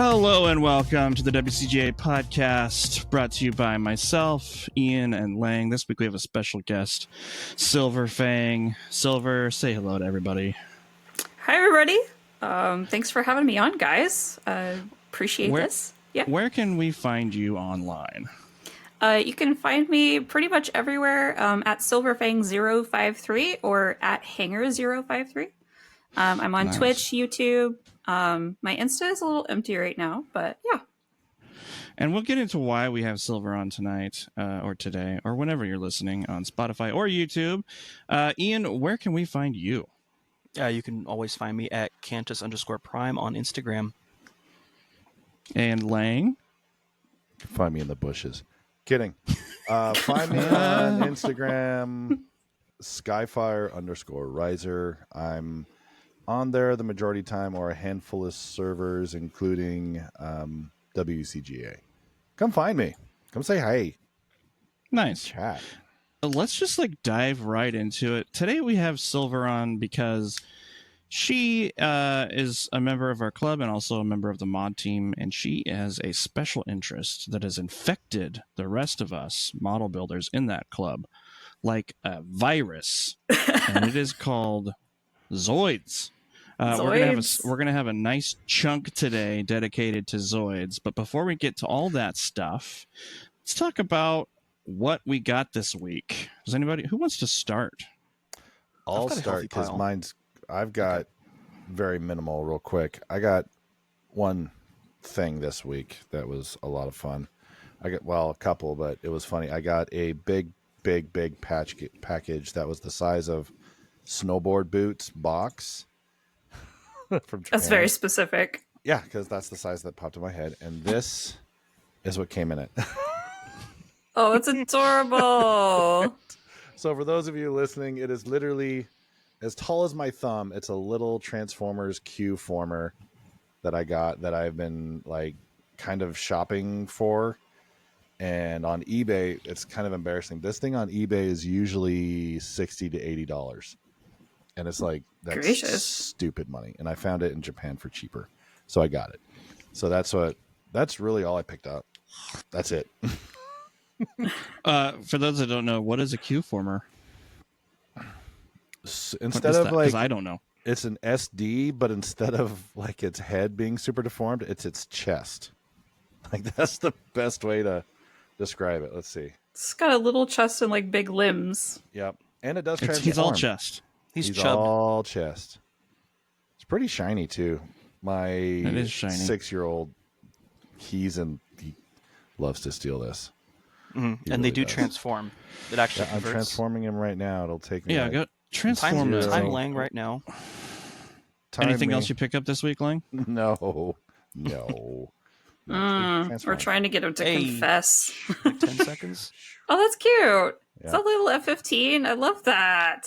Hello and welcome to the WCGA podcast, brought to you by myself, Ian, and Lang. This week we have a special guest, SilverFang. Silver, say hello to everybody. Hi, everybody. Thanks for having me on, guys. Appreciate this. Yeah. Where can we find you online? You can find me pretty much everywhere at SilverFang053 or at Hanger053. I'm on Twitch, YouTube. My Insta is a little empty right now, but yeah. And we'll get into why we have Silver on tonight, or today, or whenever you're listening on Spotify or YouTube. Ian, where can we find you? You can always find me at Cantus_Prime on Instagram. And Lang? Find me in the bushes. Kidding. Find me on Instagram, Skyfire_Riser. I'm on there the majority of the time, or a handful of servers, including WCGA. Come find me. Come say hi. Nice. Chat. Let's just dive right into it. Today we have Silver on because she is a member of our club and also a member of the mod team, and she has a special interest that has infected the rest of us model builders in that club like a virus, and it is called Zoids. We're gonna have a nice chunk today dedicated to Zoids, but before we get to all that stuff, let's talk about what we got this week. Does anybody who wants to start? I'll start because I've got very minimal real quick. I got one thing this week that was a lot of fun. I got, a couple, but it was funny. I got a big package that was the size of snowboard boots box from Japan. That's very specific. Yeah, because that's the size that popped in my head. And this is what came in it. Oh, it's adorable. So for those of you listening, it is literally as tall as my thumb. It's a little Transformers Q former that I got that I've been kind of shopping for. And on eBay, it's kind of embarrassing. This thing on eBay is usually $60 to $80. And it's that's gracious. Stupid money. And I found it in Japan for cheaper. So I got it. So that's really all I picked up. That's it. For those that don't know, what is a Q former? Instead of because I don't know, it's an SD, but instead of its head being super deformed, it's its chest. That's the best way to describe it. Let's see. It's got a little chest and big limbs. Yep, and it does transform. He's all chest. He's all chest. It's pretty shiny too. My 6-year-old, he loves to steal this. Mm-hmm. And they do transform. It actually I'm transforming him right now. It'll take me. Yeah, go transform. Time Lang right now. Anything else you pick up this week, Lang? No. We're trying to get him to confess. 10 seconds. Oh, that's cute. Yeah. It's a little F-15. I love that.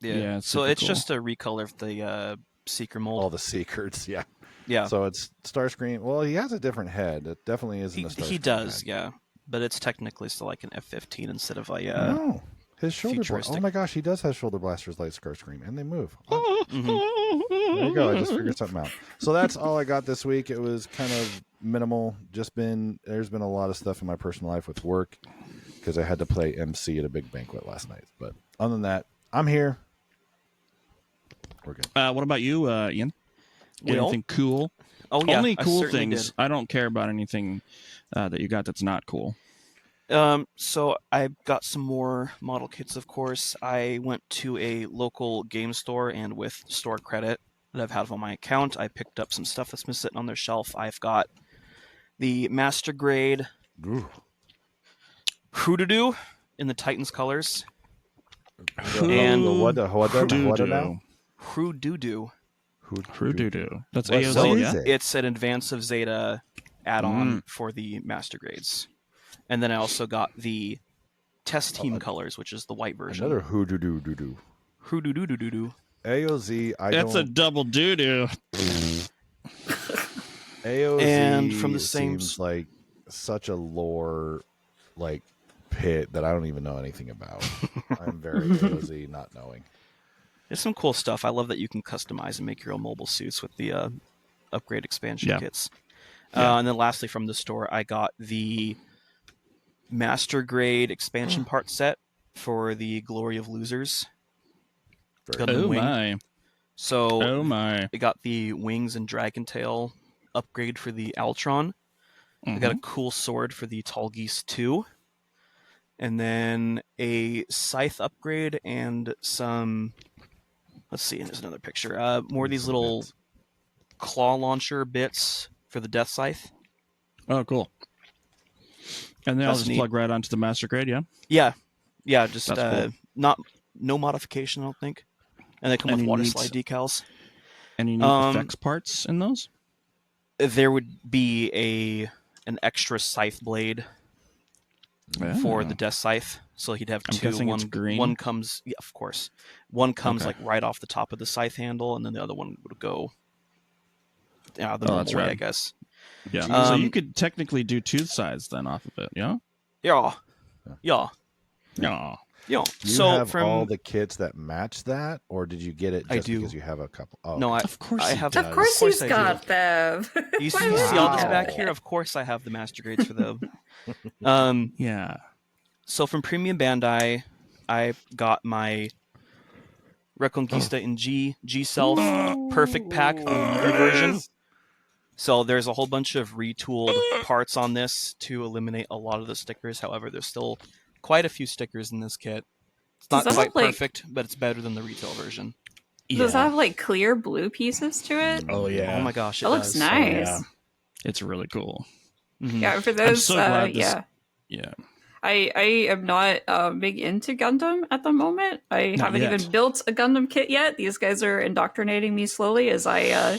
Yeah, so it's cool. Just a recolor of the Seeker mold. All the Seekers, yeah. Yeah. So it's Starscream. Well, he has a different head. It definitely isn't a Starscream. He does, head. Yeah. But it's technically still an F-15 instead of no. His shoulder blasters. Oh my gosh, he does have shoulder blasters like Starscream, and they move. Mm-hmm. There you go. I just figured something out. So that's all I got this week. It was kind of minimal. There's been a lot of stuff in my personal life with work because I had to play MC at a big banquet last night. But other than that, I'm here. We're good. What about you, Ian? Anything cool? Oh yeah, only cool things. I don't care about anything that you got that's not cool. So I got some more model kits, of course. I went to a local game store, and with store credit that I've had on my account, I picked up some stuff that's been sitting on their shelf. I've got the Master Grade Hoodoo in the Titans colors. And what now? Hoodoo. That's So AOZ, yeah? it's an Advance of Zeta add-on for the Master Grades. And then I also got the Test Team colors, which is the white version. Another hoodoo-doo-doo-doo. Hoodoo-doo-doo-doo. AOZ, That's a double doo-doo. AOZ and from the same seems like such a lore pit that I don't even know anything about. I'm very AOZ not knowing. There's some cool stuff. I love that you can customize and make your own mobile suits with the upgrade expansion kits. And then lastly, from the store, I got the Master Grade expansion part set for the Glory of Losers. Oh my! So my! I got the Wings and Dragon Tail upgrade for the Altron. I got a cool sword for the Tall Geese 2. And then a Scythe upgrade and some... Let's see, there's another picture. More of these little claw launcher bits for the Death Scythe. Oh, cool. And they all just plug right onto the Master Grade, yeah? Yeah, just cool. no modification, I don't think. And they come with water slide decals. Any neat effects parts in those? There would be an extra scythe blade for the Death Scythe, so he'd have two. It's green. One comes, yeah, of course. One comes like right off the top of the scythe handle, and then the other one would go the normal way, I guess. Yeah. So you could technically do two sides then off of it, yeah? Yeah. Do you have all the kits that match that, or did you get it just because you have a couple? Oh, no, of course I have. Of course he's got them. You see all this back here? Of course I have the Master Grades for them. Yeah. So from Premium Bandai, I got my Reconquista in G-Self Perfect Pack version. So there's a whole bunch of retooled parts on this to eliminate a lot of the stickers. However, there's still quite a few stickers in this kit. It's not quite perfect, but it's better than the retail version. Does that have like clear blue pieces to it? Oh yeah. Oh my gosh, it looks nice. Yeah. It's really cool. Yeah, for those, I'm so glad yeah. I am not big into Gundam at the moment. I haven't even built a Gundam kit yet. These guys are indoctrinating me slowly as I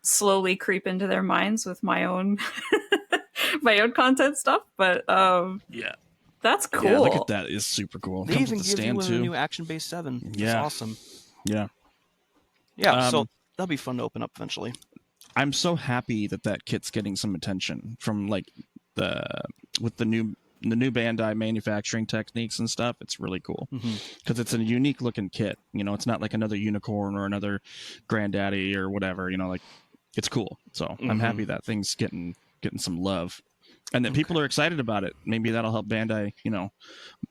slowly creep into their minds with my own my own content stuff. But that's cool. Yeah, look at that. It's super cool. They even give you a new Action Base 7. Yeah. It's awesome. Yeah. Yeah, so that'll be fun to open up eventually. I'm so happy that kit's getting some attention from like with the new Bandai manufacturing techniques and stuff. It's really cool because it's a unique looking kit. You know, it's not like another Unicorn or another Granddaddy or whatever. You know, like it's cool. So I'm happy that thing's getting some love. And that people are excited about it. Maybe that'll help Bandai, you know,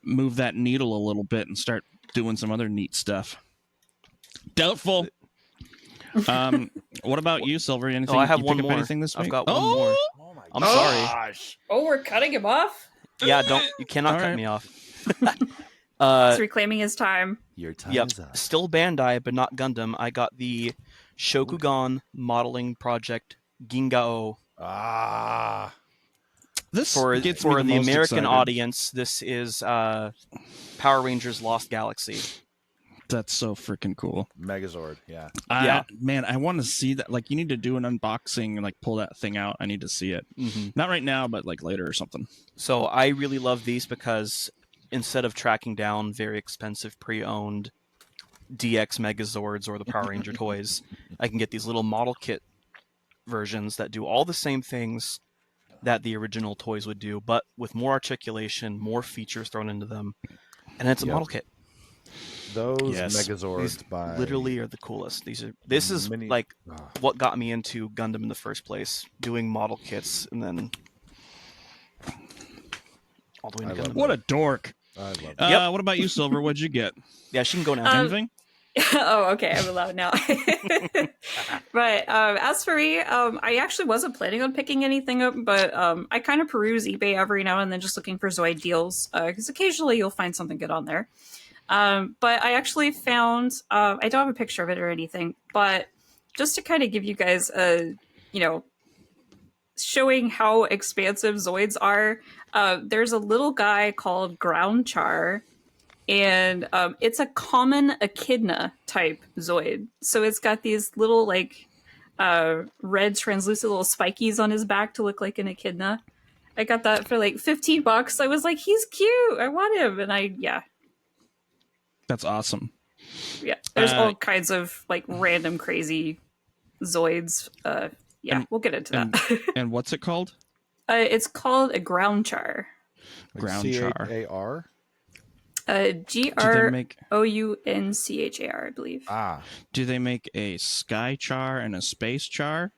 move that needle a little bit and start doing some other neat stuff. Doubtful. What about you, Silver? Anything? I have you one pick up more. anything this week? I've got one more. Oh my I'm sorry. Oh, we're cutting him off? Yeah, you cannot cut me off. He's reclaiming his time. Your time is up. Still Bandai, but not Gundam. I got the Shokugan modeling project Gingao. This for gets the me American excited. audience, this is Power Rangers Lost Galaxy. That's so freaking cool. Megazord, yeah. Man, I want to see that. Like, you need to do an unboxing and like pull that thing out. I need to see it. Not right now, but like later or something. So I really love these because instead of tracking down very expensive pre-owned DX Megazords or the Power Ranger toys, I can get these little model kit versions that do all the same things that the original toys would do, but with more articulation, more features thrown into them, and it's a model kit. Those Megazords literally are the coolest. This is like what got me into Gundam in the first place, doing model kits, and then all the way to Gundam. What a dork! I love it. What about you, Silver? What'd you get? Yeah, she can go now. Anything? Oh, okay. I'm allowed now. But as for me, I actually wasn't planning on picking anything up, but I kind of peruse eBay every now and then just looking for Zoid deals, because occasionally you'll find something good on there. But I actually found, I don't have a picture of it or anything, but just to kind of give you guys a, showing how expansive Zoids are, there's a little guy called Ground Char. And it's a common echidna type Zoid. So it's got these little like red translucent little spikies on his back to look like an echidna. I got that for like $15. I was like, he's cute. I want him. And That's awesome. Yeah. There's all kinds of like random crazy Zoids. We'll get into that. And what's it called? It's called a Ground Char. Ground Char. C-H-A-R? Grounchar, I believe. Do they make a Sky Char and a Space Char?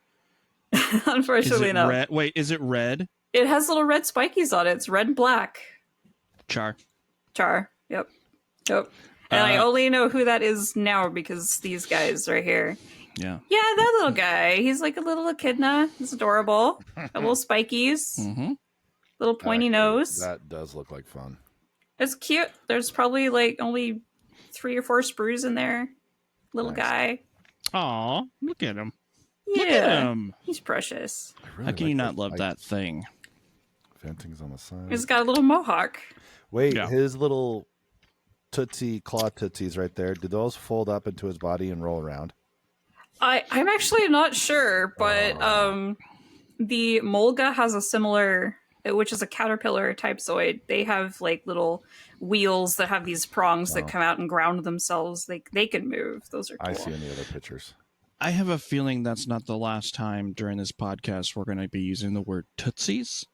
Unfortunately, no. Red? Wait, is it red? It has little red spikies on it. It's red and black. Char. Yep. And I only know who that is now because these guys right here. Yeah, that little guy. He's like a little echidna. He's adorable. Got little spikies. Mm-hmm. Little pointy nose. That does look like fun. It's cute. There's probably like only 3 or 4 sprues in there. Little guy. Aw, look at him. Yeah. Look at him. He's precious. Really How can you like not love that thing? Venting's on the side. He's got a little mohawk. Wait, Yeah. his little claw tootsies right there, do those fold up into his body and roll around? I'm actually not sure, but the Molga has a similar, which is a caterpillar type Zoid. They have like little wheels that have these prongs that come out and ground themselves. They can move. Those are cool. I see any other pictures. I have a feeling that's not the last time during this podcast we're going to be using the word tootsies.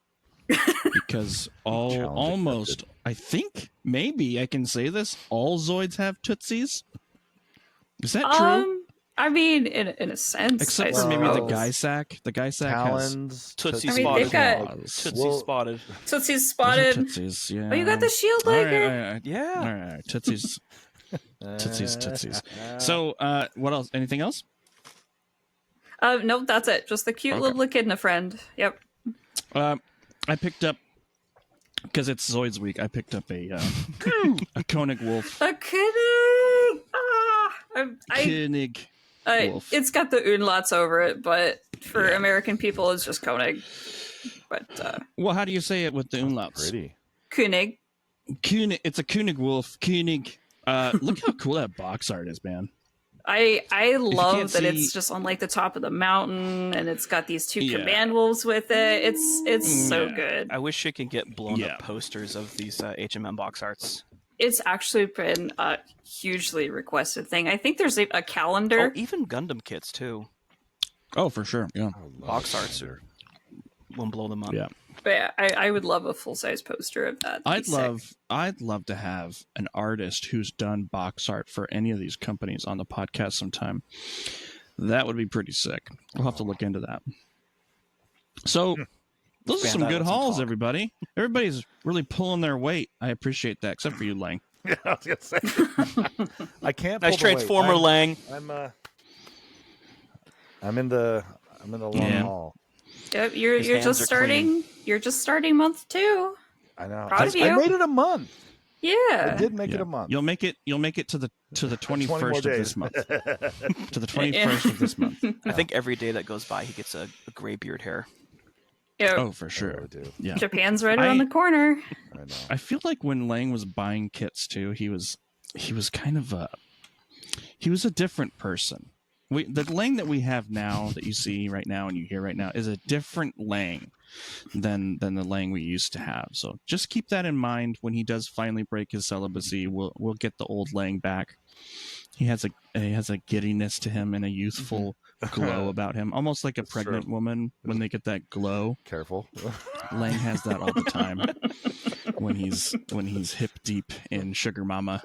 Because almost, I think, maybe I can say this, all Zoids have tootsies. Is that true? I mean, in a sense. Except for maybe the guy sack. The guy sack Talons, Tootsie I mean, spotted. they've got Tootsie spotted. Tootsie's has spotted. tootsies, yeah. Oh, you got the shield All liger. right. Yeah. All right. Tootsies. Tootsies. So, what else? Anything else? Nope, that's it. Just the cute little echidna friend. Yep. I picked up, because it's Zoids week, I picked up a Koenig wolf. A Koenig! Koenig wolf. It's got the umlauts over it, but for American people, it's just Koenig. But well, how do you say it with the umlauts? Pretty. Koenig. Koenig. It's a Koenig wolf. Koenig. Look how cool that box art is, man. I love that see... it's just on like the top of the mountain, and it's got these 2 command wolves with it. It's so good. I wish I could get blown up posters of these HMM box arts. It's actually been a hugely requested thing. I think there's a calendar. Oh, even Gundam kits too. Oh, for sure. Yeah. Box arts won't blow them up. Yeah. But yeah, I would love a full-size poster of that. I'd love to have an artist who's done box art for any of these companies on the podcast sometime. That would be pretty sick. We'll have to look into that. So those are some good hauls, everybody. Everybody's really pulling their weight. I appreciate that, except for you, Lang. Yeah, I was gonna say. I can't. Nice Transformer, Lang. I'm in the long haul. Yep, you're just starting. Clean. You're just starting month 2. I know. Proud of you. I made it a month. Yeah, I did make it a month. You'll make it to the 21st of this month. To the 21st of this month. I think every day that goes by, he gets a gray beard hair. Yep. Oh, for sure. Yeah. Japan's right around the corner. I know. I feel like when Lang was buying kits too, he was kind of he was a different person. The Lang that we have now, that you see right now and you hear right now, is a different Lang than the Lang we used to have. So just keep that in mind when he does finally break his celibacy. We'll get the old Lang back. He has a giddiness to him and a youthful glow about him, almost like a pregnant woman when they get that glow. Careful. Lang has that all the time when he's hip deep in Sugar Mama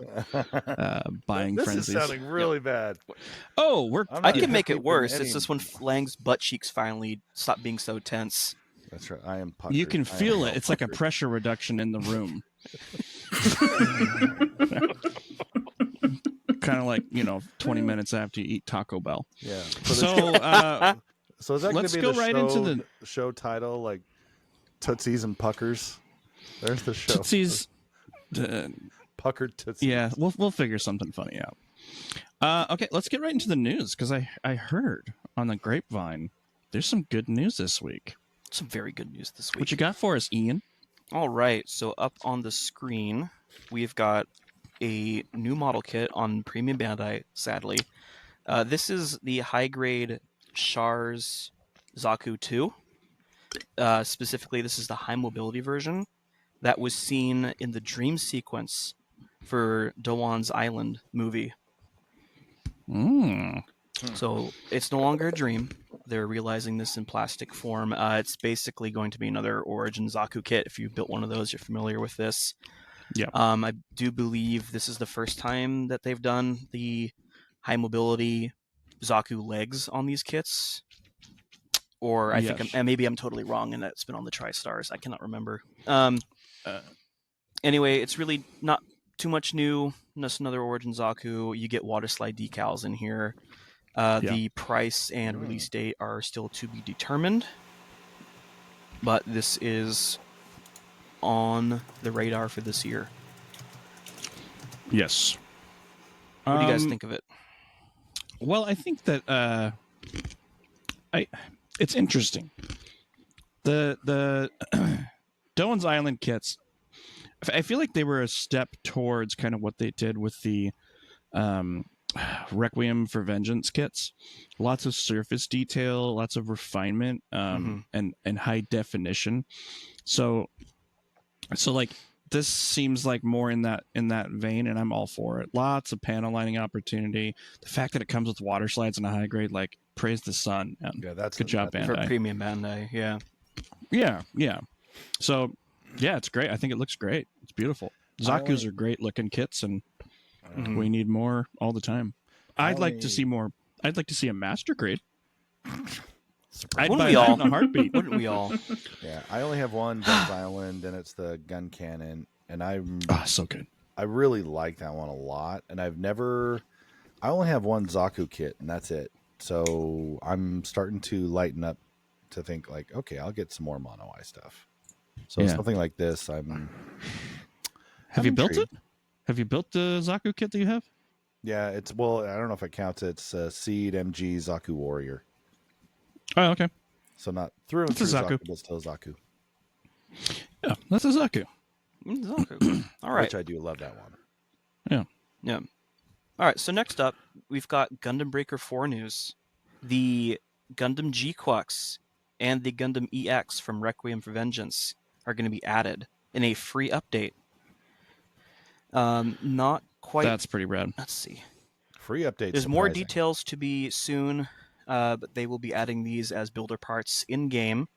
buying this frenzies. This is sounding really bad. Oh, I can make it worse. It's just when Lang's butt cheeks finally stop being so tense. That's right. I am puckered. You can feel it. It's like a pressure reduction in the room. Kind of like 20 minutes after you eat Taco Bell. Yeah. So is that going let's to be go the right show, into the show title, like Tootsies and Puckers? There's the show. Tootsies. Puckered Tootsies. Yeah, we'll figure something funny out. Okay, let's get right into the news, because I heard on the grapevine there's some good news this week. Some very good news this week. What you got for us, Ian? All right, so up on the screen, we've got a new model kit on Premium Bandai, sadly. This is the high-grade Char's Zaku 2. Specifically, this is the high mobility version that was seen in the dream sequence for Dowan's Island movie. So it's no longer a dream. They're realizing this in plastic form. It's basically going to be another Origin Zaku kit. If you built one of those, you're familiar with this. Yeah. I do believe this is the first time that they've done the high mobility Zaku legs on these kits. or I Yes. think maybe I'm totally wrong and it's been on the TriStars. I cannot remember. Anyway, it's really not too much new. Just another Origin Zaku. You get water slide decals in here. The price and release date are still to be determined, but this is on the radar for this year. Yes. What do you guys think of it? Well, I think that it's interesting. The Doan's Island kits, I feel like they were a step towards kind of what they did with the Requiem for Vengeance kits. Lots of surface detail, lots of refinement, and high definition. So like this seems like more in that vein, and I'm all for it. Lots of panel lining opportunity. The fact that it comes with water slides and a high grade, like, praise the sun. Yeah, that's good job, Bandai. For premium Bandai, yeah. So yeah, it's great. I think it looks great. It's beautiful. Zaku's are great looking kits, and we need more all the time. I'd like to see more. I'd like to see a master grade. I'd buy that in a heartbeat. Wouldn't we all? Yeah, I only have one Doan's Island, and it's the gun cannon, and so good. I really like that one a lot, and I only have one Zaku kit, and that's it. So I'm starting to lighten up to think like, okay, I'll get some more Mono Eye stuff. So something like this, Have you built it? Have you built the Zaku kit that you have? Yeah, I don't know if it counts. It's Seed MG Zaku Warrior. Oh, okay. So not through and through Zaku, but still Zaku. Yeah, that's a Zaku. All right. Which I do love that one. Yeah. All right, so next up, we've got Gundam Breaker 4 news. The Gundam G-Quux and the Gundam EX from Requiem for Vengeance are going to be added in a free update. Not quite... That's pretty rad. Let's see. Free update. There's more details to be soon, but they will be adding these as builder parts in-game.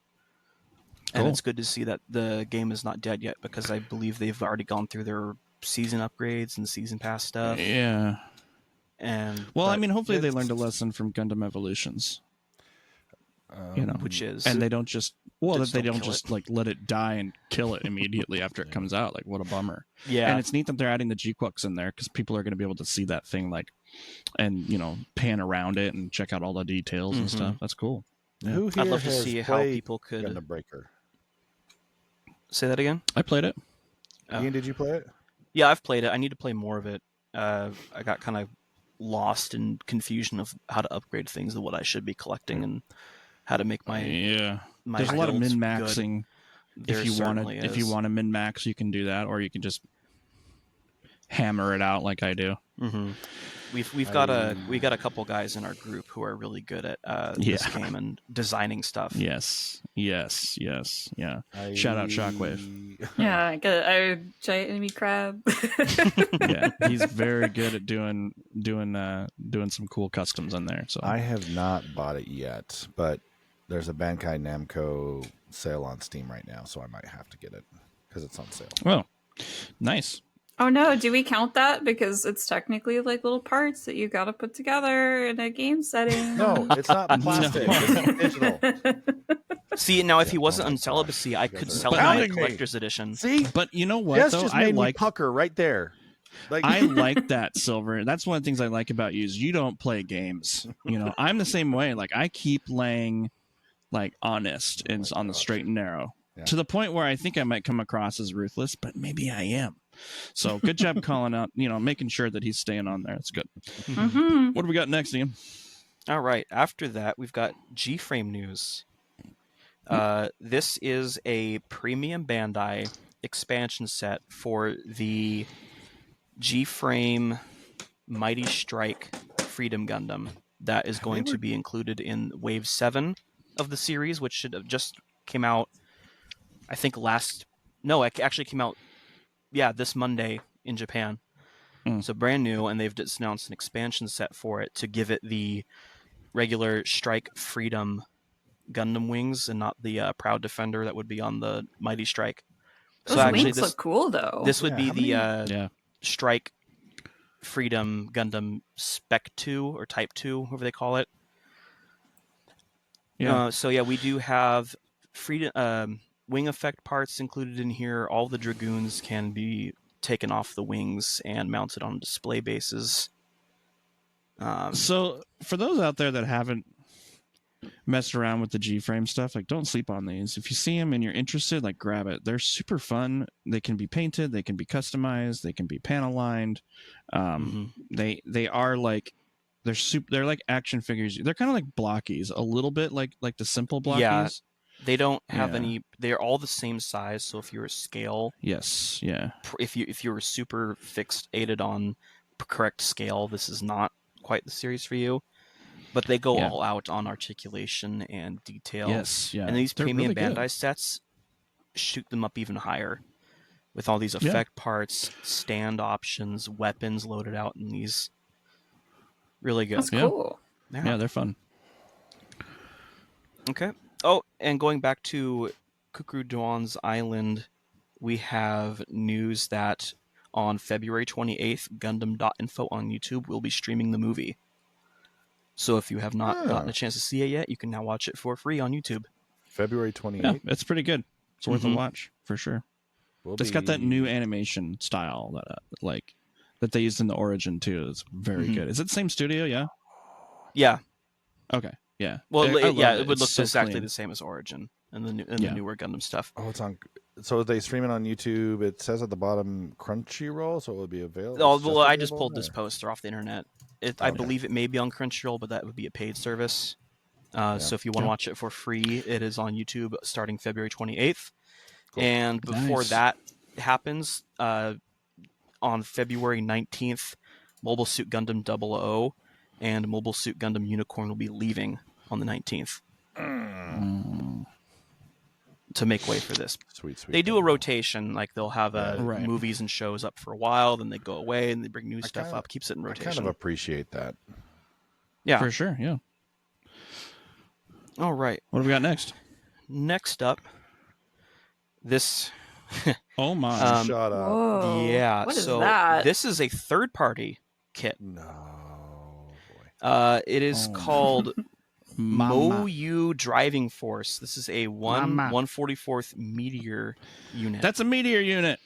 And it's good to see that the game is not dead yet, because I believe they've already gone through their season upgrades and season pass stuff. Yeah. And I mean, hopefully they learned a lesson from Gundam Evolutions. Which is, and they don't just they don't just like let it die and kill it immediately after it comes out. Like, what a bummer. Yeah. And it's neat that they're adding the G-Quux in there, because people are going to be able to see that thing, like, and pan around it and check out all the details and stuff. That's cool. Yeah. Who here I'd love to has see how played people could Gundam Breaker? Say that again. I played it. Ian, did you play it? Yeah, I've played it. I need to play more of it. I got kind of lost in confusion of how to upgrade things and what I should be collecting and how to make my There's a lot of builds min-maxing. good. If you want to min-max, you can do that, or you can just hammer it out like I do. We've got a couple guys in our group who are really good at this game and designing stuff. Yes. Yeah. Shout out Shockwave. Yeah, I got a giant enemy crab. Yeah, he's very good at doing some cool customs in there. So I have not bought it yet, but there's a Bandai Namco sale on Steam right now, so I might have to get it because it's on sale. Well, nice. Oh no, do we count that? Because it's technically like little parts that you gotta put together in a game setting. No, it's not plastic. It's digital. See, now if he wasn't on celibacy, I could sell him a collector's edition. See? But you know what, Jess though? just I made me like pucker right there. Like, I like that, Silver. That's one of the things I like about you is you don't play games. I'm the same way. Like, I keep laying like honest and on the straight and narrow to the point where I think I might come across as ruthless, but maybe I am. So good job calling out, making sure that he's staying on there. That's good. What do we got next, Ian? All right. After that, we've got G-Frame news. This is a premium Bandai expansion set for the G-Frame Mighty Strike Freedom Gundam that is going to be included in Wave 7 of the series, which should have just came out, I think it actually came out this Monday in Japan. So brand new, and they've just announced an expansion set for it to give it the regular Strike Freedom Gundam wings and not the Proud Defender that would be on the Mighty Strike. Those wings look cool, though. This would be the Strike Freedom Gundam Spec 2 or Type 2, whatever they call it. Yeah. So yeah, we do have wing effect parts included in here. All the Dragoons can be taken off the wings and mounted on display bases. So for those out there that haven't messed around with the G-frame stuff, like don't sleep on these. If you see them and you're interested, like grab it. They're super fun. They can be painted, they can be customized, they can be panel lined. They are like they're like action figures. They're kind of like blockies, a little bit like the simple blockies. Yeah, they don't have any. They're all the same size. So if you're a scale, yes, yeah. If you're super fixated on correct scale, this is not quite the series for you. But they go all out on articulation and detail. Yes, yeah. And these premium really Bandai sets shoot them up even higher with all these effect parts, stand options, weapons loaded out in these. Really good. That's cool. Yeah, they're fun. Okay. Oh, and going back to Kukru Dawn's Island, we have news that on February 28th, Gundam.info on YouTube will be streaming the movie. So if you have not gotten a chance to see it yet, you can now watch it for free on YouTube. February 28th? Yeah, it's pretty good. It's worth a watch, for sure. It's got that new animation style that they used in the Origin, too. It's very good. Is it the same studio, yeah? Yeah. Okay, yeah. Well, it would It's look so exactly clean. the same as Origin and the newer Gundam stuff. Oh, it's on. So they stream it on YouTube. It says at the bottom Crunchyroll, so it would be available. Oh, well, I just pulled this poster off the internet. I believe it may be on Crunchyroll, but that would be a paid service. So if you want to watch it for free, it is on YouTube starting February 28th. Cool. And before that happens, on February 19th, Mobile Suit Gundam 00 and Mobile Suit Gundam Unicorn will be leaving on the 19th. To make way for this. Sweet. They do a rotation, like they'll have movies and shows up for a while, then they go away and they bring new stuff up, keeps it in rotation. I kind of appreciate that. Yeah. For sure, yeah. All right. What have we got next? Next up, this... oh my. Shut up. Whoa. Yeah, what is that? This is a third-party kit. No, boy. It is called... MOU Driving Force. This is a 1/144th Meteor unit. That's a Meteor unit.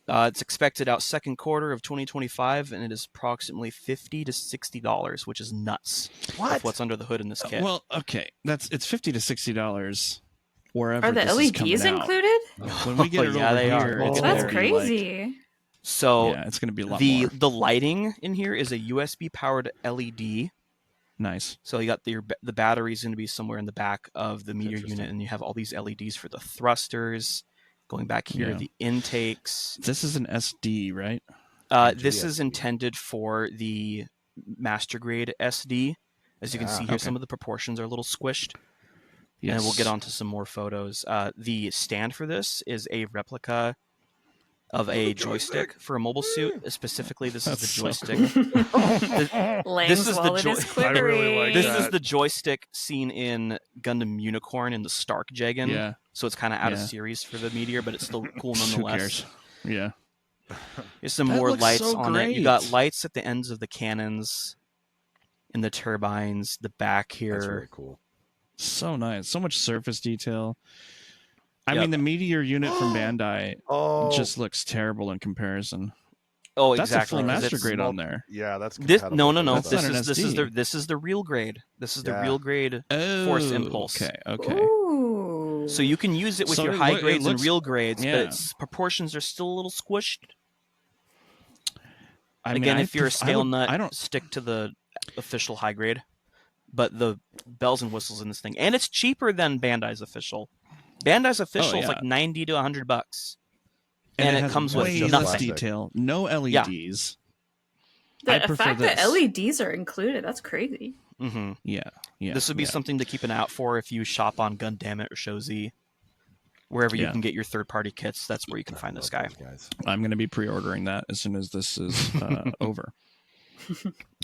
It's expected out second quarter of 2025, and it is approximately $50 to $60, which is nuts. With what's under the hood in this kit? Well, okay, it's $50 to $60 wherever. Are the this LEDs is included? When we get it over they here, are. That's crazy. So it's going to be a lot more. The lighting in here is a USB powered LED. Nice. So you got the battery's going to be somewhere in the back of the Meteor unit, and you have all these LEDs for the thrusters. Going back here, the intakes. This is an SD, right? This is intended for the master grade SD. As you can see here, some of the proportions are a little squished. Yes. And we'll get onto some more photos. The stand for this is a replica of a joystick for a mobile suit. Specifically, this is the joystick. This is the joystick seen in Gundam Unicorn in the Stark Jagan. Yeah. So it's kind of out of series for the Meteor, but it's still cool nonetheless. Who cares? Yeah. There's some more lights on it. You got lights at the ends of the cannons, in the turbines, the back here. That's really cool. So nice. So much surface detail. I mean, the Meteor unit from Bandai just looks terrible in comparison. Oh, that's exactly. That's a full master grade on there. Yeah, that's no. That's This is the real grade. This is the real grade Force Impulse. Okay. Ooh. So you can use it with your high grades and real grades, but its proportions are still a little squished. Again, if you're a scale nut, I don't stick to the official high grade. But the bells and whistles in this thing, and it's cheaper than Bandai's official. Bandai's official is like $90 to $100, and it comes with nothing. Detail, no LEDs. The fact that LEDs are included, that's crazy. Mm-hmm. Yeah. This would be something to keep an eye out for if you shop on Gundam or Shozi, wherever you can get your third-party kits. That's where you can find this guy. I'm going to be pre-ordering that as soon as this is over.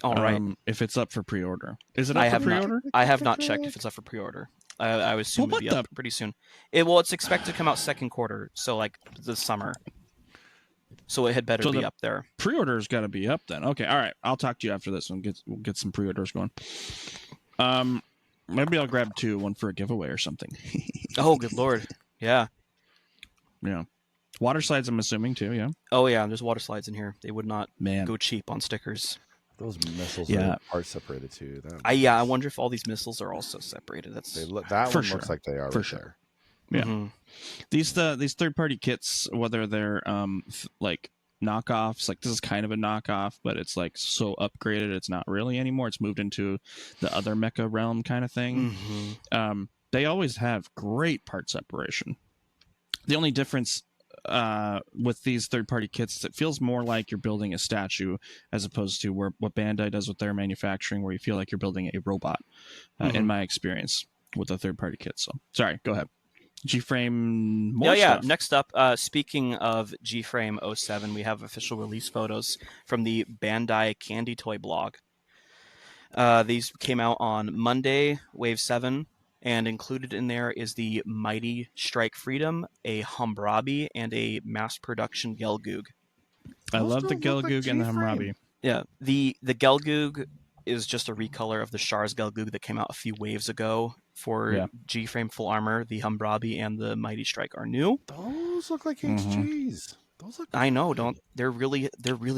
All right. If it's up for pre-order, is it up for pre-order? I have not checked if it's up for pre-order. I would assume it'd be up pretty soon. It's expected to come out second quarter, so like the summer. So it had better be up there. Pre-order's got to be up then. Okay, all right. I'll talk to you after this and we'll get some pre-orders going. Maybe I'll grab 2, one for a giveaway or something. Oh, good lord. Yeah. Yeah. Water slides, I'm assuming, too, yeah? Oh, yeah, there's water slides in here. They would not Man. go cheap on stickers. Those missiles Yeah. are part separated, too. I wonder if all these missiles are also separated. That one looks like they are for right sure. there. Yeah. Mm-hmm. These third-party kits, whether they're like knockoffs, like this is kind of a knockoff, but it's like so upgraded it's not really anymore. It's moved into the other mecha realm kind of thing. Mm-hmm. They always have great part separation. The only difference with these third-party kits is it feels more like you're building a statue as opposed to what Bandai does with their manufacturing, where you feel like you're building a robot, in my experience with a third-party kit. So, sorry, go ahead. G-Frame, more stuff. Next up, speaking of G-Frame 07, we have official release photos from the Bandai Candy Toy blog. These came out on Monday, Wave 7, and included in there is the Mighty Strike Freedom, a Hammurabi, and a mass production Gelgoog. I love the Gelgoog and the Hammurabi. Yeah, the Gelgoog is just a recolor of the Char's Gelgoog that came out a few waves ago for G-Frame full armor. The Hammurabi and the Mighty Strike are new. Those look like HGs. Those look. I know, they're really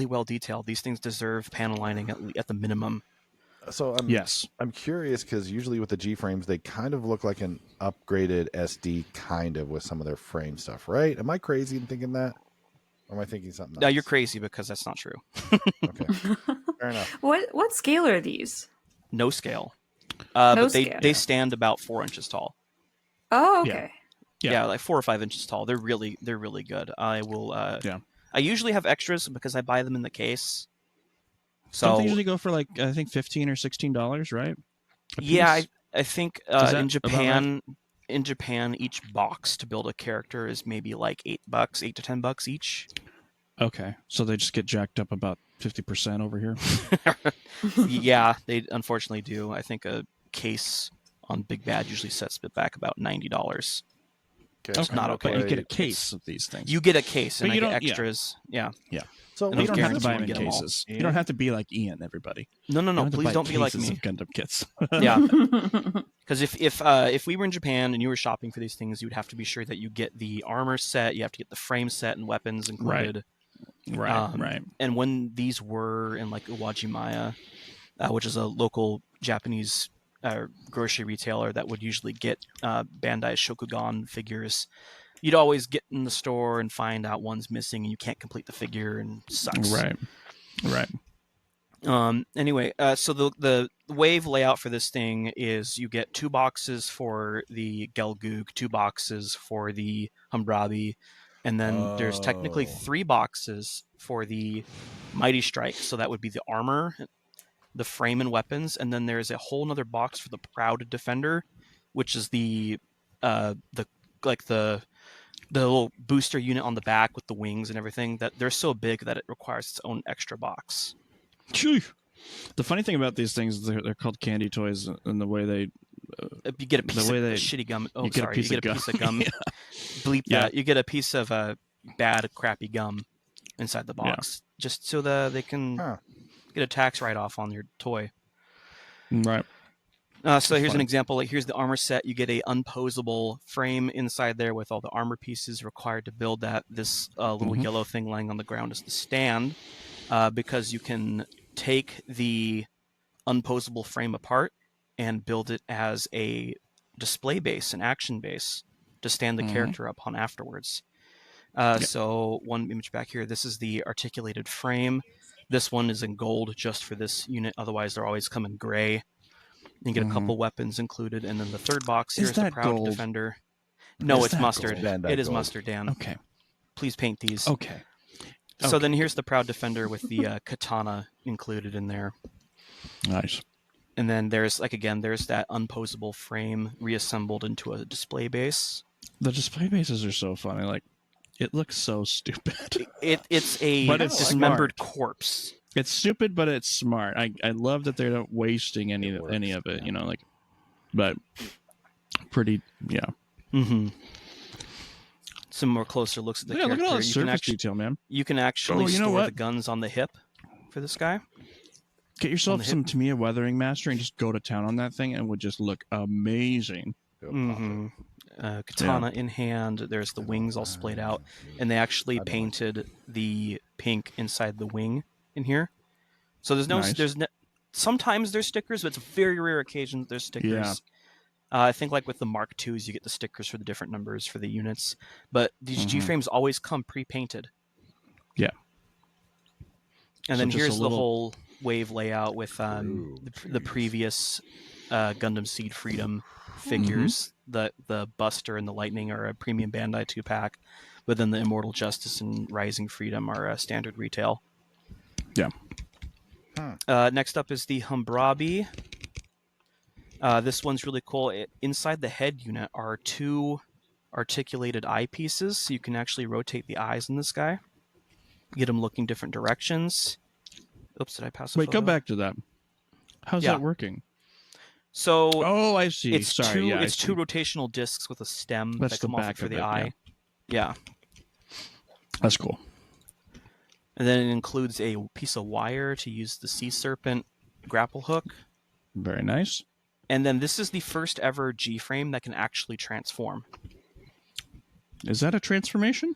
well detailed. These things deserve panel lining at the minimum. So I'm curious because usually with the G frames they kind of look like an upgraded SD kind of with some of their frame stuff, right? Am I crazy in thinking that? Or am I thinking something else? No, you're crazy because that's not true. Okay, fair enough. What scale are these? No scale. No but scale. They stand about 4 inches tall. Oh, okay. Yeah, like 4 or 5 inches tall. They're really good. I will. I usually have extras because I buy them in the case. So don't they usually go for like I think $15 or $16, right? Yeah, I think in Japan, right? each box to build a character is maybe like $8, $8 to $10 each. Okay, so they just get jacked up about 50% over here. Yeah, they unfortunately do. I think a case on Big Bad usually sets it back about $90. Okay. Not okay. But you get a case of these things. You get a case, and but you I get don't, extras. Yeah. So you don't have to buy them in cases. You don't have to be like Ian, everybody. No. Please don't be like me. Of Gundam kits. Yeah. Because if we were in Japan and you were shopping for these things, you would have to be sure that you get the armor set. You have to get the frame set and weapons included. Right. And when these were in like Uwajimaya, which is a local Japanese grocery retailer that would usually get Bandai Shokugan figures, you'd always get in the store and find out one's missing and you can't complete the figure and it sucks. Right. Anyway, so the wave layout for this thing is you get 2 boxes for the Gelgoog, 2 boxes for the Hammurabi, and then there's technically 3 boxes for the Mighty Strike. So that would be the armor, the frame and weapons, and then there's a whole nother box for the Proud Defender, which is the little booster unit on the back with the wings and everything. That they're so big that it requires its own extra box. The funny thing about these things is they're called candy toys, and the way they you get a piece of shitty gum. Oh, sorry, you get a piece of gum. Bleep that. You get a piece of bad, crappy gum inside the box, just so that they can get a tax write-off on your toy. Right. So here's an example. Like, here's the armor set. You get a unposable frame inside there with all the armor pieces required to build that. This little yellow thing lying on the ground is the stand, because you can take the unposable frame apart and build it as a display base, an action base, to stand the character up on afterwards. So one image back here, this is the articulated frame. This one is in gold just for this unit. Otherwise, they're always come in gray. You get a couple weapons included. And then the third box here is the Proud gold? Defender. No, it's mustard. It is gold. Mustard, Dan. Okay. Please paint these. Okay. So then here's the Proud Defender with the katana included in there. Nice. And then there's that unposable frame reassembled into a display base. The display bases are so funny. Like, it looks so stupid. It's a dismembered corpse. It's stupid, but it's smart. I love that they're not wasting any of it. You know, like, but pretty, Mm-hmm. Some more closer looks at the character. Look at all the surface detail, man. You can actually store the guns on the hip for this guy. Get yourself some Tamiya Weathering Master and just go to town on that thing, and it would just look amazing. Katana in hand. There's the wings all splayed out, and they actually painted the pink inside the wing in here. So sometimes there's stickers, but it's a very rare occasion that there's stickers. Yeah. I think like with the Mark IIs, you get the stickers for the different numbers for the units, but these G-frames always come pre-painted. Yeah. And then here's the whole wave layout with the previous Gundam Seed Freedom figures. The Buster and the Lightning are a premium Bandai 2-pack, but then the Immortal Justice and Rising Freedom are a standard retail. Yeah. Next up is the Humbrabi. This one's really cool. Inside the head unit are 2 articulated eyepieces, so you can actually rotate the eyes in this guy. Get them looking different directions. Oops, did I pass a photo? Wait, go back to that. How's that working? So, I see. It's two rotational discs with a stem that come off for the eye. Yeah. That's cool. And then it includes a piece of wire to use the Sea Serpent grapple hook. Very nice. And then this is the first ever G-frame that can actually transform. Is that a transformation?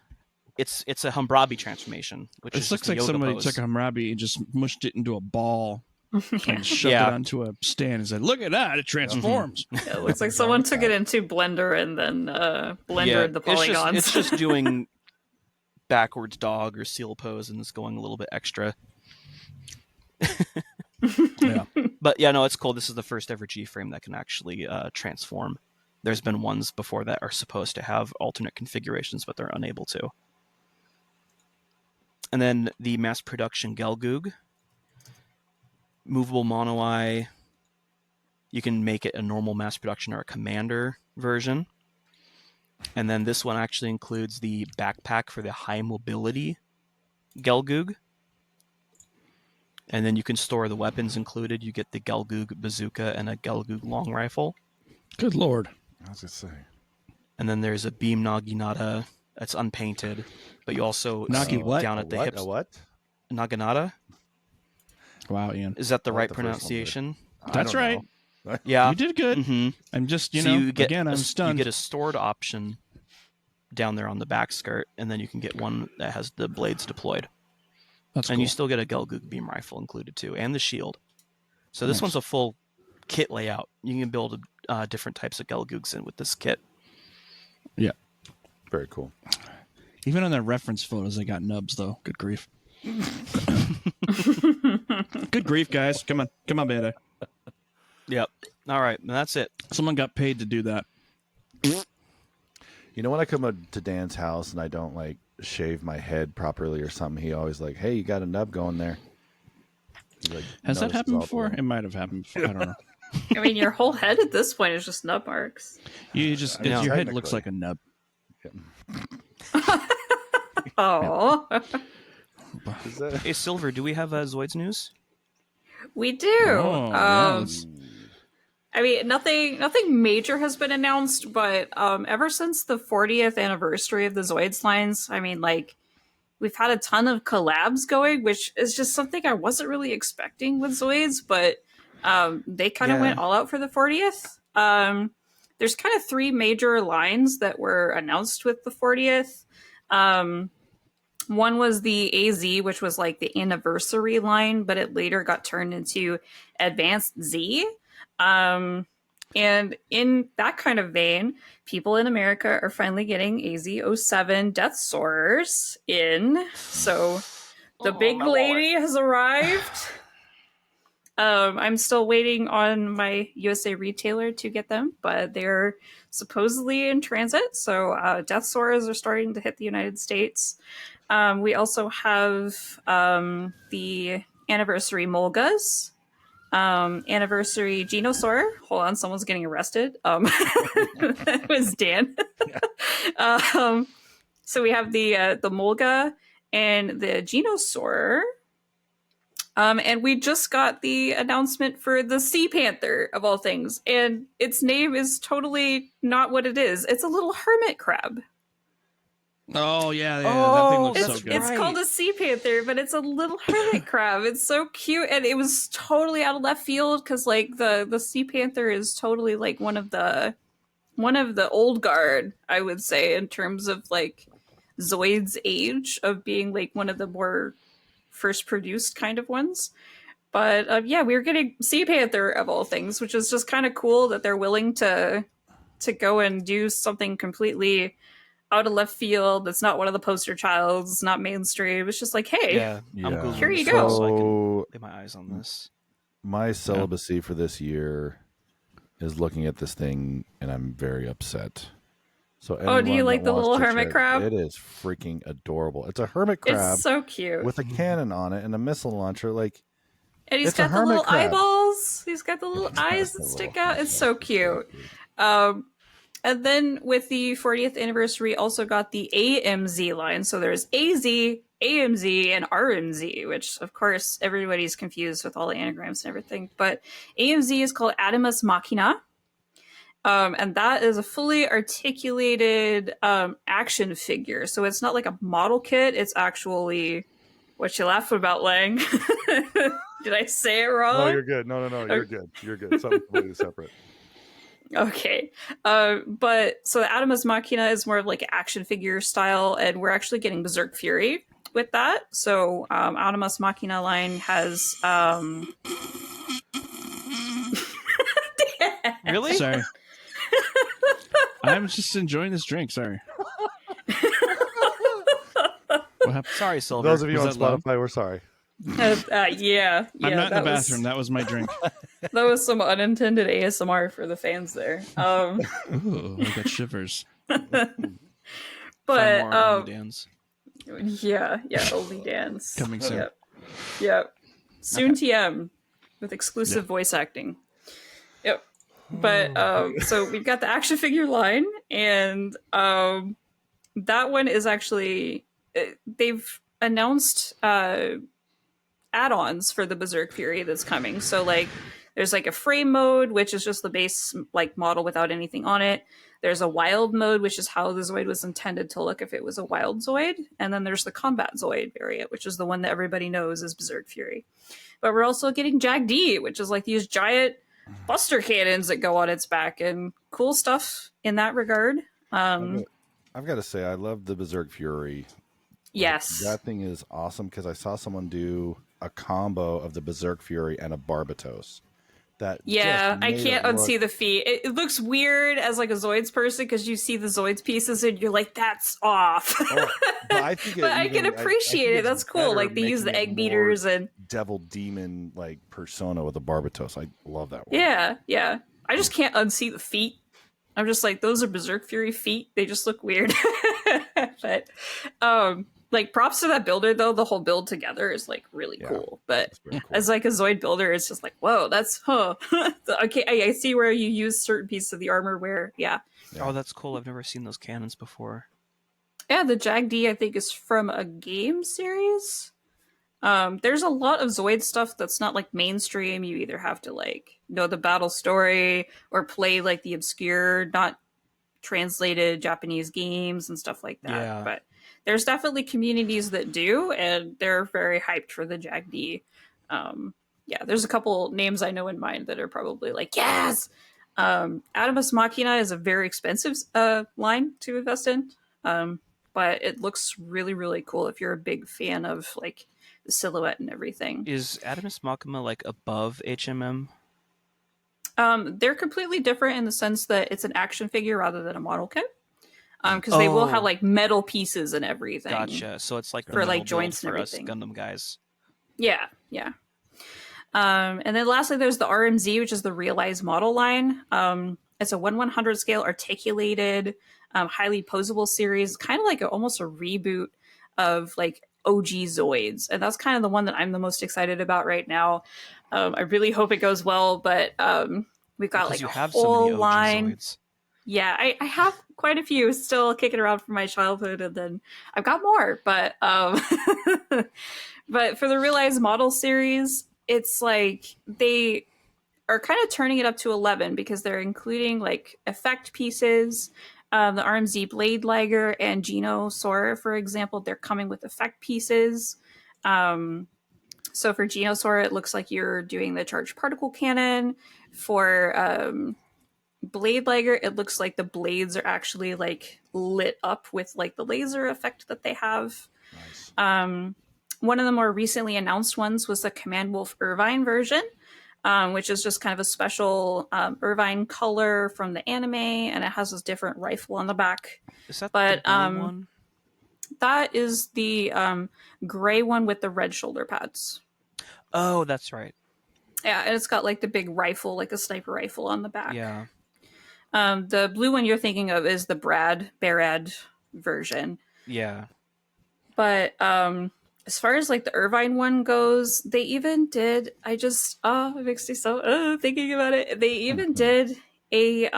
It's a Humbrabi transformation. Which looks like somebody took a Humbrabi and just mushed it into a ball and shoved it onto a stand and said, "Look at that! It transforms." It looks like someone took it into Blender and then blendered the polygons. It's just doing backwards dog or seal pose, and it's going a little bit extra. But yeah, no, it's cool. This is the first ever G-frame that can actually transform. There's been ones before that are supposed to have alternate configurations, but they're unable to. And then the mass production Gelgoog. Movable mono eye. You can make it a normal mass production or a commander version. And then this one actually includes the backpack for the high mobility Gelgoog. And then you can store the weapons included. You get the Gelgoog bazooka and a Gelgoog long rifle. Good lord. I was going to say. And then there's a beam Naginata that's unpainted, but you also see down at the hips. What? Naginata? Wow, Ian. Is that the right pronunciation? That's right. Yeah. You did good. Mm-hmm. I'm just, I'm stunned. You get a stored option down there on the back skirt, and then you can get one that has the blades deployed. That's and cool. You still get a Gelgoog beam rifle included too, and the shield. So this one's a full kit layout. You can build different types of Gelgoogs in with this kit. Yeah. Very cool. Even on their reference photos, they got nubs, though. Good grief. Good grief, guys. Come on, beta. Yep. All right, that's it. Someone got paid to do that. You know, when I come up to Dan's house and I don't, shave my head properly or something, he always hey, you got a nub going there. Has that happened before? It might have happened before. I don't know. I mean, your whole head at this point is just nub marks. Your head looks like a nub. Oh. Hey, Silver, do we have Zoids news? We do. I mean, nothing major has been announced, but ever since the 40th anniversary of the Zoids lines, I mean, we've had a ton of collabs going, which is just something I wasn't really expecting with Zoids, but they kind of went all out for the 40th. There's kind of 3 major lines that were announced with the 40th. One was the AZ, which was the anniversary line, but it later got turned into Advanced Z. And in that kind of vein, people in America are finally getting AZ-07 Death Soarers in. So the big lady has arrived. I'm still waiting on my USA retailer to get them, but they're supposedly in transit. So Death Soarers are starting to hit the United States. We also have the anniversary Molgas. Anniversary Genosaur. Hold on, someone's getting arrested. That was Dan. So we have the Molga and the Genosaur. And we just got the announcement for the Sea Panther, of all things. And its name is totally not what it is. It's a little hermit crab. Oh yeah, Oh, that thing looks that's so good. It's called a sea panther, but it's a little hermit crab. It's so cute, and it was totally out of left field because like the sea panther is totally like one of the old guard, I would say, in terms of like Zoid's age of being like one of the more first produced kind of ones. But yeah, we were getting sea panther of all things, which is just kind of cool that they're willing to go and do something completely out of left field. That's not one of the poster childs. It's not mainstream. It's just like, hey, I'm Googling here you this go. so I can lay my eyes on this. My celibacy for this year is looking at this thing, and I'm very upset. So do you like the little hermit crab? It is freaking adorable. It's a hermit crab. It's so cute with a cannon on it and a missile launcher. Like, and he's got the little eyeballs. He's got the little eyes that stick out. It's so cute. And then with the 40th anniversary, also got the AMZ line. So there's AZ, AMZ, and RMZ, which of course everybody's confused with all the anagrams and everything. But AMZ is called Animus Machina. And that is a fully articulated action figure. So it's not like a model kit. It's actually what you laughing about, Lang. Did I say it wrong? No, you're good. No, you're good. You're good. Something completely separate. Okay. But so the Animus Machina is more of like an action figure style, and we're actually getting Berserk Fury with that. So Animus Machina line has Really? Sorry. I'm just enjoying this drink. Sorry. What happened? Sorry, Silver. Those of you on Was that loud? Spotify, we're sorry. Yeah. I'm not in the that bathroom. That was my drink. That was some unintended ASMR for the fans there. Ooh, I got shivers. But Only Dan's. yeah, only dance Coming soon. Yep. Soon TM with exclusive voice acting. Yep. But so we've got the action figure line, and that one is actually they've announced add-ons for the Berserk Fury that's coming. So like there's like a frame mode, which is just the base like model without anything on it. There's a wild mode, which is how the Zoid was intended to look if it was a wild Zoid. And then there's the combat Zoid variant, which is the one that everybody knows is Berserk Fury. But we're also getting Jag-D, which is like these giant buster cannons that go on its back, and cool stuff in that regard. I've got to say, I love the Berserk Fury. Yes. That thing is awesome because I saw someone do a combo of the Berserk Fury and a Barbatos. I can't unsee the feet. It looks weird as like a Zoids person because you see the Zoids pieces and you're like, that's off. But I think I can appreciate it. That's cool. Like they use the egg beaters and devil demon like persona with a Barbatos. I love that one. Yeah. I just can't unsee the feet. I'm just like, those are Berserk Fury feet. They just look weird. But like props to that builder though. The whole build together is like really cool. But cool. as like a Zoid builder, it's just like, whoa, that's okay. I see where you use certain pieces of the armor where Oh, that's cool. I've never seen those cannons before. Yeah, the Jag-D I think is from a game series. There's a lot of Zoid stuff that's not like mainstream. You either have to like know the battle story or play like the obscure, not translated Japanese games and stuff like that. Yeah. But there's definitely communities that do, and they're very hyped for the Jag-D. There's a couple names I know in mind that are probably like, yes! Animus Machina is a very expensive line to invest in, but it looks really, really cool if you're a big fan of like the silhouette and everything. Is Animus Machina like above HMM? They're completely different in the sense that it's an action figure rather than a model kit. Because they will have like metal pieces and everything. Gotcha. So it's like the for like metal joints build and for us everything. Gundam guys. Yeah. And then lastly, there's the RMZ, which is the realized model line. It's a 1/100 scale articulated, highly posable series, kind of like almost a reboot of like OG Zoids. And that's kind of the one that I'm the most excited about right now. I really hope it goes well, but we've got like a whole line. Zoids. Yeah, I have quite a few still kicking around from my childhood, and then I've got more. But but for the realized model series, it's like they are kind of turning it up to 11 because they're including like effect pieces. The RMZ Blade Liger and Genosaur, for example, they're coming with effect pieces. So for Genosaur, it looks like you're doing the charged particle cannon. For Blade Liger, it looks like the blades are actually like lit up with like the laser effect that they have. Nice. One of the more recently announced ones was the Command Wolf Irvine version, which is just kind of a special Irvine color from the anime, and it has this different rifle on the back. Is that the blue one? That is the gray one with the red shoulder pads. Oh, that's right. Yeah, and it's got like the big rifle, like a sniper rifle on the back. Yeah. The blue one you're thinking of is the Barad version. Yeah. But as far as like the Irvine one goes, they even did. It makes me so thinking about it. They even did a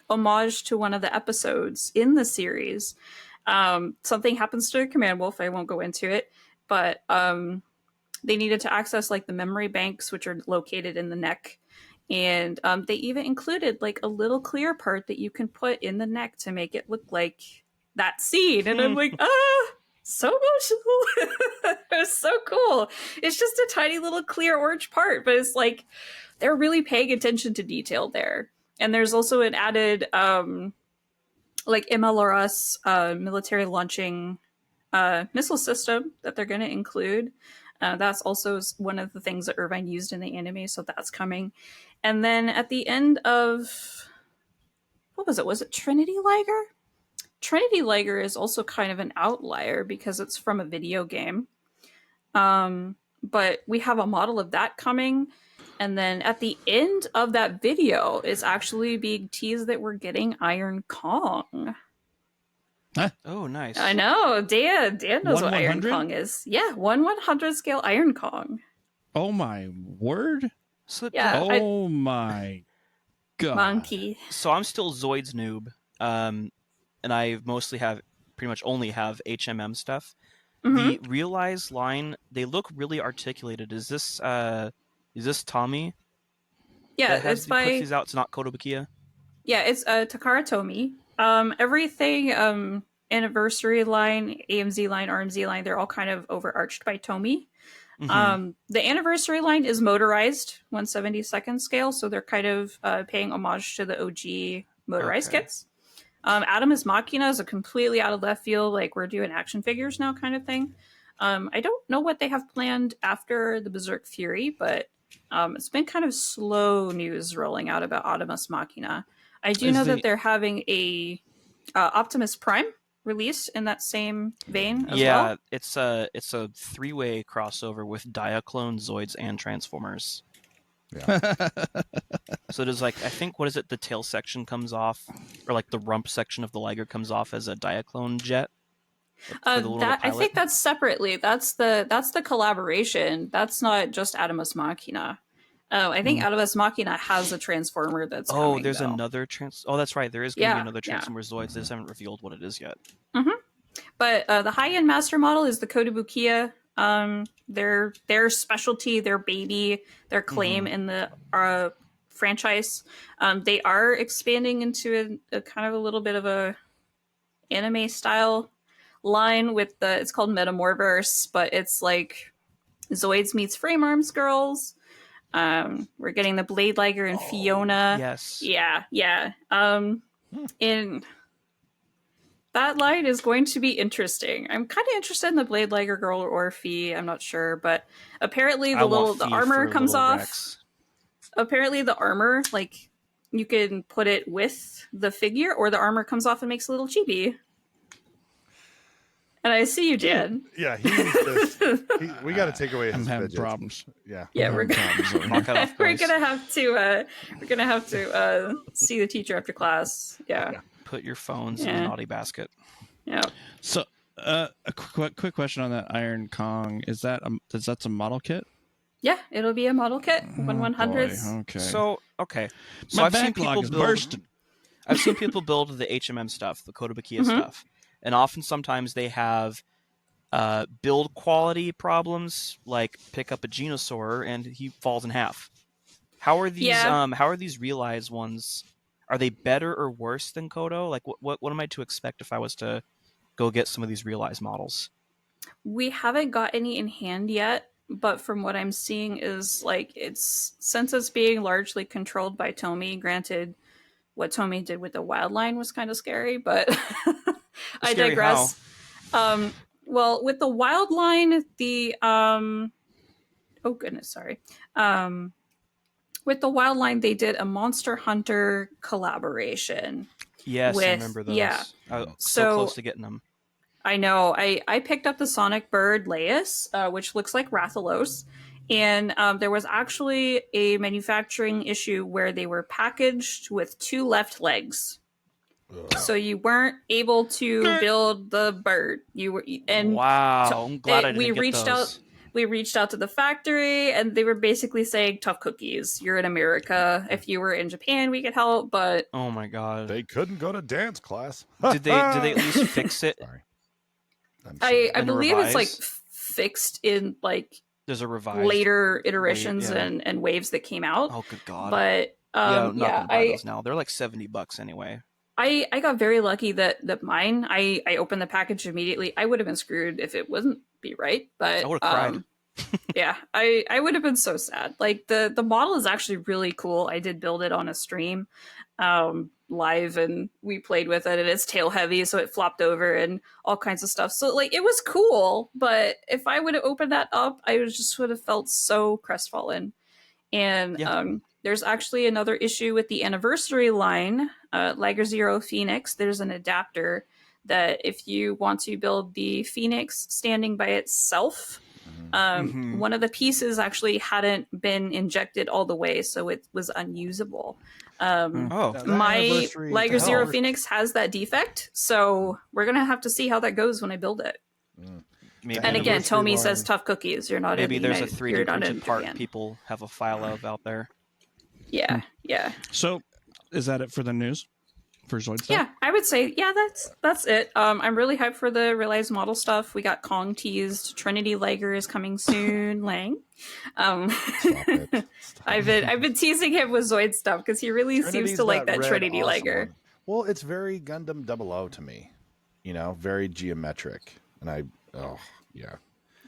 homage to one of the episodes in the series. Something happens to Command Wolf. I won't go into it, but they needed to access like the memory banks, which are located in the neck. And they even included like a little clear part that you can put in the neck to make it look like that scene. And I'm like, so emotional. It was so cool. It's just a tiny little clear orange part, but it's like they're really paying attention to detail there. And there's also an added like MLRS military launching missile system that they're going to include. That's also one of the things that Irvine used in the anime, so that's coming. And then at the end of, what was it? Was it Trinity Liger? Trinity Liger is also kind of an outlier because it's from a video game. But we have a model of that coming. And then at the end of that video is actually being teased that we're getting Iron Kong. Huh? Oh, nice. I know. Dan knows what Iron 1/100? Kong is. Yeah, 1/100 scale Iron Kong. Oh my word! Yeah. Oh my god! Monkey. So I'm still Zoid's noob, and I pretty much only have HMM stuff. Mm-hmm. The Realize line, they look really articulated. Is this Tommy? Yeah, puts these out. It's not Kotobukiya. Yeah, it's Takara Tomy. Everything Anniversary line, AMZ line, RMZ line, they're all kind of overarched by Tomy. Mm-hmm. The Anniversary line is motorized 1/72 scale, so they're kind of paying homage to the OG motorized kits. Adamus Machina is a completely out of left field, like we're doing action figures now kind of thing. I don't know what they have planned after the Berserk Fury, but it's been kind of slow news rolling out about Adamus Machina. I do know that they're having a Optimus Prime release in that same vein as well. Yeah, it's a 3-way crossover with Diaclone, Zoids, and Transformers. Yeah. So there's like, I think, what is it? The tail section comes off, or like the rump section of the Liger comes off as a Diaclone jet. I think that's separately. That's the collaboration. That's not just Adamus Machina. I think Adamus Machina has a Transformer that's coming, there's though. another Oh, that's right. There is going to be another Transformer Zoids. They just haven't revealed what it is yet. Mm-hmm. But the high-end master model is the Kotobukiya. Their specialty, their baby, their claim in the franchise. They are expanding into a kind of a little bit of a anime style line with it's called Metamorverse, but it's like Zoids meets Frame Arms Girls. We're getting the Blade Liger and Fiona. Yes. Yeah. In that line is going to be interesting. I'm kind of interested in the Blade Liger girl or Fee. I'm not sure, but apparently the armor comes off. Rex. Apparently the armor, like, you can put it with the figure, or the armor comes off and makes a little chibi. And I see you, Jan. Yeah, we got to take away his I'm having fidgets. problems. Yeah, we're gonna have to see the teacher after class. Yeah. Put your phones in the naughty basket. Yeah. So, a quick question on that Iron Kong: is that a model kit? Yeah, it'll be a model kit. 1/100s. Okay. So My I've seen backlog people is build. bursting. I've seen people build the HMM stuff, the Kotobukiya stuff, and often sometimes they have build quality problems, like pick up a Genosaur and he falls in half. How are these Realize ones? are they better or worse than Kodo? Like, what am I to expect if I was to go get some of these realized models? We haven't got any in hand yet, but from what I'm seeing is like since it's being largely controlled by Tomy. Granted, what Tomy did with the Wildline was kind of scary, but I Scary digress. Well, with the Wildline, the oh goodness, sorry. With the Wildline, they did a Monster Hunter collaboration. Yes, I remember those. Yeah. I was so close to getting them. I know. I picked up the Sonic Bird Laius, which looks like Rathalos. And there was actually a manufacturing issue where they were packaged with 2 left legs. So you weren't able to build the bird. You were, and wow, I'm glad I didn't we get reached those. out. We reached out to the factory, and they were basically saying, "Tough cookies. You're in America. If you were in Japan, we could help." But oh my god, they couldn't go to dance class. Did they at least fix it? Sorry. I believe it's like fixed in like there's a revised later iterations and waves that came out. Oh good god! But I'm not gonna buy those now. They're like $70 anyway. I got very lucky that mine. I opened the package immediately. I would have been screwed if it wouldn't be right. But I would have cried. Yeah, I would have been so sad. Like the model is actually really cool. I did build it on a stream live, and we played with it, and it's tail heavy, so it flopped over and all kinds of stuff. So like it was cool, but if I would have opened that up, I would have felt so crestfallen. And there's actually another issue with the anniversary line, Liger Zero Phoenix. There's an adapter that if you want to build the Phoenix standing by itself, one of the pieces actually hadn't been injected all the way, so it was unusable. My Liger Zero Phoenix has that defect, so we're gonna have to see how that goes when I build it. Maybe and again, Tomy says tough cookies. You're not. Maybe in there's United, a 3D printed part Japan. people have a file of out there. Yeah, yeah. So, is that it for the news? For Zoid stuff? Yeah, I would say that's it. I'm really hyped for the realized model stuff. We got Kong teased. Trinity Liger is coming soon. Lang. I've been teasing him with Zoid stuff because he really seems to like that Trinity Liger. Well, it's very Gundam 00 to me. You know, very geometric, and yeah.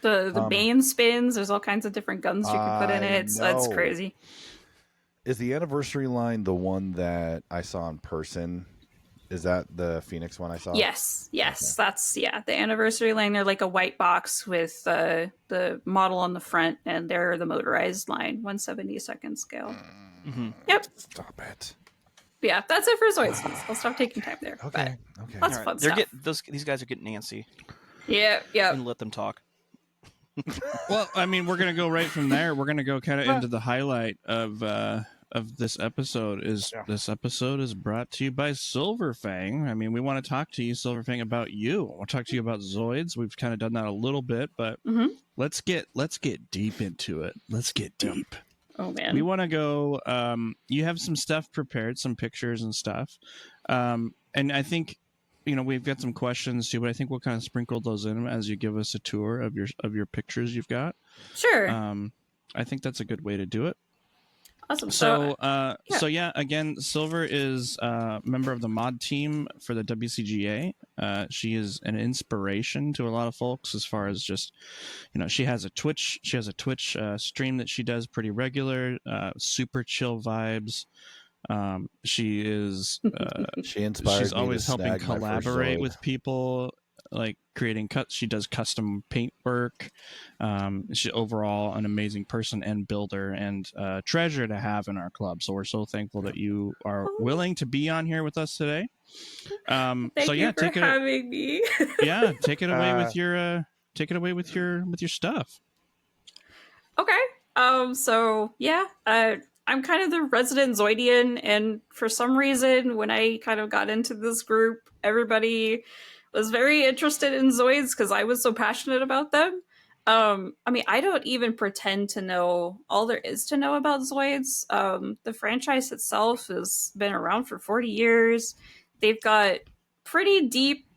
The Bane spins. There's all kinds of different guns you can put in it. It's crazy. Is the anniversary line the one that I saw in person? Is that the Phoenix one I saw? Yes. Okay. That's the anniversary line. They're like a white box with the model on the front, and they're the motorized line, 1/72 scale. Mm-hmm. Yep. Stop it. Yeah, that's it for Zoids. I'll stop taking time there. Okay. Lots of fun stuff. These guys are getting antsy. Yeah. And let them talk. Well, I mean, we're gonna go right from there. We're gonna go kind of into the highlight of this episode. This episode is brought to you by SilverFang. I mean, we want to talk to you, SilverFang, about you. We'll talk to you about Zoids. We've kind of done that a little bit, but let's get deep into it. Let's get deep. Oh man, we want to go. You have some stuff prepared, some pictures and stuff, and I think. We've got some questions too, but I think we'll kind of sprinkle those in as you give us a tour of your pictures you've got. Sure. I think that's a good way to do it. Awesome. So again, Silver is a member of the mod team for the WCGA. She is an inspiration to a lot of folks as far as just, she has a Twitch stream that she does pretty regular, super chill vibes. She is she's always helping collaborate with people, like creating cuts. She does custom paint work. She's overall an amazing person and builder, and treasure to have in our club. So we're so thankful that you are willing to be on here with us today. Thank you for having me. Yeah, take it away with your stuff. Okay. So yeah, I'm kind of the resident Zoidian, and for some reason, when I kind of got into this group, everybody was very interested in Zoids because I was so passionate about them. I mean, I don't even pretend to know all there is to know about Zoids. The franchise itself has been around for 40 years. They've got pretty deep,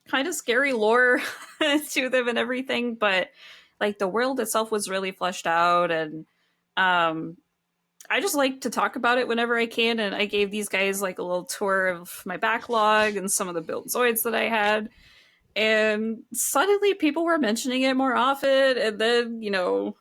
kind of scary lore to them and everything, but like the world itself was really fleshed out, and I just like to talk about it whenever I can, and I gave these guys like a little tour of my backlog and some of the built Zoids that I had. And suddenly people were mentioning it more often, and then,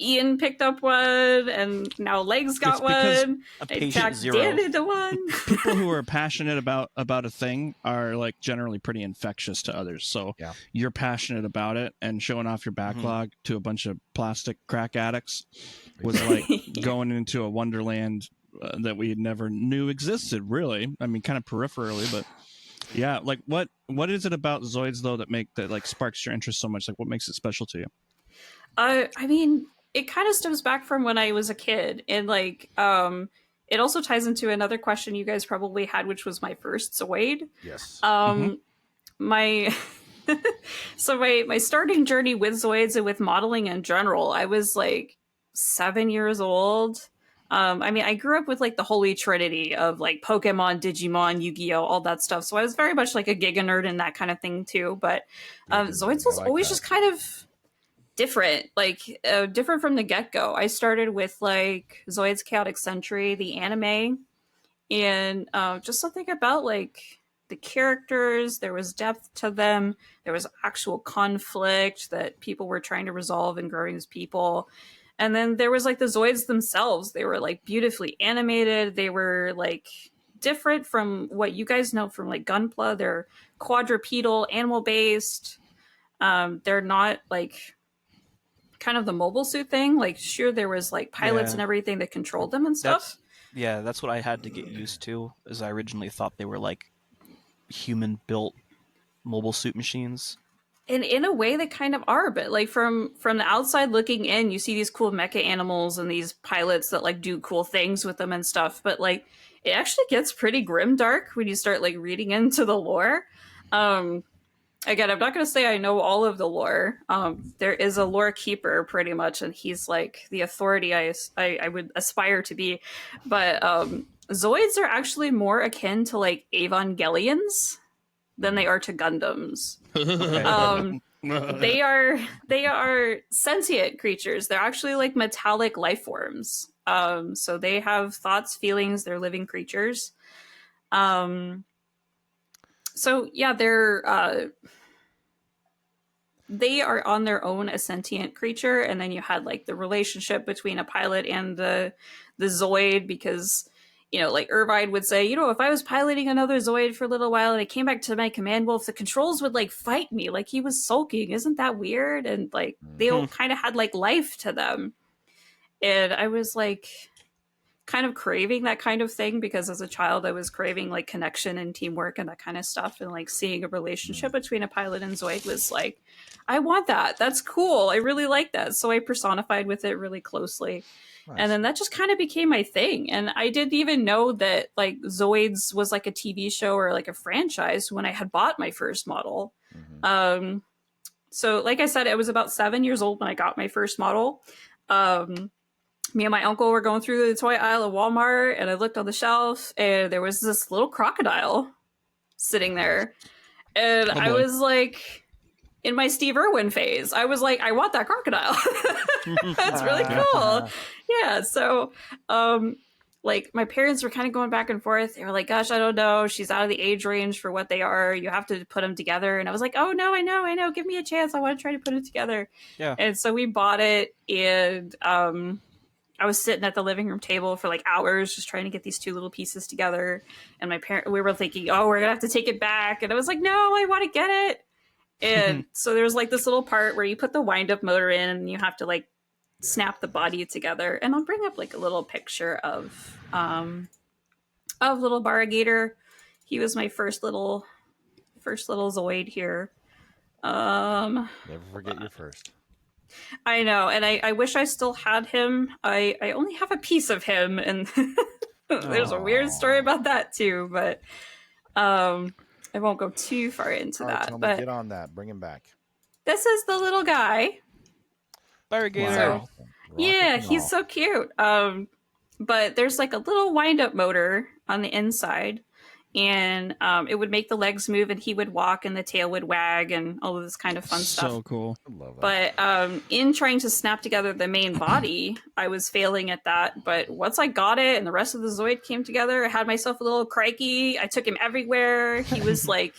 Ian picked up one, and now Legs got one. I tacked Dan into one. People who are passionate about a thing are like generally pretty infectious to others. So you're passionate about it, and showing off your backlog to a bunch of plastic crack addicts was like going into a wonderland that we never knew existed, really. I mean, kind of peripherally, but yeah. Like what is it about Zoids though that like sparks your interest so much? Like what makes it special to you? I mean, it kind of stems back from when I was a kid, and like it also ties into another question you guys probably had, which was my first Zoid. Yes. My so my starting journey with Zoids and with modeling in general, I was like 7 years old. I mean, I grew up with like the holy trinity of like Pokemon, Digimon, Yu-Gi-Oh, all that stuff. So I was very much like a Giga nerd and that kind of thing too. But Zoids was always just kind of different, like different from the get-go. I started with like Zoid's Chaotic Century, the anime, and just something about like the characters. There was depth to them. There was actual conflict that people were trying to resolve and growing as people. And then there was like the Zoids themselves. They were like beautifully animated. They were like different from what you guys know from like Gunpla. They're quadrupedal, animal based. They're not like kind of the mobile suit thing. Like, sure, there was like pilots and everything that controlled them and stuff. That's what I had to get used to, is I originally thought they were like human built mobile suit machines. And in a way they kind of are, but like from the outside looking in, you see these cool mecha animals and these pilots that like do cool things with them and stuff. But like it actually gets pretty grim dark when you start like reading into the lore. Again, I'm not going to say I know all of the lore. There is a lore keeper pretty much, and he's like the authority I would aspire to be. But Zoids are actually more akin to like Evangelions than they are to Gundams. They are sentient creatures. They're actually like metallic life forms. So they have thoughts, feelings. They're living creatures. So yeah, they are on their own a sentient creature, and then you had like the relationship between a pilot and the Zoid, because like Irvine would say, if I was piloting another Zoid for a little while and I came back to my command wolf, the controls would like fight me like he was sulking. Isn't that weird? And like they all kind of had like life to them, and I was like kind of craving that kind of thing, because as a child I was craving like connection and teamwork and that kind of stuff, and like seeing a relationship between a pilot and Zoid was like, I want that. That's cool. I really like that. So I personified with it really closely. Nice. And then that just kind of became my thing. And I didn't even know that like Zoids was like a TV show or like a franchise when I had bought my first model. So like I said, I was about 7 years old when I got my first model. Me and my uncle were going through the toy aisle at Walmart, and I looked on the shelf, and there was this little crocodile sitting there. And I was like, in my Steve Irwin phase, I was like, I want that crocodile. That's really cool. Yeah. So, like my parents were kind of going back and forth. They were like, gosh, I don't know. She's out of the age range for what they are. You have to put them together. And I was like, oh no, I know. Give me a chance. I want to try to put it together. Yeah. And so we bought it, and, I was sitting at the living room table for like hours just trying to get these two little pieces together. And we were thinking, oh, we're going to have to take it back. And I was like, no, I want to get it. And so there's like this little part where you put the wind up motor in, and you have to like snap the body together. And I'll bring up like a little picture of little Barrigator. He was my first little Zoid here. Never forget your first. I know, and I wish I still had him. I only have a piece of him, and there's a weird story about that too, but I won't go too far into that. But get on that. Bring him back. This is the little guy. Barrigator. So, yeah, he's so cute. But there's like a little wind-up motor on the inside, and it would make the legs move, and he would walk, and the tail would wag, and all of this kind of fun stuff. So cool. I love that. But in trying to snap together the main body, I was failing at that. But once I got it and the rest of the Zoid came together, I had myself a little crikey. I took him everywhere. He was like,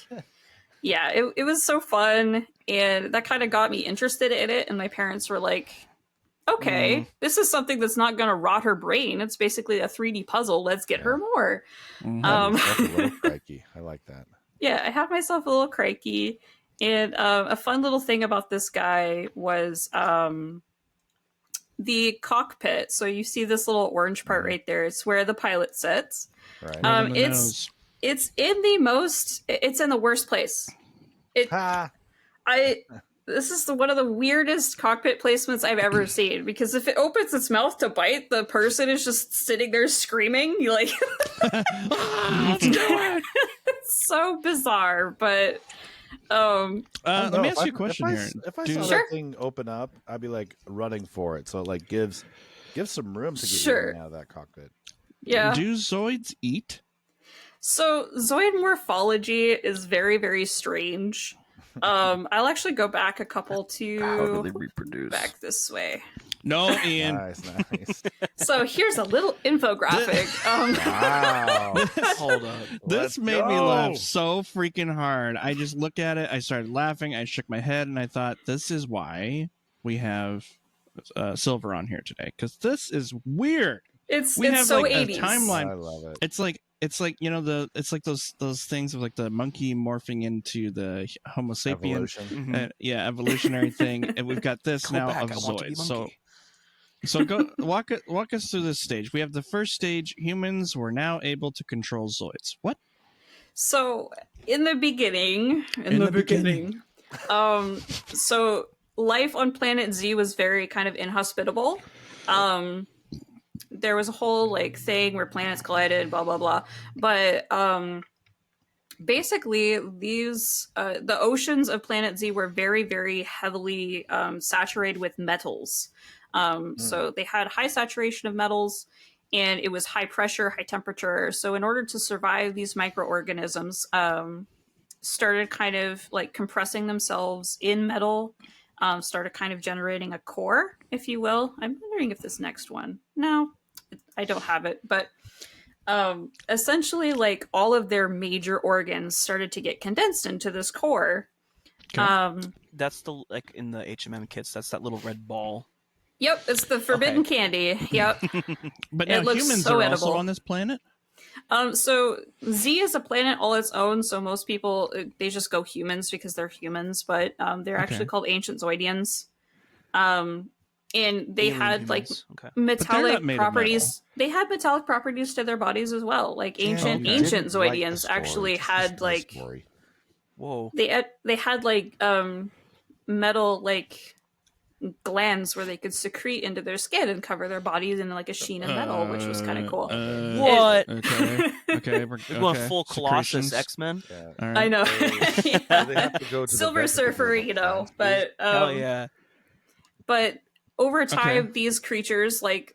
yeah, it was so fun. And that kind of got me interested in it. And my parents were like, okay, this is something that's not going to rot her brain. It's basically a 3D puzzle. Let's get her more. That's a little crikey. I like that. Yeah, I had myself a little crikey. And a fun little thing about this guy was the cockpit. So you see this little orange part right there. It's where the pilot sits. Right. It's in the worst place. This is one of the weirdest cockpit placements I've ever seen, because if it opens its mouth to bite, the person is just sitting there screaming. You like, let's do it. It's so bizarre, but let me ask you a question here. If I saw that thing open up, I'd be like running for it. So it like gives some room to get you out of that cockpit. Yeah. Do Zoids eat? So Zoid morphology is very, very strange. I'll actually go back a couple to How do they reproduce? Back this way. No, Ian. Nice. So here's a little infographic. Wow. Hold up. This made me laugh so freaking hard. I just looked at it. I started laughing. I shook my head, and I thought, this is why we have Silver on here today, because this is weird. It's have so like 80s. a timeline. I love it. It's like you know it's like those things of like the monkey morphing into the Homo sapien. Evolution. Evolutionary thing, and we've got this now of Zoid. So go walk us through this stage. We have the first stage. Humans were now able to control Zoids. What? So in the beginning, so life on planet Z was very kind of inhospitable. There was a whole like thing where planets collided, blah blah blah. But basically, these the oceans of planet Z were very, very heavily saturated with metals. So they had high saturation of metals, and it was high pressure, high temperature. So in order to survive, these microorganisms started kind of like compressing themselves in metal. Started kind of generating a core, if you will. I'm wondering if this next one. No, I don't have it. But essentially, like all of their major organs started to get condensed into this core. Okay. That's the like in the HMM kits. That's that little red ball. Yep, it's the forbidden candy. Yep. But now humans are also on this planet? So Z is a planet all its own, so most people, they just go humans because they're humans, but they're actually called ancient Zoidians. And they had like metallic properties. They had metallic properties to their bodies as well. Like ancient Zoidians actually had like they had like metal like glands where they could secrete into their skin and cover their bodies in like a sheen of metal, which was kind of cool. What? Okay. We're going full Colossus X-Men. Yeah. Right. I know. Yeah. They have to go to Silver Surfer, you know, but yeah. But over time, these creatures like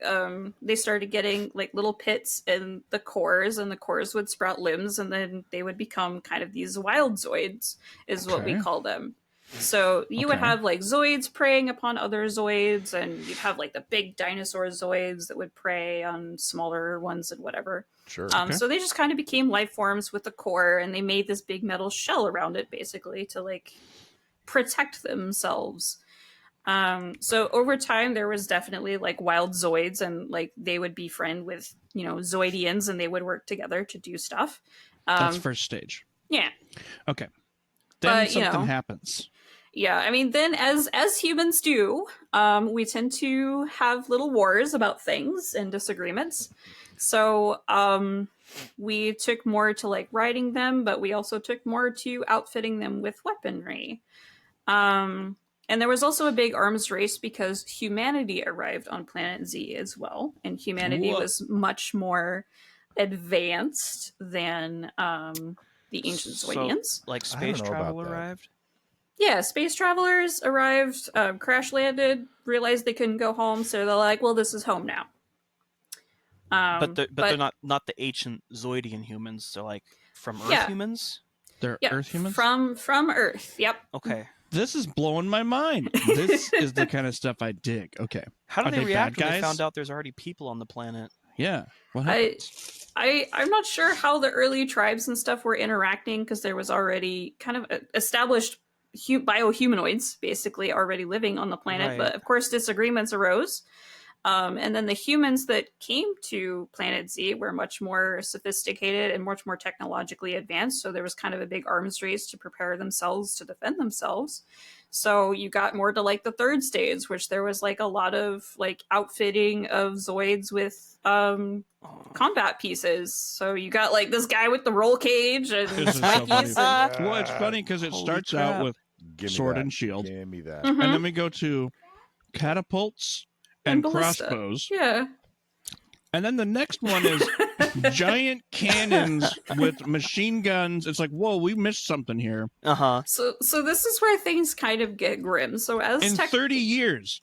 they started getting like little pits in the cores, and the cores would sprout limbs, and then they would become kind of these wild Zoids, is what we call them. So you would have like Zoids preying upon other Zoids, and you'd have like the big dinosaur Zoids that would prey on smaller ones and whatever. Sure. So they just kind of became life forms with the core, and they made this big metal shell around it basically to like protect themselves. So over time there was definitely like wild Zoids, and like they would befriend with, you know, Zoidians, and they would work together to do stuff. That's first stage. Yeah. Okay. Then But, something happens. Yeah, I mean, then as humans do, we tend to have little wars about things and disagreements. So we took more to like riding them, but we also took more to outfitting them with weaponry. And there was also a big arms race because humanity arrived on planet Z as well, and humanity was much more advanced than the ancient Zoidians. So, like space travel arrived? Yeah, space travelers arrived, crash landed, realized they couldn't go home, so they're like, well, this is home now. But they're not the ancient Zoidian humans. They're like from Earth humans? They're Earth humans? From Earth, yep. Okay. This is blowing my mind. This is the kind of stuff I dig. Okay. How do they react when guys? they found out there's already people on the planet? Yeah. What happens? I'm not sure how the early tribes and stuff were interacting, because there was already kind of established biohumanoids basically already living on the planet. Right. But of course disagreements arose. And then the humans that came to Planet Z were much more sophisticated and much more technologically advanced. So there was kind of a big arms race to prepare themselves to defend themselves. So you got more to like the third stage, which there was like a lot of like outfitting of Zoids with combat pieces. So you got like this guy with the roll cage and spikies. Well, it's funny because it starts out with sword and shield. Give me that. And then we go to catapults and crossbows. Yeah. And then the next one is giant cannons with machine guns. It's like, whoa, we missed something here. Uh-huh. So this is where things kind of get grim. So as in 30 years.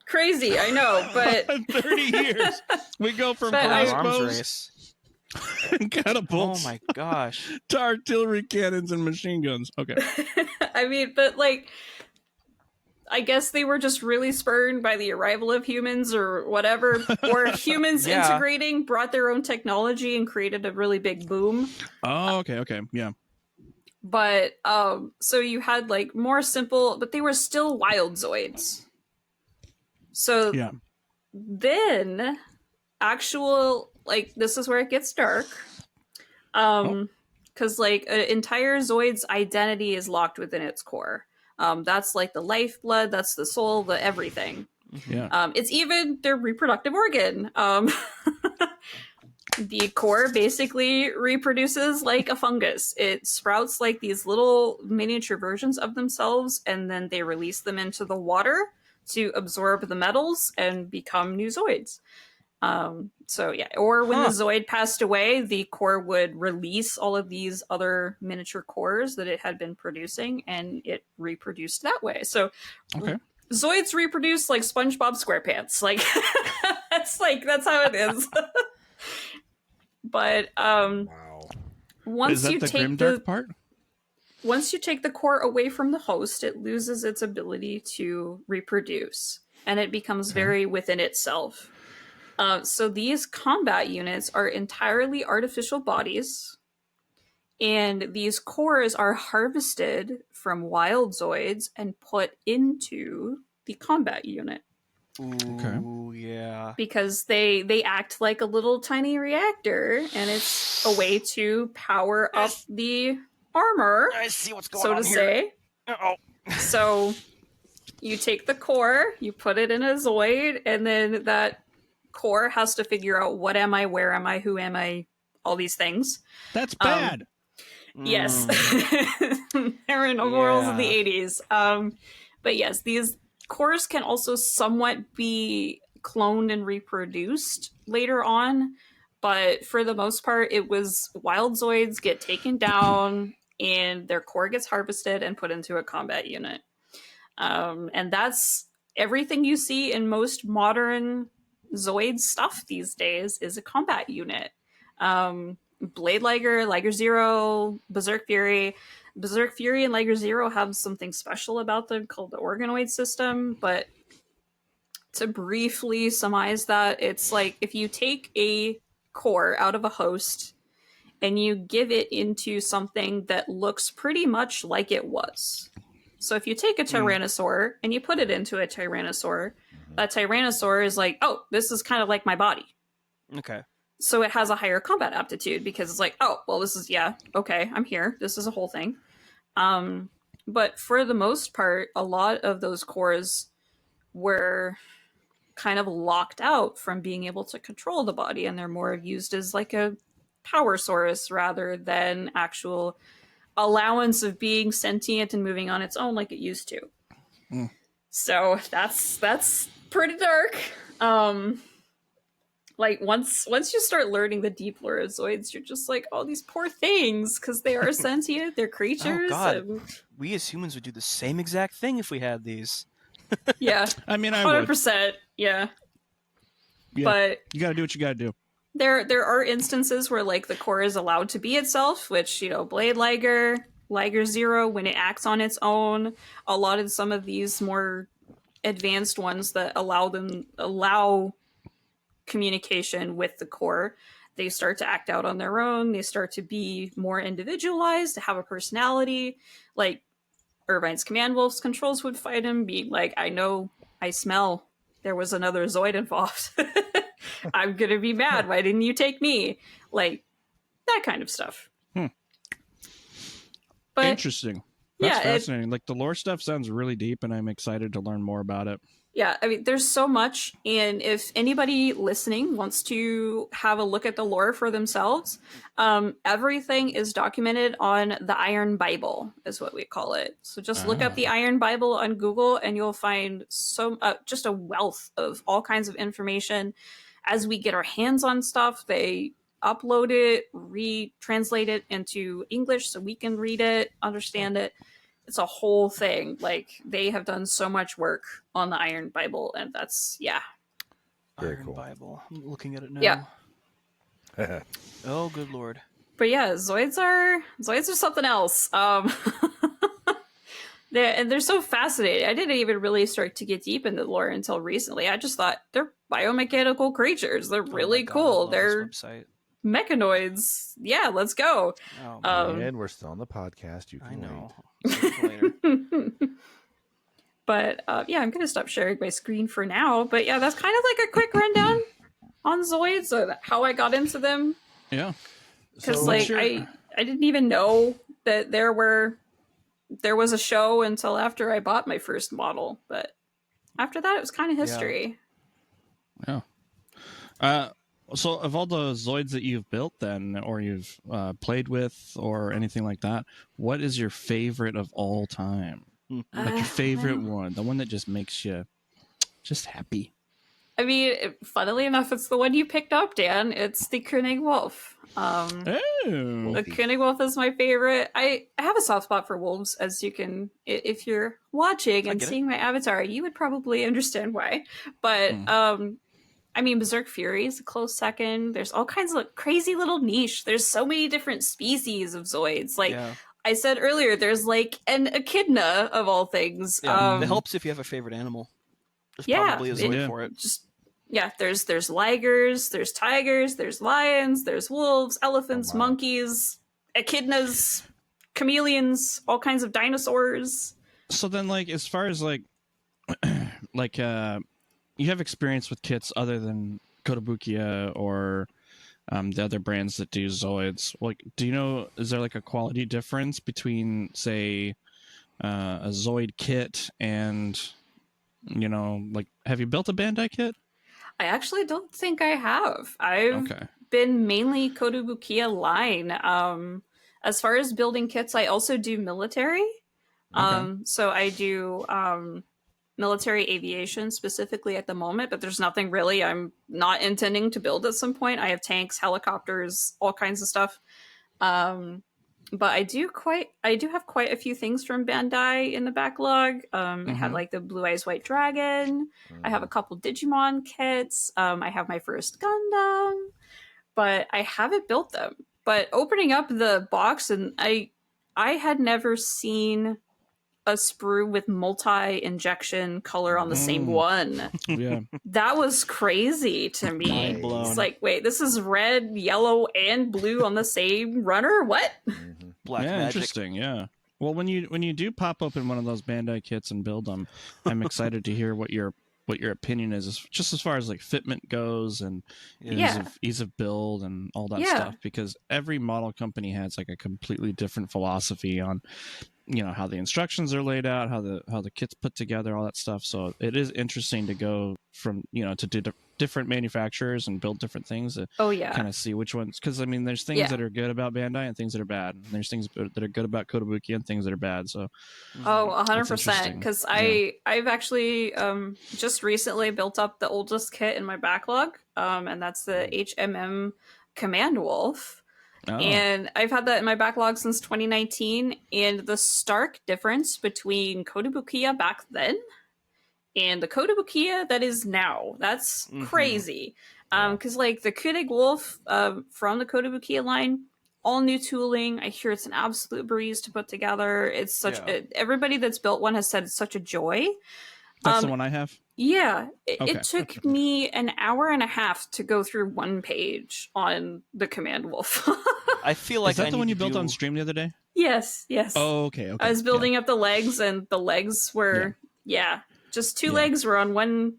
Crazy, I know, but in 30 years, we go from crossbows and catapults. Oh my gosh. To artillery cannons and machine guns. Okay. I mean, but like, I guess they were just really spurred by the arrival of humans or whatever, or humans integrating brought their own technology and created a really big boom. Oh, okay, yeah. But so you had like more simple, but they were still wild Zoids. So then actual, like, this is where it gets dark. Because like an entire Zoid's identity is locked within its core. That's like the lifeblood, that's the soul, the everything. Yeah. It's even their reproductive organ. The core basically reproduces like a fungus. It sprouts like these little miniature versions of themselves, and then they release them into the water to absorb the metals and become new Zoids. So yeah, or when the Zoid passed away, the core would release all of these other miniature cores that it had been producing, and it reproduced that way. So Zoids reproduce like SpongeBob SquarePants. Like that's how it is. But once is that you the take grimdark part? Once you take the core away from the host, it loses its ability to reproduce, and it becomes very within itself. So these combat units are entirely artificial bodies, and these cores are harvested from wild Zoids and put into the combat unit. Ooh, yeah. Because they act like a little tiny reactor, and it's a way to power up the armor. I see what's going so on to here. say. Uh-oh. So you take the core, you put it in a Zoid, and then that core has to figure out what am I, where am I, who am I, all these things. That's bad. Yes. They're in overalls in the 80s. But yes, these cores can also somewhat be cloned and reproduced later on, but for the most part, it was wild Zoids get taken down and their core gets harvested and put into a combat unit. And that's everything you see in most modern Zoid stuff these days is a combat unit. Blade Liger, Liger Zero, Berserk Fury. Berserk Fury and Liger Zero have something special about them called the organoid system, but to briefly surmise that, it's like if you take a core out of a host and you give it into something that looks pretty much like it was. So if you take a Tyrannosaur and you put it into a Tyrannosaur, that Tyrannosaur is like, oh, this is kind of like my body. Okay. So it has a higher combat aptitude because it's like, oh, well, this is, okay, I'm here. This is a whole thing. But for the most part, a lot of those cores were kind of locked out from being able to control the body, and they're more used as like a power source rather than actual allowance of being sentient and moving on its own like it used to. So that's pretty dark. Like once you start learning the deep lore of Zoids, you're just like, oh, these poor things, because they are sentient, they're creatures. Oh god, we as humans would do the same exact thing if we had these. Yeah, I mean, I 100%. Yeah, but you got to do what you got to do. There are instances where like the core is allowed to be itself, which, you know, Blade Liger Zero, when it acts on its own. A lot of some of these more advanced ones that allow communication with the core, they start to act out on their own. They start to be more individualized, to have a personality. Like Irvine's Command Wolf's controls would fight him, being like, I smell there was another Zoid involved. I'm gonna be mad. Why didn't you take me? Like that kind of stuff. But interesting. That's yeah, fascinating. Like the lore stuff sounds really deep, and I'm excited to learn more about it. Yeah, I mean, there's so much, and if anybody listening wants to have a look at the lore for themselves, everything is documented on the Iron Bible, is what we call it. So just look up the Iron Bible on Google, and you'll find just a wealth of all kinds of information. As we get our hands on stuff, they upload it, retranslate it into English so we can read it, understand it. It's a whole thing. Like, they have done so much work on the Iron Bible, and that's, yeah. Very Iron cool. Bible. I'm looking at it now. Yeah. Oh, good lord. But yeah, Zoids are something else. They're so fascinating. I didn't even really start to get deep into the lore until recently. I just thought they're biomechanical creatures. They're really cool. They're mechanoids. Yeah, let's go. And we're still on the podcast. You can I know. But yeah, I'm gonna stop sharing my screen for now. But yeah, that's kind of like a quick rundown on Zoids, so how I got into them. Yeah, because I didn't even know that there was a show until after I bought my first model. But after that, it was kind of history. Yeah. So of all the Zoids that you've built then, or you've played with, or anything like that, what is your favorite of all time? Like your favorite one, the one that just makes you just happy. I mean, funnily enough, it's the one you picked up, Dan. It's the König Wolf. The König Wolf is my favorite. I have a soft spot for wolves, as you can, if you're watching and seeing my avatar, you would probably understand why. But I mean, Berserk Fury is a close second. There's all kinds of crazy little niche. There's so many different species of Zoids. Like I said earlier, there's like an echidna of all things. Yeah, it helps if you have a favorite animal. There's probably a Zoid for it. There's ligers, there's tigers, there's lions, there's wolves, elephants, monkeys, echidnas, chameleons, all kinds of dinosaurs. So then, like, as far as like you have experience with kits other than Kotobukiya or the other brands that do Zoids. Like, do you know, is there like a quality difference between, say, a Zoid kit and, you know, like, have you built a Bandai kit? I actually don't think I have. I've been mainly Kotobukiya line. As far as building kits, I also do military. So I do military aviation specifically at the moment, but there's nothing really I'm not intending to build at some point. I have tanks, helicopters, all kinds of stuff. But I do have quite a few things from Bandai in the backlog. I had like the Blue Eyes White Dragon. I have a couple Digimon kits. I have my first Gundam, but I haven't built them. But opening up the box, and I had never seen a sprue with multi-injection color on the same one. Yeah. That was crazy to me. It's like, wait, this is red, yellow, and blue on the same runner? What? Black magic. Interesting, yeah. Well, when you do pop open one of those Bandai kits and build them, I'm excited to hear what your opinion is, just as far as like fitment goes and ease of build and all that stuff, because every model company has like a completely different philosophy on, you know, how the instructions are laid out, how the kit's put together, all that stuff. So it is interesting to go from, you know, to do different manufacturers and build different things to kind of see which ones, because I mean there's things that are good about Bandai and things that are bad, and there's things that are good about Kotobukiya and things that are bad. So 100%, because I've actually just recently built up the oldest kit in my backlog, and that's the HMM Command Wolf. And I've had that in my backlog since 2019, and the stark difference between Kotobukiya back then and the Kotobukiya that is now, that's crazy. Because like the Koenig Wolf from the Kotobukiya line, all new tooling. I hear it's an absolute breeze to put together. It's such everybody that's built one has said it's such a joy. That's the one I have? Yeah. Okay. It took me an hour and a half to go through one page on the Command Wolf. I feel like Is that the one you built on stream the other day? Yes. Oh, okay. I was building up the legs, and the legs were just two legs were on one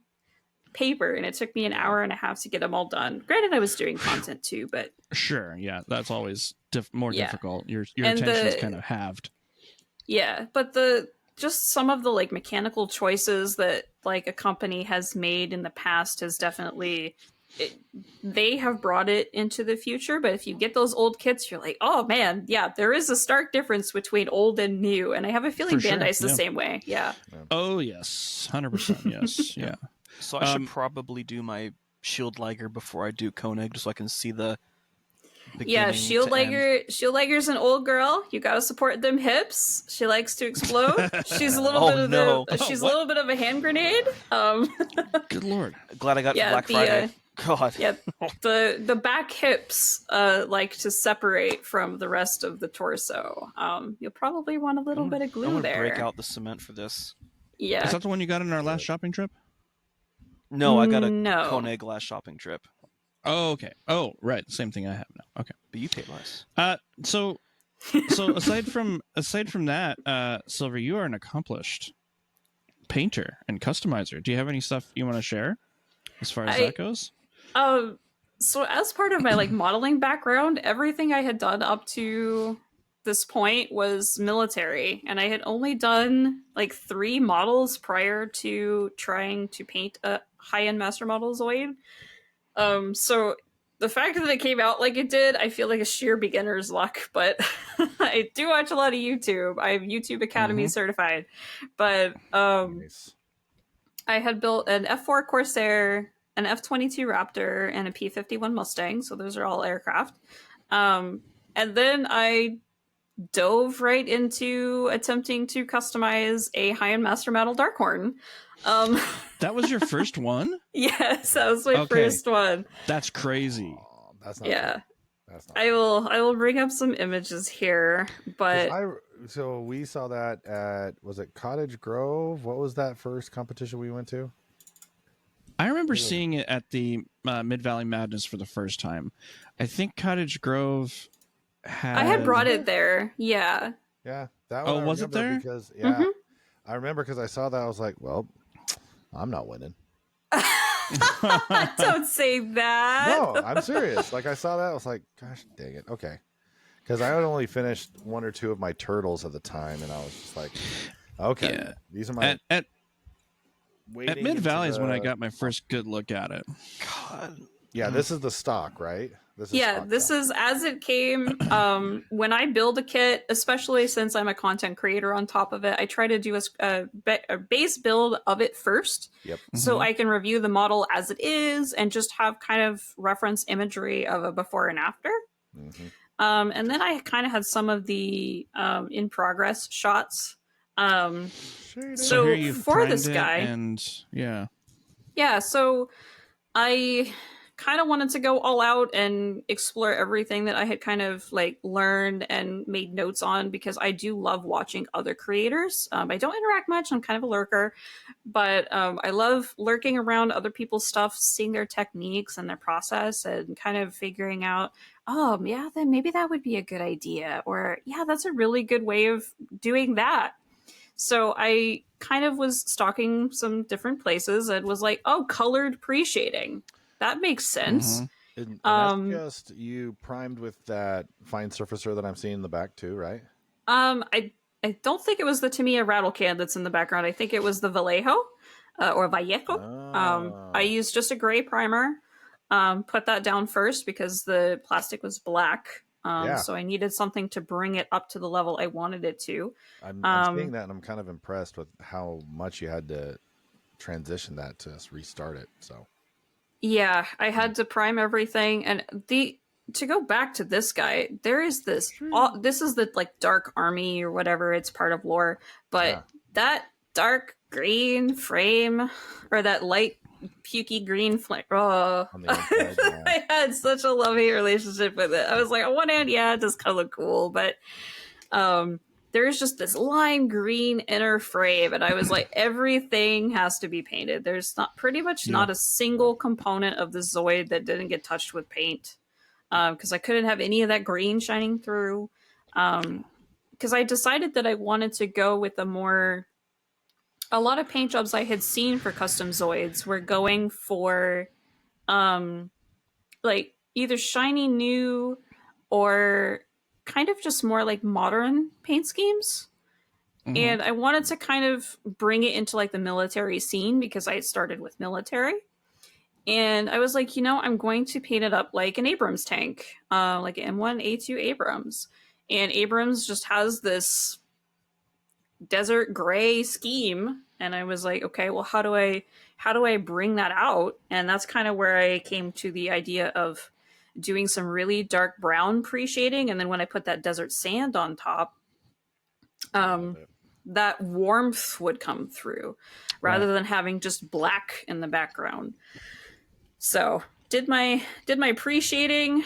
paper, and it took me an hour and a half to get them all done. Granted, I was doing content too, but sure, yeah, that's always more difficult. Your attention's kind of halved. Yeah, but just some of the like mechanical choices that like a company has made in the past has definitely they have brought it into the future. But if you get those old kits, you're like, oh man, yeah, there is a stark difference between old and new, and I have a feeling Bandai's the same way. Yeah. Oh yes, 100%. Yes, yeah. So I should probably do my Shield Liger before I do Koenig, just so I can see the Shield Liger's an old girl. You gotta support them hips. She likes to explode. She's a little she's a little bit of a hand grenade. Good lord. Glad I got Black Friday. God. Yeah, the back hips like to separate from the rest of the torso. You'll probably want a little bit of glue there. Break out the cement for this. Yeah. Is that the one you got in our last shopping trip? No, I got a Koenig last shopping trip. Oh, okay. Oh, right. Same thing I have now. Okay. But you paid less. So aside from that, Silver, you are an accomplished painter and customizer. Do you have any stuff you want to share as far as that goes? So as part of my like modeling background, everything I had done up to this point was military, and I had only done like 3 models prior to trying to paint a high-end master model Zoid. So the fact that it came out like it did, I feel like a sheer beginner's luck, but I do watch a lot of YouTube. I'm YouTube Academy certified, but Nice. I had built an F4 Corsair, an F-22 Raptor, and a P-51 Mustang, so those are all aircraft. And then I dove right into attempting to customize a high-end master model Darkhorn. That was your first one? Yes, that was my first one. That's crazy. Oh, that's not That's not I will bring up some images here, but so we saw that at, was it Cottage Grove? What was that first competition we went to? I remember seeing it at the Mid Valley Madness for the first time. I think Cottage Grove I had brought it there. Yeah. Yeah. That one was it there? Because I remember because I saw that. I was like, well, I'm not winning. Don't say that. No, I'm serious. Like I saw that. I was like, gosh, dang it. Okay. Because I had only finished 1 or 2 of my turtles at the time. And I was just like, okay, these are my... At Mid Valley is when I got my first good look at it. God. Yeah, this is the stock, right? This is as it came. When I build a kit, especially since I'm a content creator on top of it, I try to do a base build of it first. Yep. So I can review the model as it is and just have kind of reference imagery of a before and after. And then I kind of had some of the in progress shots. So for this guy, so I kind of wanted to go all out and explore everything that I had kind of like learned and made notes on, because I do love watching other creators. I don't interact much. I'm kind of a lurker, but I love lurking around other people's stuff, seeing their techniques and their process, and kind of figuring out, oh yeah, then maybe that would be a good idea, or yeah, that's a really good way of doing that. So I kind of was stalking some different places and was like, oh, colored pre-shading. That makes sense. And that's just you primed with that fine surfacer that I'm seeing in the back too, right? I don't think it was the Tamiya rattle can that's in the background. I think it was the Vallejo or Vallejo. I used just a gray primer. Put that down first because the plastic was black. So I needed something to bring it up to the level I wanted it to. I'm seeing that, and I'm kind of impressed with how much you had to transition that to restart it. So yeah, I had to prime everything, and to go back to this guy, there is this. This is the like Dark Army or whatever. It's part of lore, but that dark green frame or that light pukey green flame. Oh, On the inside, yeah. I had such a love-hate relationship with it. I was like, on one hand, yeah, it does kind of look cool, but there's just this lime green inner frame, and I was like, everything has to be painted. There's not a single component of the Zoid that didn't get touched with paint, because I couldn't have any of that green shining through. Because I decided that I wanted to go with a lot of paint jobs I had seen for custom Zoids were going for like either shiny new or kind of just more like modern paint schemes. And I wanted to kind of bring it into like the military scene because I started with military. And I was like, I'm going to paint it up like an Abrams tank, like an M1A2 Abrams. And Abrams just has this desert gray scheme. And I was like, okay, well, how do I bring that out? And that's kind of where I came to the idea of doing some really dark brown pre-shading. And then when I put that desert sand on top, that warmth would come through rather than having just black in the background. So did my pre-shading.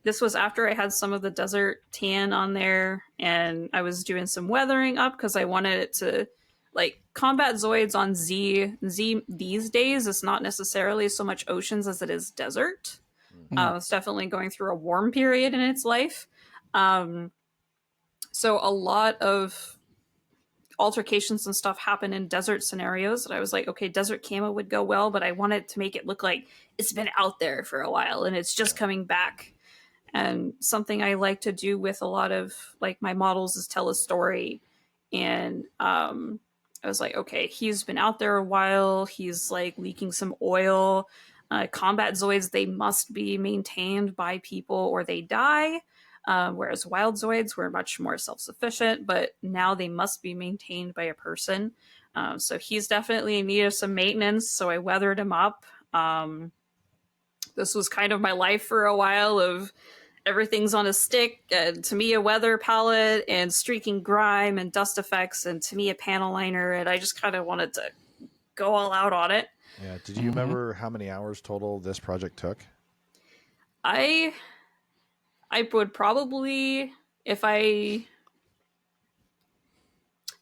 This was after I had some of the desert tan on there, and I was doing some weathering up because I wanted it to, like, combat Zoids on Z these days is not necessarily so much oceans as it is desert. It's definitely going through a warm period in its life. So a lot of altercations and stuff happen in desert scenarios that I was like, okay, desert camo would go well, but I wanted to make it look like it's been out there for a while and it's just coming back. And something I like to do with a lot of like my models is tell a story. And I was like, okay, he's been out there a while. He's like leaking some oil. Combat Zoids, they must be maintained by people or they die. Whereas wild Zoids were much more self-sufficient, but now they must be maintained by a person. So he's definitely in need of some maintenance. So I weathered him up. This was kind of my life for a while of everything's on a stick, and to me a weather palette and streaking grime and dust effects, and to me a panel liner, and I just kind of wanted to go all out on it. Yeah. Did you remember how many hours total this project took? I would probably, and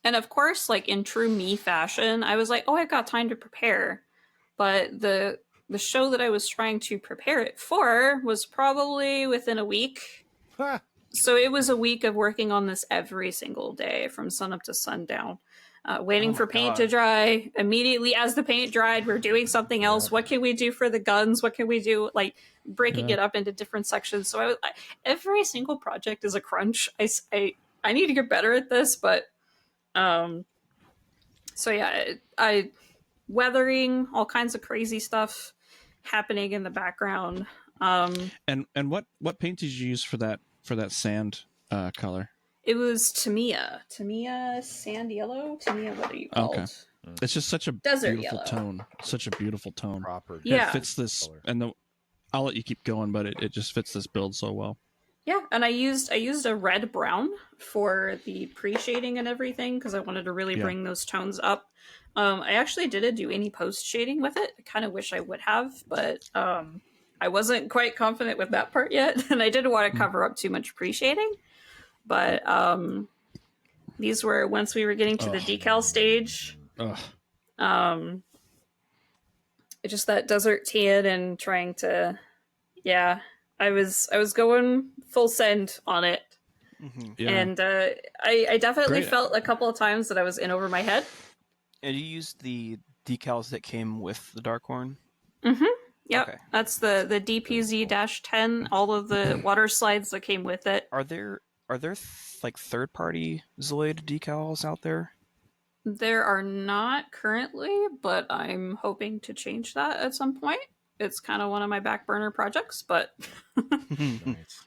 of course, like in true me fashion, I was like, oh, I've got time to prepare. But the show that I was trying to prepare it for was probably within a week. So it was a week of working on this every single day from sunup to sundown. Waiting for paint to dry. Immediately as the paint dried, we're doing something else. What can we do for the guns? What can we do? Like breaking it up into different sections. So every single project is a crunch. I need to get better at this, but so yeah, I weathering, all kinds of crazy stuff happening in the background. And what paint did you use for that sand color? It was Tamiya sand yellow. Tamiya, what are you called? Okay. It's just such a desert beautiful yellow tone. Such a beautiful tone. Proper. Yeah. It fits this color. And I'll let you keep going, but it just fits this build so well. Yeah, and I used a red brown for the pre-shading and everything because I wanted to really bring those tones up. I actually didn't do any post shading with it. I kind of wish I would have, but I wasn't quite confident with that part yet, and I didn't want to cover up too much pre-shading. But these were once we were getting to the decal stage. Just that desert tan and trying to, I was going full send on it. Yeah. And I definitely felt a couple of times that I was in over my head. And you used the decals that came with the Darkhorn? Yep. Okay. That's the DPZ-10, all of the water slides that came with it. Are there like third-party Zoid decals out there? There are not currently, but I'm hoping to change that at some point. It's kind of one of my back burner projects, but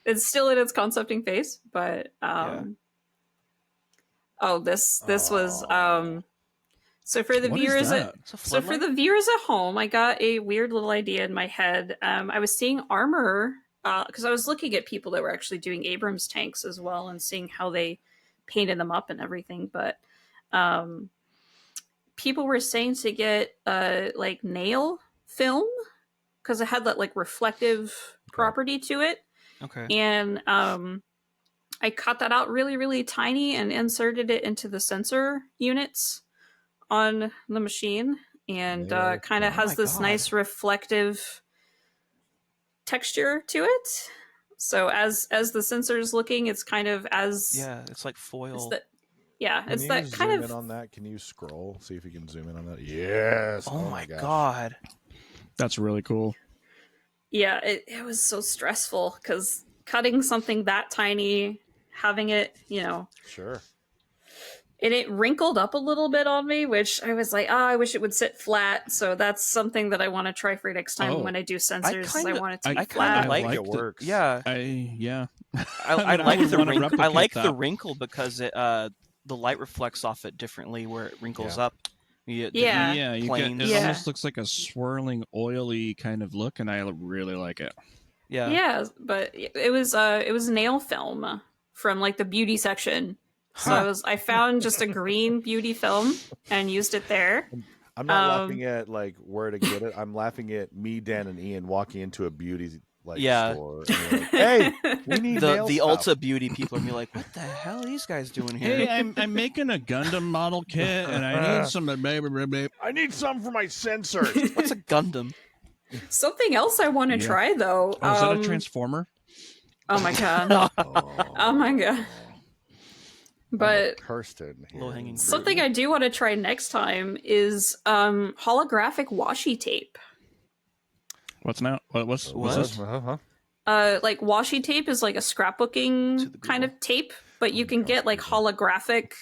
it's still in its concepting phase. But this was so for the viewers at home, I got a weird little idea in my head. I was seeing armor because I was looking at people that were actually doing Abrams tanks as well and seeing how they painted them up and everything. But people were saying to get like nail film because it had that like reflective property to it. Okay. And I cut that out really, really tiny and inserted it into the sensor units on the machine, and kind of has this nice reflective texture to it. So as the sensor is looking, it's kind of it's like foil. It's that kind of. Zoom in on that? Can you scroll? See if you can zoom in on that. Yes. Oh my god. That's really cool. Yeah, it was so stressful because cutting something that tiny, having it, Sure. And it wrinkled up a little bit on me, which I was like, I wish it would sit flat. So that's something that I want to try for next time when I do sensors. I want it to be flat. I like it works. Yeah. I like the wrinkle. I like the wrinkle because it the light reflects off it differently where it wrinkles up. You get, it almost looks like a swirling, oily kind of look, and I really like it. Yeah, but it was nail film from like the beauty section. So I found just a green beauty film and used it there. I'm not laughing at like where to get it. I'm laughing at me, Dan, and Ian walking into a beauty store. And like, hey, we need the nail Ulta Beauty people are like, what the hell are these guys doing here? Hey, I'm making a Gundam model kit, and I need some. I need some for my sensors. What's a Gundam? Something else I want to try though. Oh, is that a transformer? Oh my god! Oh my god! But something I do want to try next time is holographic washi tape. What's now? What's this? Like washi tape is like a scrapbooking kind of tape, but you can get like holographic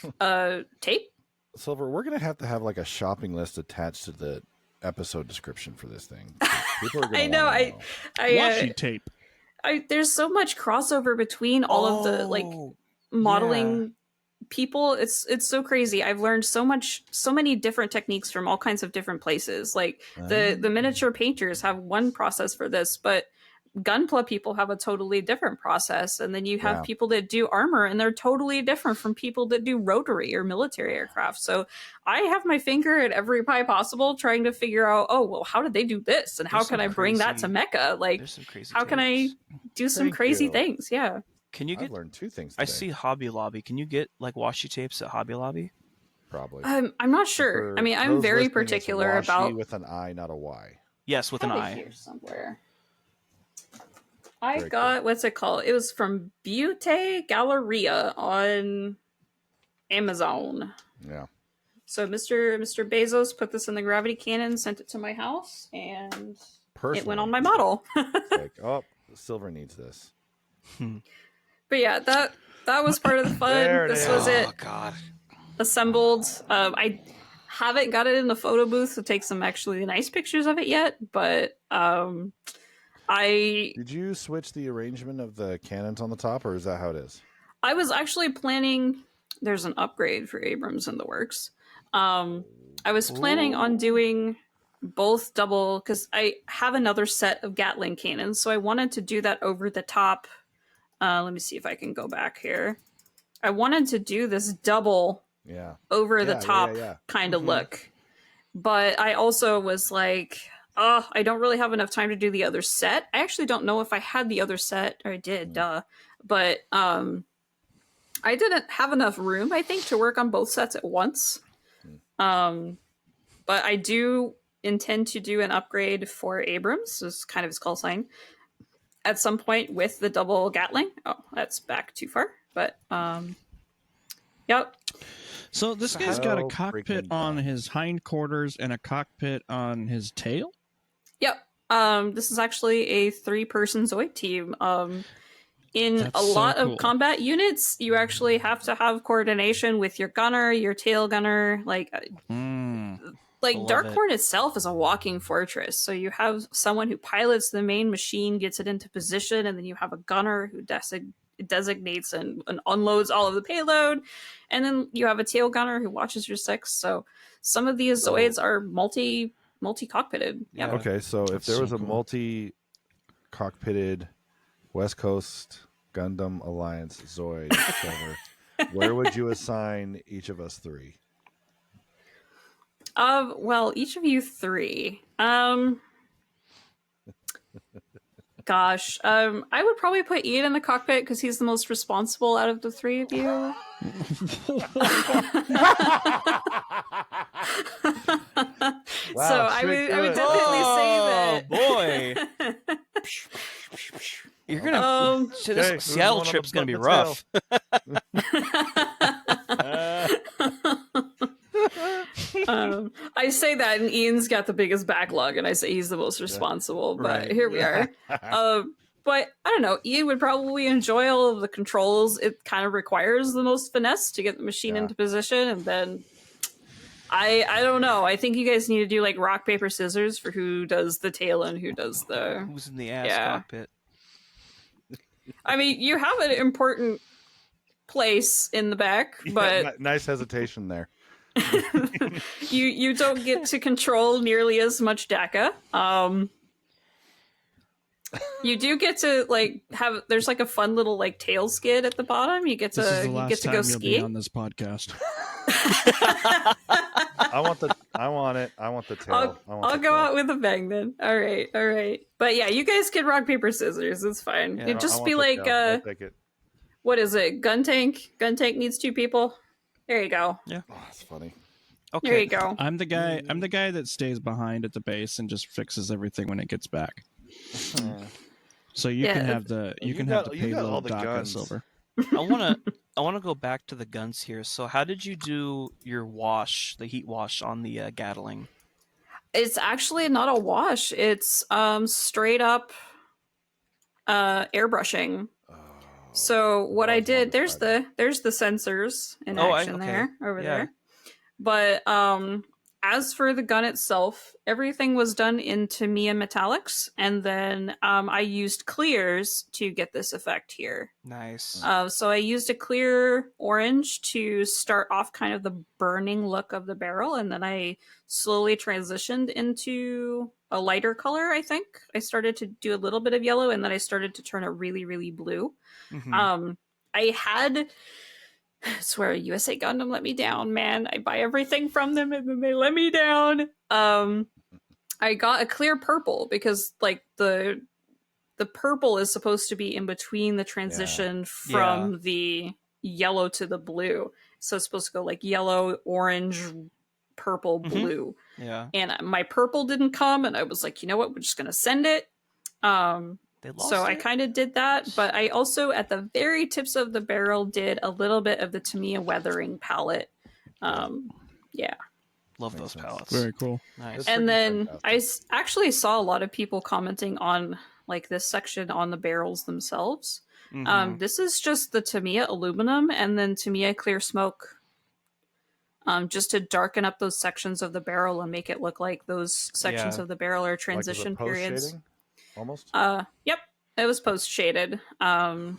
tape. Silver, we're gonna have like a shopping list attached to the episode description for this thing. People are gonna know. Washi tape. There's so much crossover between all of the like modeling people. It's so crazy. I've learned so many different techniques from all kinds of different places. Like the miniature painters have one process for this, but Gunpla people have a totally different process, and then you have people that do armor, and they're totally different from people that do rotary or military aircraft. So I have my finger at every pie possible trying to figure out, how did they do this, and how can I bring that to mecha? Like, how can I do some crazy things? Yeah. Can you I've learned 2 things today. I see Hobby Lobby. Can you get like washi tapes at Hobby Lobby? Probably. I'm not sure. I mean, I'm very particular about with an I, not a Y. Yes, with an I. Here somewhere. I got what's it called? It was from Beauty Galleria on Amazon. Yeah. So Mr. Bezos put this in the gravity cannon, sent it to my house, and it went on my model. Like, Silver needs this. But yeah, that was part of the fun. This was it. Oh god. Assembled. I haven't got it in the photo booth to take some actually nice pictures of it yet, but Did you switch the arrangement of the cannons on the top, or is that how it is? I was actually planning. There's an upgrade for Abrams in the works. I was planning on doing both double because I have another set of Gatling cannons, so I wanted to do that over the top. Let me see if I can go back here. I wanted to do this double over the top kind of look, but I also was like, I don't really have enough time to do the other set. I actually don't know if I had the other set, or I did, but I didn't have enough room, I think, to work on both sets at once. But I do intend to do an upgrade for Abrams, this is kind of his call sign, at some point with the double Gatling. Oh, that's back too far, but yep. So this guy's got a cockpit on his hindquarters and a cockpit on his tail? Yep. This is actually a 3-person Zoid team. In a lot of combat units, you actually have to have coordination with your gunner, your tail gunner. Like Darkhorn itself is a walking fortress. So you have someone who pilots the main machine, gets it into position, and then you have a gunner who designates and unloads all of the payload. And then you have a tail gunner who watches your 6. So some of these Zoids are multi-cockpitted. Yeah. Okay, so if there was a multi-cockpitted West Coast Gundam Alliance Zoid server, where would you assign each of us 3? Well, each of you three. Gosh, I would probably put Ian in the cockpit because he's the most responsible out of the three of you. Wow, So I would definitely say that. Boy. You're gonna Okay, this Seattle trip's gonna be rough. I say that, and Ian's got the biggest backlog, and I say he's the most responsible. But Right. here we are. But I don't know. Ian would probably enjoy all of the controls. It kind of requires the most finesse to get the machine into position, and then I don't know. I think you guys need to do like rock paper scissors for who does the tail and who does the who's in the ass cockpit. I mean, you have an important place in the back, but nice hesitation there. you don't get to control nearly as much DACA. You do get to like have there's like a fun little like tail skid at the bottom. You get to go skiing on this podcast. I want the tail. I'll go out with a bang then. All right. But yeah, you guys can rock paper scissors. It's fine. Yeah, It'd just be like what is it? Gun tank. Gun tank needs 2 people. There you go. Yeah. Oh, that's funny. Okay. There you go. I'm the guy that stays behind at the base and just fixes everything when it gets back. So you can have the payload DACA Silver. I wanna go back to the guns here. So how did you do your wash, the heat wash on the Gatling? It's actually not a wash. It's straight up airbrushing. So what I did, there's the sensors in action there there. But as for the gun itself, everything was done in Tamiya metallics, and then I used clears to get this effect here. Nice. So I used a clear orange to start off kind of the burning look of the barrel, and then I slowly transitioned into a lighter color, I think. I started to do a little bit of yellow, and then I started to turn it really, really blue. Mm-hmm. I swear USA Gundam let me down, man. I buy everything from them and then they let me down. I got a clear purple because like the purple is supposed to be in between the transition from the yellow to the blue. So it's supposed to go like yellow, orange, purple, blue. Yeah. And my purple didn't come, and I was like, you know what, we're just gonna send it. So I kind of did that, but I also, at the very tips of the barrel, did a little bit of the Tamiya weathering palette. Yeah. Love those palettes. Very cool. Nice. And then I actually saw a lot of people commenting on like this section on the barrels themselves. This is just the Tamiya aluminum and then Tamiya clear smoke. Just to darken up those sections of the barrel and make it look like those sections of the barrel are transition periods. Shading? Almost. Yep, it was post shaded. I'd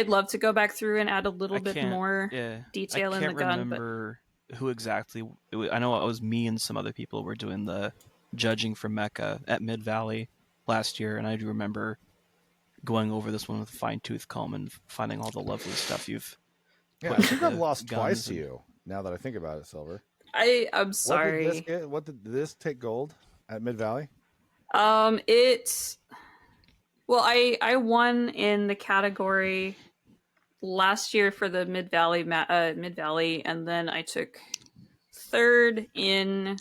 love to go back through and add a little bit more detail in the gun. I can't remember who exactly. I know it was me and some other people were doing the judging for Mecha at Mid Valley last year, and I do remember going over this one with a fine tooth comb and finding all the lovely stuff you've. Yeah, I think I've lost twice to you. Now that I think about it, Silver. I'm sorry. What did this take gold at Mid Valley? I won in the category last year for the Mid Valley, and then I took 3rd in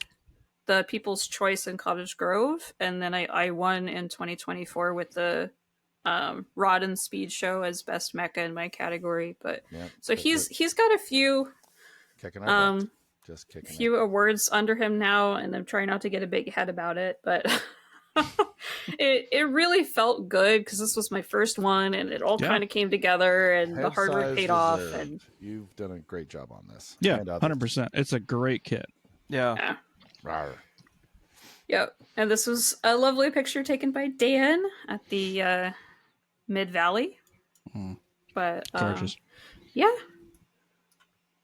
the People's Choice in Cottage Grove, and then I won in 2024 with the Rod and Speed Show as best mecha in my category. But so he's got a few awards under him now, and I'm trying not to get a big head about it, but it really felt good because this was my first one, and it all kind of came together, and the hard work paid off. And you've done a great job on this. Yeah, 100%. It's a great kit. Yeah. Yep. And this was a lovely picture taken by Dan at the Mid Valley. But gorgeous. Yeah.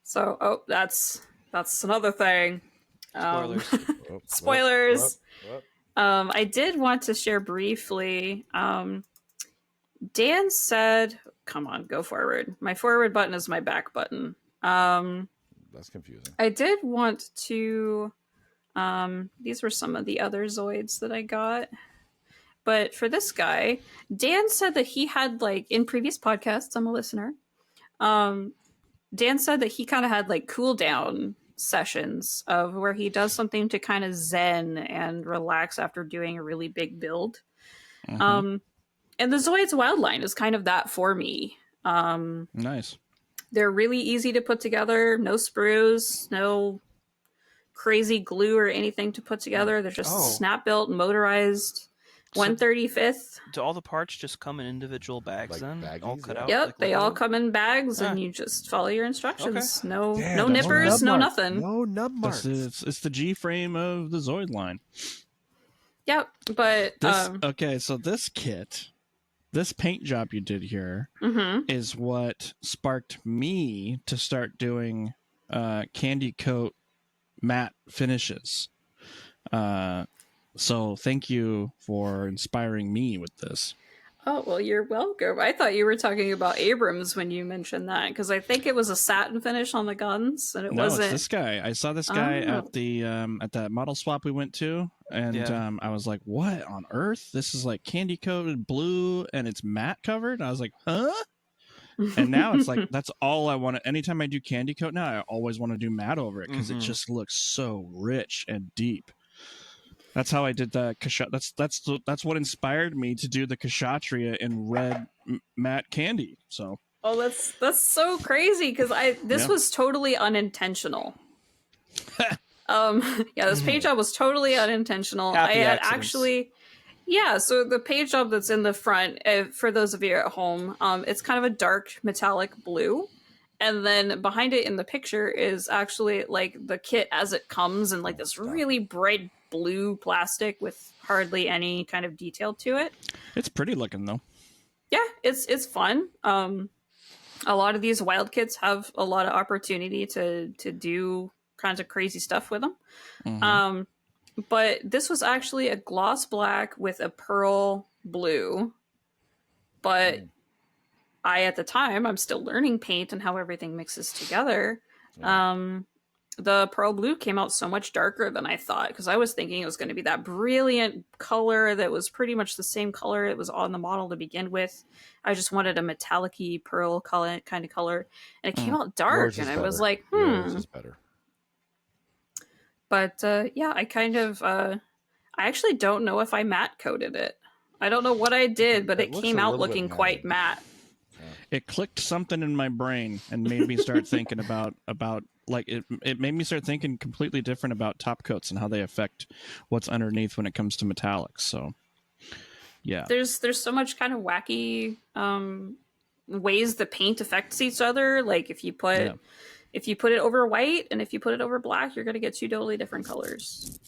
So that's another thing. Spoilers. Spoilers. I did want to share briefly. Dan said, "Come on, go forward." My forward button is my back button. That's confusing. I did want to. These were some of the other Zoids that I got. But for this guy, Dan said that he had, like, in previous podcasts, I'm a listener. Dan said that he kind of had like cool down sessions of where he does something to kind of zen and relax after doing a really big build. And the Zoids Wildline is kind of that for me. Nice. They're really easy to put together. No sprues, no crazy glue or anything to put together. They're just snap built, motorized. So 135th. Do all the parts just come in individual bags Like then? baggies, All cut out? Yep, like they Lego? all come in bags, and you just follow your instructions. Okay. No, Damn, no that's nippers, no marks. nothing. No nub marks. It's the G frame of the Zoid line. Yep, but okay, so this kit, this paint job you did here is what sparked me to start doing candy coat matte finishes. So thank you for inspiring me with this. Oh, well, you're welcome. I thought you were talking about Abrams when you mentioned that, because I think it was a satin finish on the guns, and it wasn't. It's this guy. I saw this guy at that model swap we went to, and I was like, "What on earth? This is like candy coated blue, and it's matte covered." And I was like, "Huh?" And now it's like that's all I want to. Anytime I do candy coat now, I always want to do matte over it because it just looks so rich and deep. That's how I did the that's what inspired me to do the Kshatriya in red matte candy. So that's so crazy because this was totally unintentional. This paint job was totally unintentional. Happy I had accidents. actually so the paint job that's in the front, for those of you at home, it's kind of a dark metallic blue. And then behind it in the picture is actually like the kit as it comes in like this really bright blue plastic with hardly any kind of detail to it. It's pretty looking though. Yeah, it's fun. A lot of these wild kits have a lot of opportunity to do kinds of crazy stuff with them. But this was actually a gloss black with a pearl blue. But at the time, I'm still learning paint and how everything mixes together. The pearl blue came out so much darker than I thought, because I was thinking it was going to be that brilliant color that was pretty much the same color it was on the model to begin with. I just wanted a metallic-y pearl color, kind of color, and it came out dark, and I was like, Yours is better. But I kind of, I actually don't know if I matte coated it. I don't know what I did, but it came out looking quite matte. It clicked something in my brain and made me start thinking about like it made me start thinking completely different about top coats and how they affect what's underneath when it comes to metallics. So yeah, there's so much kind of wacky ways the paint affects each other. Like if you put it over white and if you put it over black, you're going to get two totally different colors,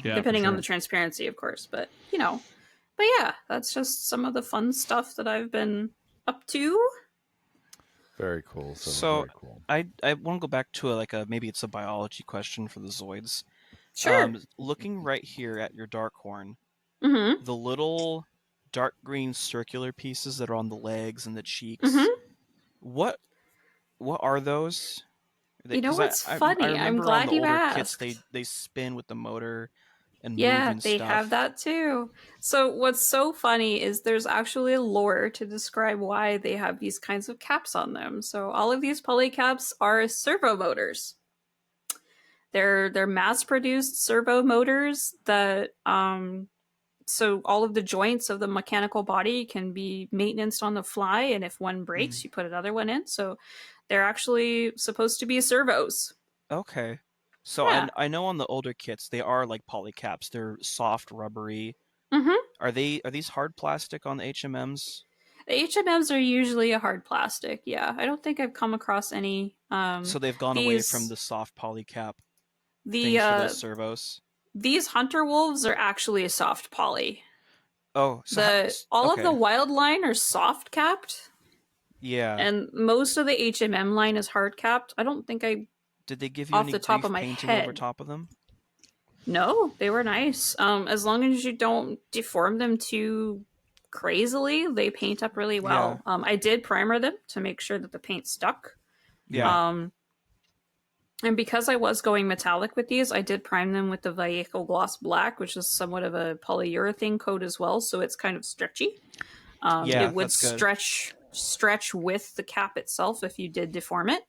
depending on the transparency, of course. But that's just some of the fun stuff that I've been up to. Very cool. So very cool. I want to go back to maybe it's a biology question for the Zoids. Sure. Looking right here at your dark horn, Mm-hmm. the little dark green circular pieces that are on the legs and the cheeks. Mm-hmm. What are those? You know what's funny? I I'm remember glad on the you older asked. kits they spin with the motor and move Yeah, and they stuff. have that too. So what's so funny is there's actually a lore to describe why they have these kinds of caps on them. So all of these pulley caps are servo motors. They're mass-produced servo motors that so all of the joints of the mechanical body can be maintenanced on the fly, and if one breaks, you put another one in. So they're actually supposed to be servos. Okay. So I know on the older kits they are like poly caps. They're soft, rubbery. Mm-hmm. Are these hard plastic on the HMMs? The HMMs are usually a hard plastic. Yeah, I don't think I've come across any. So they've gone away from the soft poly cap things for those servos. These hunter wolves are actually a soft poly. Oh, so all of the wild line are soft capped. Yeah, and most of the HMM line is hard capped. I don't think did they give you off any the top of my painting head over top of them? No, they were nice. As long as you don't deform them too crazily, they paint up really well. I did primer them to make sure that the paint stuck. Yeah. And because I was going metallic with these, I did prime them with the Vehicle Gloss Black, which is somewhat of a polyurethane coat as well, so it's kind of stretchy. It would stretch with the cap itself if you did deform it.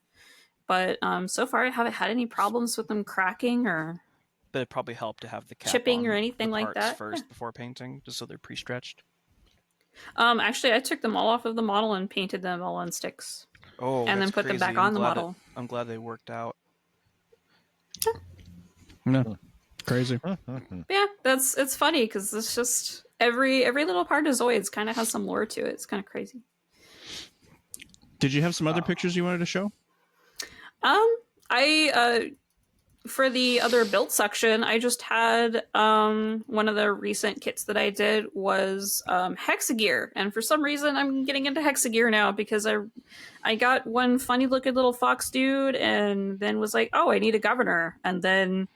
But so far, I haven't had any problems with them cracking or. But it probably helped to have the cap chipping on or anything the like parts that first before painting, just so they're pre-stretched. Actually, I took them all off of the model and painted them all on sticks. Oh, and then put them back on the model. I'm glad they worked out. No, crazy. Yeah, it's funny because it's just every little part of Zoids kind of has some lore to it. It's kind of crazy. Did you have some other pictures you wanted to show? I for the other build section, I just had one of the recent kits that I did was Hexagear, and for some reason I'm getting into Hexagear now because I got one funny looking little fox dude, and then was like, oh, I need a governor, and then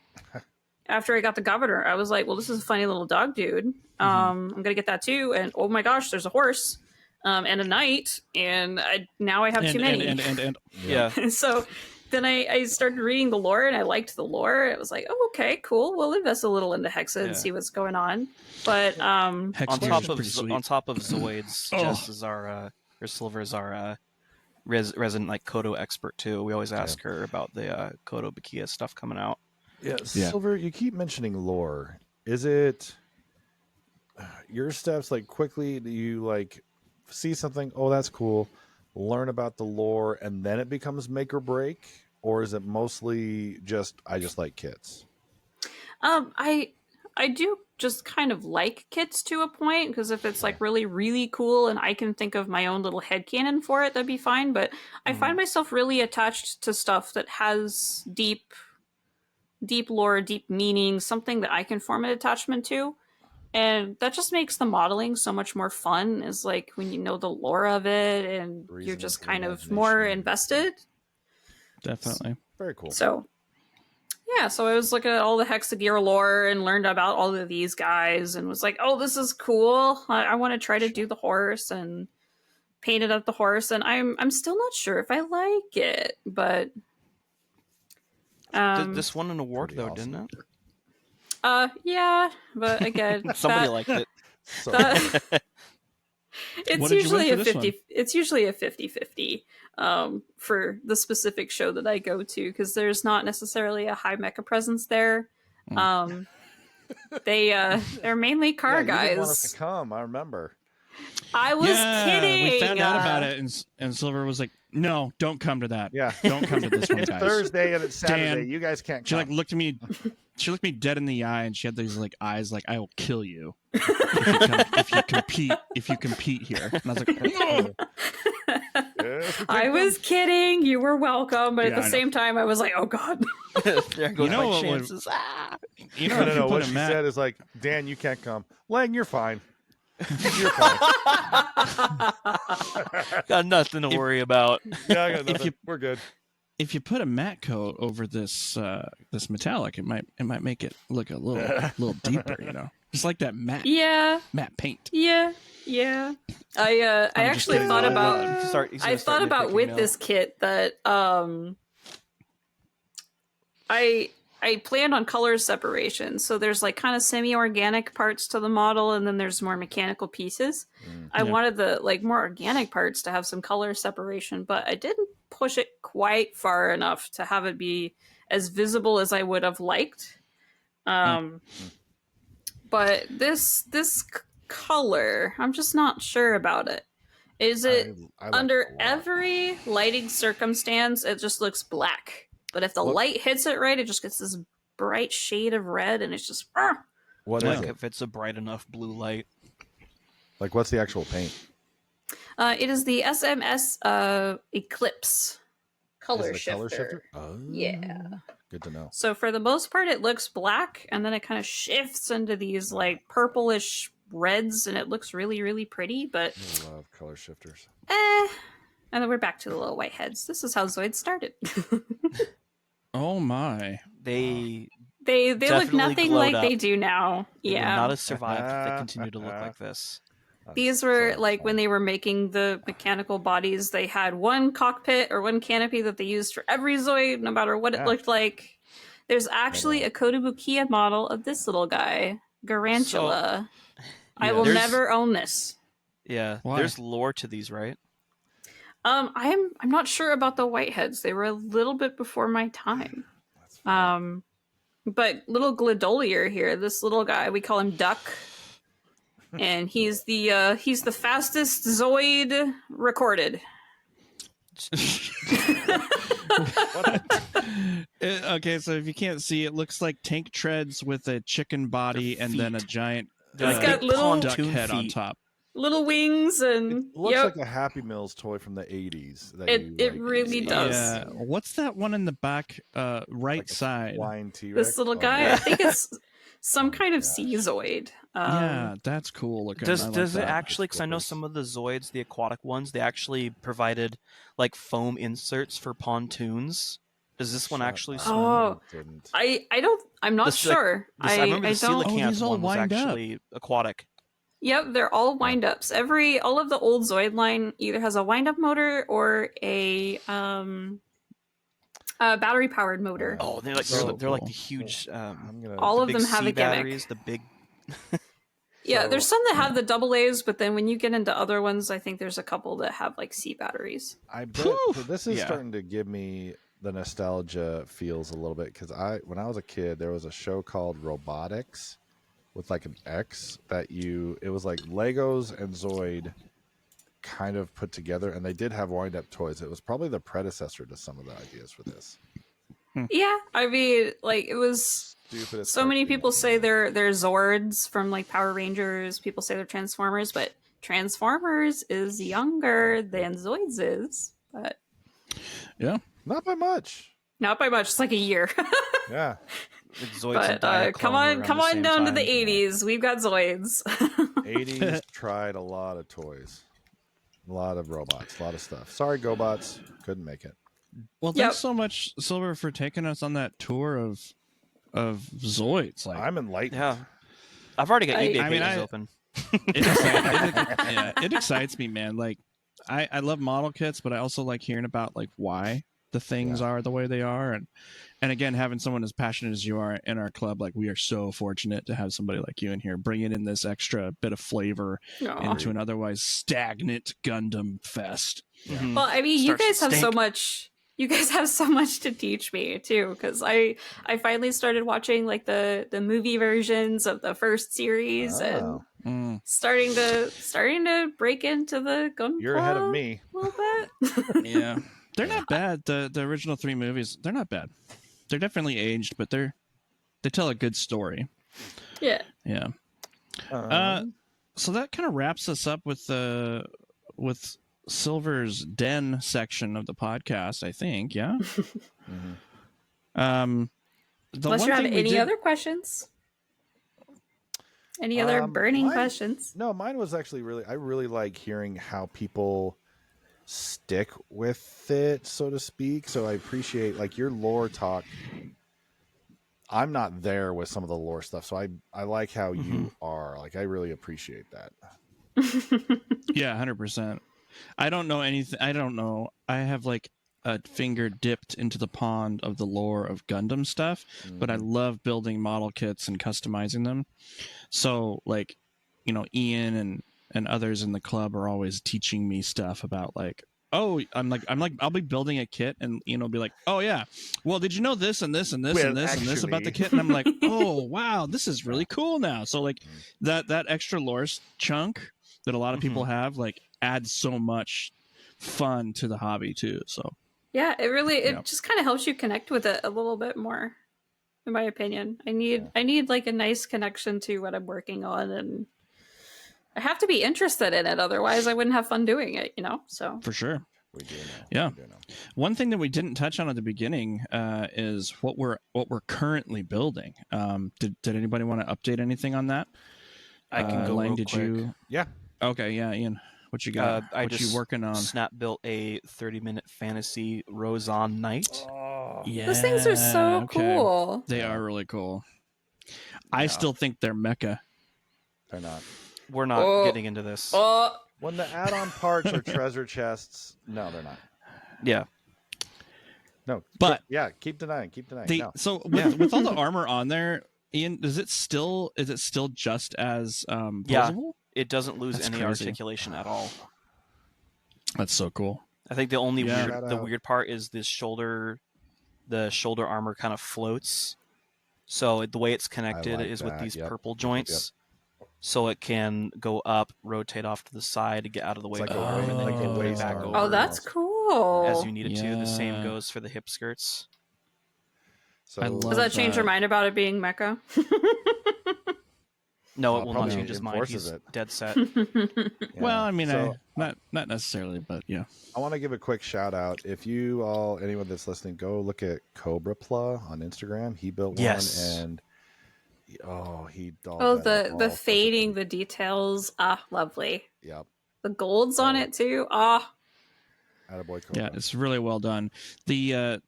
after I got the governor, I was like, well, this is a funny little dog dude. I'm gonna get that too, and oh my gosh, there's a horse. And a knight, and now I have too many. And yeah. So then I started reading the lore, and I liked the lore. It was like, oh, okay, cool. We'll invest a little into Hexa and see what's going on. But on top of Zoids, Jess is our or Silver is our resident like Kodo expert too. We always ask her about the Kodo Bakia stuff coming out. Yeah, Silver, you keep mentioning lore. Is it your steps like quickly? Do you like see something? Oh, that's cool. Learn about the lore, and then it becomes make or break, or is it mostly just I just like kits? I do just kind of like kits to a point, because if it's like really, really cool and I can think of my own little headcanon for it, that'd be fine. But I find myself really attached to stuff that has deep lore, deep meaning, something that I can form an attachment to. And that just makes the modeling so much more fun, is like when you know the lore of it and you're just kind of more invested. Definitely. Very cool. So, yeah, so I was looking at all the Hexagear lore and learned about all of these guys and was like, oh, this is cool. I want to try to do the horse and painted up the horse. And I'm still not sure if I like it, but... this won an award, though, didn't it? Yeah, but again, somebody liked it. It's usually a 50. It's usually a 50-50 for the specific show that I go to, because there's not necessarily a high mecha presence there. They're mainly car guys. You didn't want us to come, I remember. I was kidding. We found out about it, and Silver was like, "No, don't come to that. Yeah, don't come to this one, guys. Thursday and it's Saturday. Dan, you guys can't come." She like looked at me. She looked me dead in the eye, and she had these like eyes like, "I will kill you if you compete here." And I was like, "No." I was kidding. You were welcome, but at the same time, I was like, "Oh God." There goes my chances. You know, no. What she said is like, "Dan, you can't come. Lang, you're fine. You're fine. Got nothing to worry about." Yeah, I got nothing. We're good. If you put a matte coat over this this metallic, it might make it look a little deeper, you know, just like that matte paint. Yeah. I actually thought about. I thought about with this kit that I planned on color separation. So there's like kind of semi-organic parts to the model, and then there's more mechanical pieces. I wanted the like more organic parts to have some color separation, but I didn't push it quite far enough to have it be as visible as I would have liked. But this color, I'm just not sure about it. Is it I like under every lighting circumstance, it just looks black. But if the light hits it right, it just gets this bright shade of red, and it's just... What like is it? If it's a bright enough blue light. Like, what's the actual paint? It is the SMS Eclipse color shifter. Oh, yeah. Good to know. So for the most part, it looks black, and then it kind of shifts into these like purplish reds, and it looks really, really pretty, but... I love color shifters. And then we're back to the little white heads. This is how Zoid started. Oh my. They look nothing like they do now. They yeah. would not have survived if they continue to look like this. These were like when they were making the mechanical bodies, they had one cockpit or one canopy that they used for every Zoid, no matter what it looked like. There's actually a Kotobukiya model of this little guy, Garantula. I will never own this. Yeah, Why? There's lore to these, right? I'm not sure about the whiteheads. They were a little bit before my time. But little Glidolier here, this little guy, we call him Duck. And he's the fastest Zoid recorded. Okay, so if you can't see, it looks like tank treads with a chicken body and then a giant It's got little duck head on top. Little wings and it looks like a Happy Meals toy from the 80s. It really does. Yeah. What's that one in the back right side? This little guy, I think it's some kind of sea Zoid. Yeah, that's cool looking. Does it actually, because I know some of the Zoids, the aquatic ones, they actually provided like foam inserts for pontoons. Does this one actually swim? Oh, I'm not sure. I remember the coelacanth one was wind actually aquatic. Yep, they're all wind-ups. All of the old Zoid line either has a wind-up motor or a battery-powered motor. Oh, they're like the huge. All of them have a gimmick. Batteries, the big. Yeah, there's some that have the double A's, but then when you get into other ones, I think there's a couple that have like C batteries. I bet this is starting to give me the nostalgia feels a little bit, because when I was a kid, there was a show called Robotics with like an X it was like Legos and Zoid kind of put together, and they did have wind up toys. It was probably the predecessor to some of the ideas for this. Yeah, I mean, like it was. So many people say they're Zords from like Power Rangers. People say they're Transformers, but Transformers is younger than Zoids is. But yeah, not by much. Not by much. It's like a year. Yeah. But come on down to the 80s. We've got Zoids. 80s tried a lot of toys, a lot of robots, a lot of stuff. Sorry, GoBots, couldn't make it. Well, thanks so much, Silver, for taking us on that tour of Zoids. Like, I'm enlightened. Yeah, I've already got eBay pages open. It excites me, man. Like, I love model kits, but I also like hearing about like why the things are the way they are, and again, having someone as passionate as you are in our club, like we are so fortunate to have somebody like you in here bringing in this extra bit of flavor into an otherwise stagnant Gundam fest. Mm-hmm. Well, I mean, you guys have so much. You guys have so much to teach me too, because I finally started watching like the movie versions of the first series and starting to break into the Gundam. You're ahead of me a little bit. Yeah, they're not bad. The original 3 movies, they're not bad. They're definitely aged, but they tell a good story. Yeah. Yeah. So that kind of wraps us up with Silver's Den section of the podcast, I think. Yeah. Unless you have any other questions. Any other burning questions? No, mine was actually I really like hearing how people stick with it, so to speak. So I appreciate like your lore talk. I'm not there with some of the lore stuff, so I like how you are. Like, I really appreciate that. Yeah, 100%. I don't know anything. I don't know. I have like a finger dipped into the pond of the lore of Gundam stuff, but I love building model kits and customizing them. So like, Ian and others in the club are always teaching me stuff about like, oh, I'm like, I'll be building a kit and Ian will be like, oh yeah, well, did you know this and this and this and this and this about the kit? And I'm like, oh wow, this is really cool now. So like that extra lore chunk that a lot of people have like adds so much fun to the hobby too. So yeah, it just kind of helps you connect with it a little bit more, in my opinion. I need like a nice connection to what I'm working on, and I have to be interested in it, otherwise I wouldn't have fun doing it, so for sure. We do know. Yeah. We do know. One thing that we didn't touch on at the beginning is what we're currently building. Did anybody want to update anything on that? I can go Lane, real quick. Yeah. Okay, yeah, Ian. What you got? What you working on? Snap built a 30-minute fantasy Rozon Knight. Yeah, those things are so cool. They are really cool. I still think they're mecha. They're not. We're not getting into this. When the add-on parts are treasure chests, no, they're not. Yeah. No, but keep denying. No. So with all the armor on there, Ian, is it still just as posable? It doesn't lose any crazy. articulation at all. That's so cool. I think the only weird part is this shoulder. The shoulder armor kind of floats. So the way it's connected is with these purple joints. Yep. So it can go up, rotate off to the side to get out of the way, like and then get way back over. Oh, that's cool. As you need it to. The same goes for the hip skirts. So does that change your mind about it being mecha? No, it will not change his mind. He's dead set. Well, I mean, not necessarily, but yeah. I want to give a quick shout out. If you all, anyone that's listening, go look at Cobra Pla on Instagram. He built one, and he dolled the fading, the details, lovely. Yep. The golds on it too. Attaboy Cobra. Yeah, it's really well done. The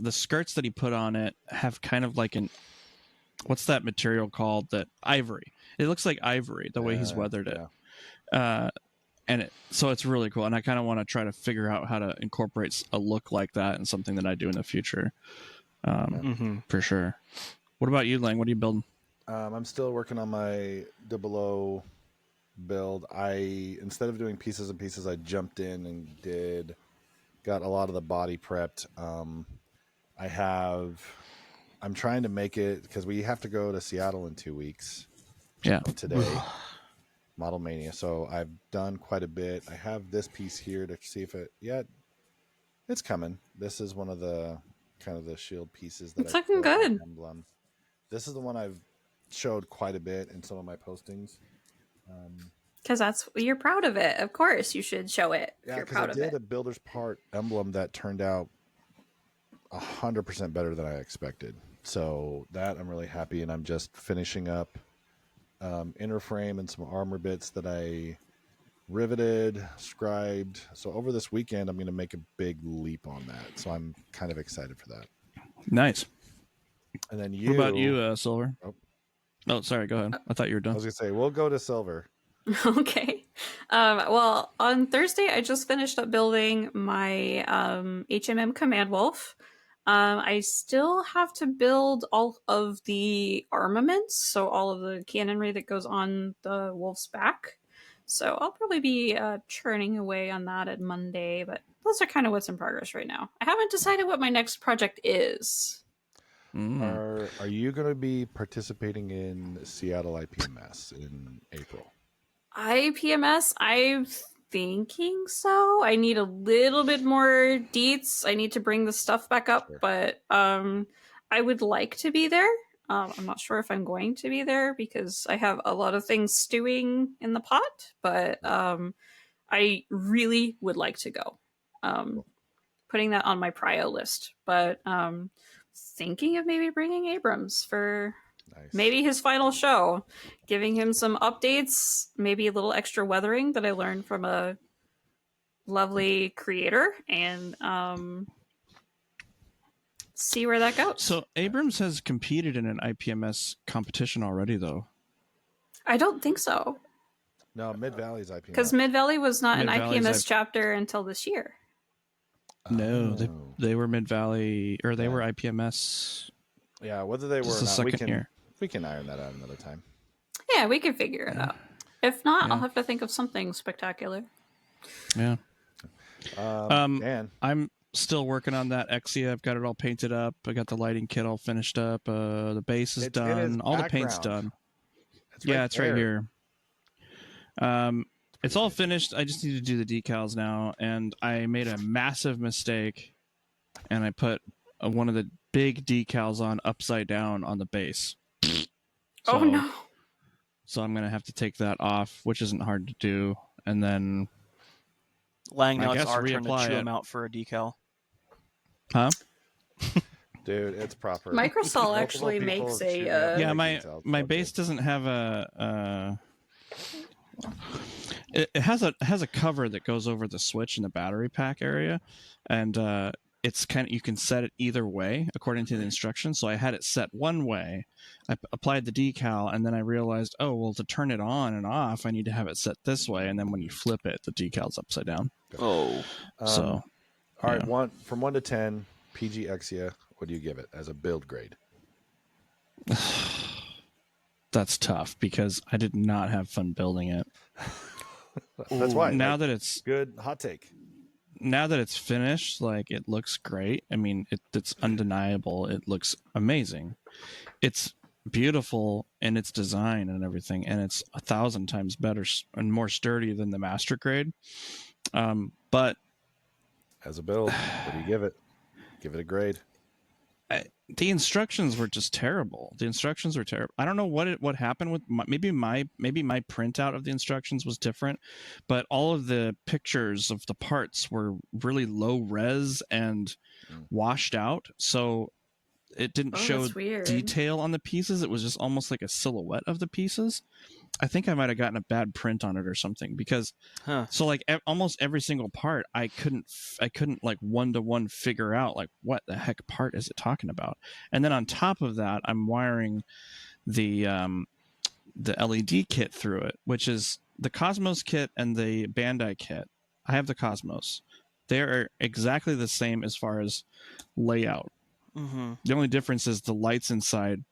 skirts that he put on it have kind of like what's that material called? That ivory. It looks like ivory the way he's weathered it. So it's really cool. And I kind of want to try to figure out how to incorporate a look like that in something that I do in the future. For sure. What about you, Lang? What are you building? I'm still working on my 00 build. Instead of doing pieces and pieces, I jumped in and got a lot of the body prepped. I'm trying to make it because we have to go to Seattle in 2 weeks. Yeah. Today, Model Mania. So I've done quite a bit. I have this piece here to see if it's coming. This is one of the kind of the shield pieces that it's looking good. Emblem. This is the one I've showed quite a bit in some of my postings. Because you're proud of it. Of course, you should show it. Yeah, you're proud of it. I did a builder's part emblem that turned out 100% better than I expected. So that I'm really happy, and I'm just finishing up inner frame and some armor bits that I riveted, scribed. So over this weekend, I'm going to make a big leap on that. So I'm kind of excited for that. Nice. And then what about you, Silver? Oh, sorry. Go ahead. I thought you were done. I was going to say, we'll go to Silver. Okay. Well, on Thursday, I just finished up building my HMM Command Wolf. I still have to build all of the armaments, so all of the cannonry that goes on the wolf's back. So I'll probably be churning away on that at Monday, but those are kind of what's in progress right now. I haven't decided what my next project is. Are you going to be participating in Seattle IPMS in April? IPMS, I'm thinking so. I need a little bit more deets. I need to bring the stuff back up, but I would like to be there. I'm not sure if I'm going to be there because I have a lot of things stewing in the pot, but I really would like to go. Putting that on my prio list, but thinking of maybe bringing Abrams for maybe his final show, giving him some updates, maybe a little extra weathering that I learned from a lovely creator, and see where that goes. So Abrams has competed in an IPMS competition already, though. I don't think so. No, Mid-Valley's IPMS. Because Mid-Valley was not an IPMS chapter until this year. No, they were Mid-Valley, or they were IPMS. Yeah, whether they were or not, we can iron that out another time. Yeah, we can figure it out. If not, I'll have to think of something spectacular. Yeah. And I'm still working on that Exia. I've got it all painted up. I got the lighting kit all finished up. The base is done. All the paint's done. It's right here. It's all finished. I just need to do the decals now. And I made a massive mistake. And I put one of the big decals on upside down on the base. Oh, no. So I'm going to have to take that off, which isn't hard to do. And then Lang, now it's our turn to chew him out for a decal. Huh? Dude, it's proper. Microsol actually makes a... my base doesn't have a... It has a cover that goes over the switch in the battery pack area, and it's kind of, you can set it either way according to the instructions. So I had it set one way. I applied the decal, and then I realized, oh, well, to turn it on and off, I need to have it set this way. And then when you flip it, the decal's upside down. Oh. So, all right, from 1 to 10, PG Exia, what do you give it as a build grade? That's tough because I did not have fun building it. That's why. Now that it's good, hot take. Now that it's finished, like, it looks great. I mean, it's undeniable. It looks amazing. It's beautiful in its design and everything, and it's 1,000 times better and more sturdy than the master grade. But as a build, what do you give it? Give it a grade. The instructions were just terrible. The instructions were terrible. I don't know what happened with maybe my printout of the instructions was different, but all of the pictures of the parts were really low res and washed out. So it didn't show detail on the pieces. It was just almost like a silhouette of the pieces. I think I might have gotten a bad print on it or something because so like almost every single part I couldn't like one-to-one figure out like what the heck part is it talking about. And then on top of that, I'm wiring the LED kit through it, which is the Cosmos kit and the Bandai kit. I have the Cosmos. They are exactly the same as far as layout. Mm-hmm. The only difference is the lights inside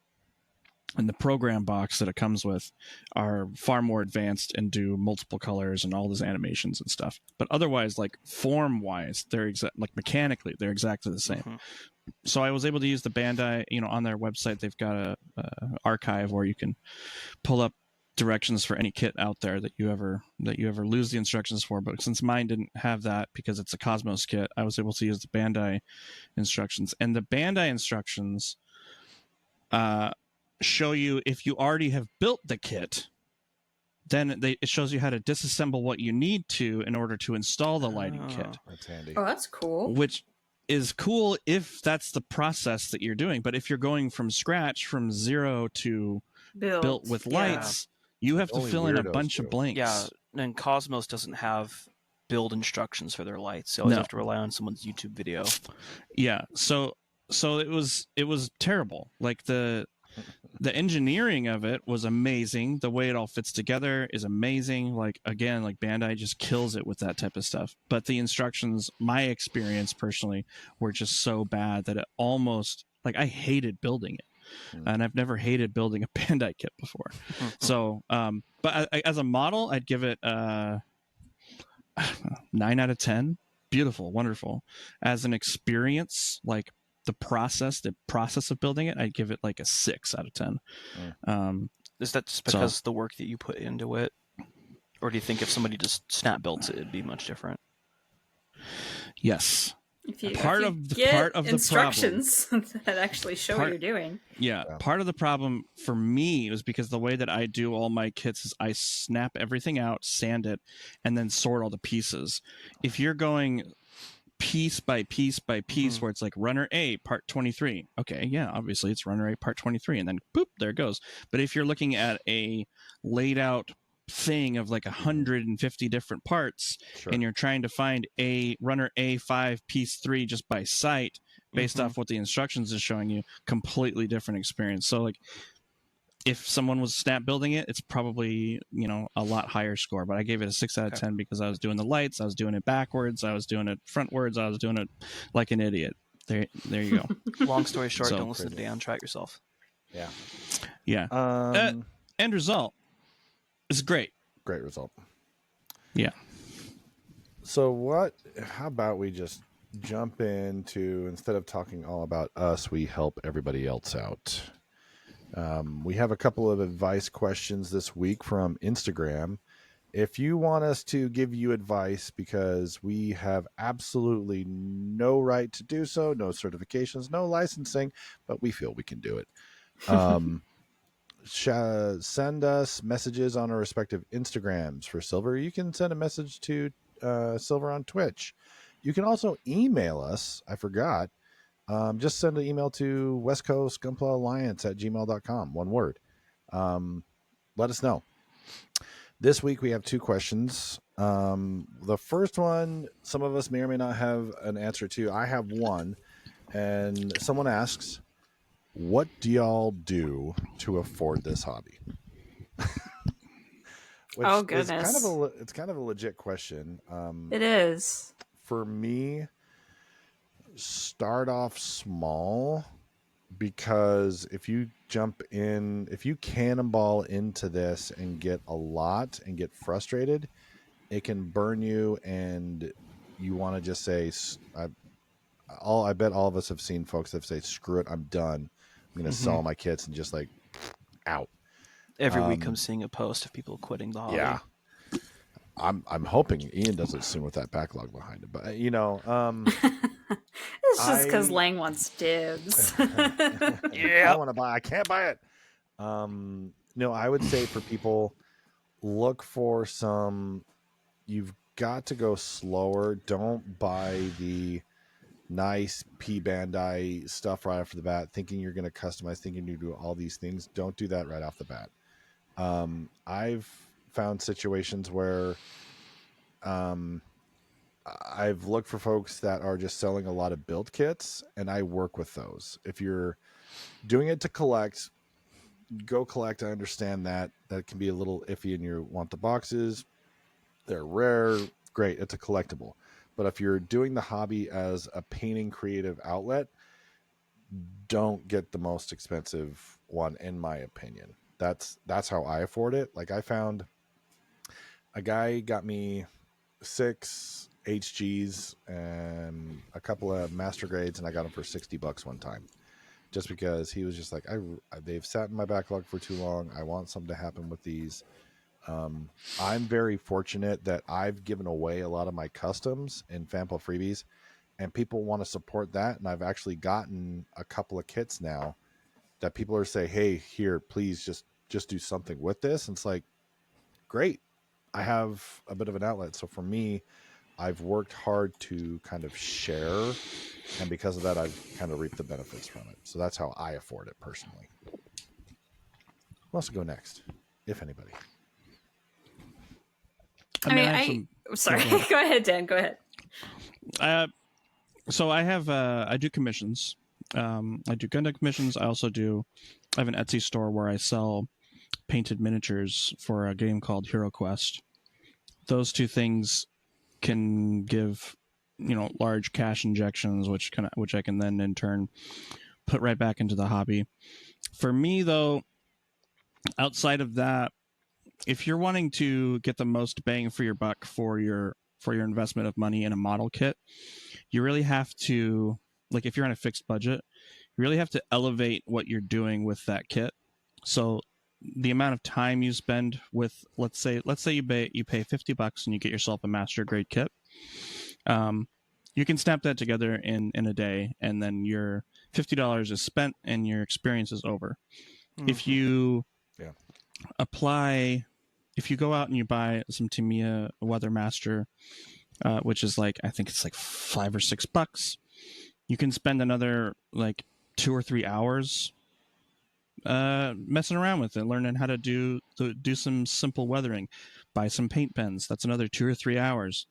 and the program box that it comes with are far more advanced and do multiple colors and all those animations and stuff. But otherwise, like form-wise, they're like mechanically, they're exactly the same. Mm-hmm. So I was able to use the Bandai, on their website. They've got a archive where you can pull up directions for any kit out there that you ever lose the instructions for. But since mine didn't have that because it's a Cosmos kit, I was able to use the Bandai instructions. And the Bandai instructions show you if you already have built the kit, then it shows you how to disassemble what you need to in order to install the lighting kit. That's handy. Oh, that's cool. Which is cool if that's the process that you're doing. But if you're going from scratch, from zero to built with lights, you have to fill in a bunch of blanks. Yeah, and Cosmos doesn't have build instructions for their lights. So you always have to rely on someone's YouTube video. Yeah, so it was terrible. Like the engineering of it was amazing. The way it all fits together is amazing. Like, again, like Bandai just kills it with that type of stuff. But the instructions, my experience personally, were just so bad that it almost, like, I hated building it. And I've never hated building a Bandai kit before. So, but as a model, I'd give it 9 out of 10. Beautiful, wonderful. As an experience, like, the process of building it, I'd give it like a 6 out of 10. Is that just because the work that you put into it? Or do you think if somebody just snap built it, it'd be much different? Yes. Part of the instructions that actually show what you're doing. Yeah. Part of the problem for me was because the way that I do all my kits is I snap everything out, sand it, and then sort all the pieces. If you're going piece by piece by piece, where it's like runner A part 23, okay, yeah, obviously it's runner A part 23, and then boop, there it goes. But if you're looking at a laid out thing of like 150 different parts, and you're trying to find a runner A5 piece 3 just by sight based off what the instructions is showing you, completely different experience. So like if someone was snap building it, it's probably, a lot higher score. But I gave it a 6 out of 10 because I was doing the lights, I was doing it backwards, I was doing it frontwards, I was doing it like an idiot. There you go. Long story short, don't listen to Dan, try it yourself. Yeah. End result is great. Great result. Yeah. So how about we just jump into, instead of talking all about us, we help everybody else out. We have a couple of advice questions this week from Instagram. If you want us to give you advice, because we have absolutely no right to do so, no certifications, no licensing, but we feel we can do it. Send us messages on our respective Instagrams. For Silver, you can send a message to Silver on Twitch. You can also email us. I forgot. Just send an email to westcoastgunplawalliance@gmail.com. One word. Let us know. This week we have 2 questions. The first one, some of us may or may not have an answer to. I have one, and someone asks, "What do y'all do to afford this hobby?" Which Oh, is goodness. it's kind of a legit question. It is. For me, start off small, because if you cannonball into this and get a lot and get frustrated, it can burn you, and you want to just say, I bet all of us have seen folks that say, "Screw it, I'm done. I'm going to sell my kits," and just like out. Every week I'm seeing a post of people quitting the hobby. Yeah. I'm hoping Ian does it soon with that backlog behind him, but It's just because Lang wants dibs. Yeah, I want to buy. I can't buy it. No, I would say for people, look for some. You've got to go slower. Don't buy the nice P Bandai stuff right off the bat, thinking you're going to customize, thinking you do all these things. Don't do that right off the bat. I've found situations where I've looked for folks that are just selling a lot of build kits, and I work with those. If you're doing it to collect, go collect. I understand that can be a little iffy, and you want the boxes. They're rare. Great. It's a collectible. But if you're doing the hobby as a painting creative outlet, don't get the most expensive one, in my opinion. That's how I afford it. Like, I found a guy got me 6 HGs and a couple of master grades, and I got them for $60 one time, just because he was just like, they've sat in my backlog for too long. I want something to happen with these. I'm very fortunate that I've given away a lot of my customs in Fample freebies, and people want to support that. And I've actually gotten a couple of kits now that people are saying, "Hey, here, please just do something with this." And it's like, great. I have a bit of an outlet. So for me, I've worked hard to kind of share, and because of that, I've kind of reaped the benefits from it. So that's how I afford it personally. Who wants to go next, if anybody? Sorry. Go ahead, Dan. Go ahead. So I do commissions. I do Gundam commissions. I have an Etsy store where I sell painted miniatures for a game called Hero Quest. Those 2 things can give, large cash injections, which I can then in turn put right back into the hobby. For me, though, outside of that, if you're wanting to get the most bang for your buck for your investment of money in a model kit, you really have to, like, if you're on a fixed budget, you really have to elevate what you're doing with that kit. So the amount of time you spend with, let's say you pay $50 and you get yourself a master grade kit. You can snap that together in a day, and then your $50 is spent and your experience is over. If you if you go out and you buy some Tamiya Weathermaster, which is like, I think it's like $5 or $6, you can spend another like 2 or 3 hours messing around with it, learning how to do some simple weathering. Buy some paint pens. That's another 2 or 3 hours.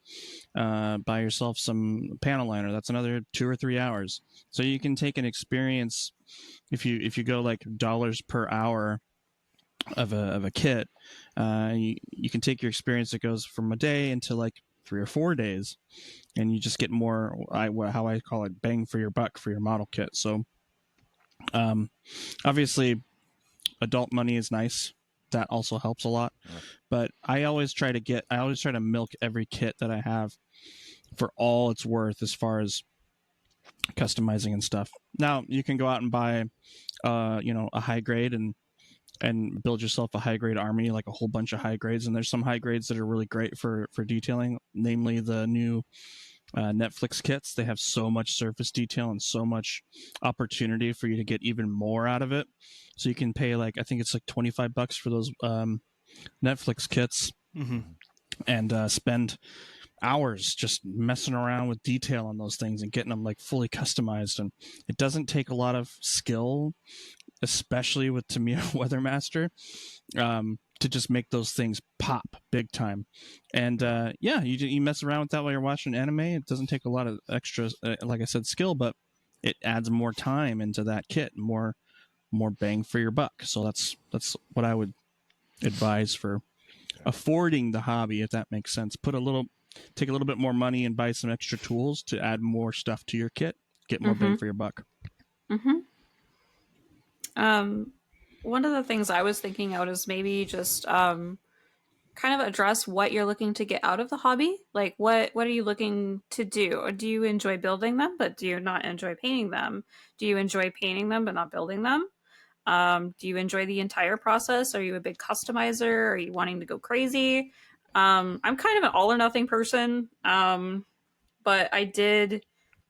Buy yourself some panel liner. That's another 2 or 3 hours. So you can take an experience. If you go like dollars per hour of a kit, you can take your experience that goes from a day into like 3 or 4 days, and you just get more, how I call it, bang for your buck for your model kit. So obviously adult money is nice. That also helps a lot. But I always try to milk every kit that I have for all it's worth as far as customizing and stuff. Now you can go out and buy a high grade and build yourself a high grade army, like a whole bunch of high grades. And there's some high grades that are really great for detailing, namely the new Netflix kits. They have so much surface detail and so much opportunity for you to get even more out of it. So you can pay I think it's like $25 for those Netflix kits, and spend hours just messing around with detail on those things and getting them like fully customized. And it doesn't take a lot of skill, especially with Tamiya Weathermaster. to just make those things pop big time. And you mess around with that while you're watching anime. It doesn't take a lot of extra, like I said, skill, but it adds more time into that kit, more bang for your buck. So that's what I would advise for affording the hobby, if that makes sense. Take a little bit more money and buy some extra tools to add more stuff to your kit. Get more bang for your buck. One of the things I was thinking out is maybe just kind of address what you're looking to get out of the hobby. Like what are you looking to do? Or do you enjoy building them, but do you not enjoy painting them? Do you enjoy painting them but not building them? Do you enjoy the entire process? Are you a big customizer? Are you wanting to go crazy? I'm kind of an all or nothing person, but I did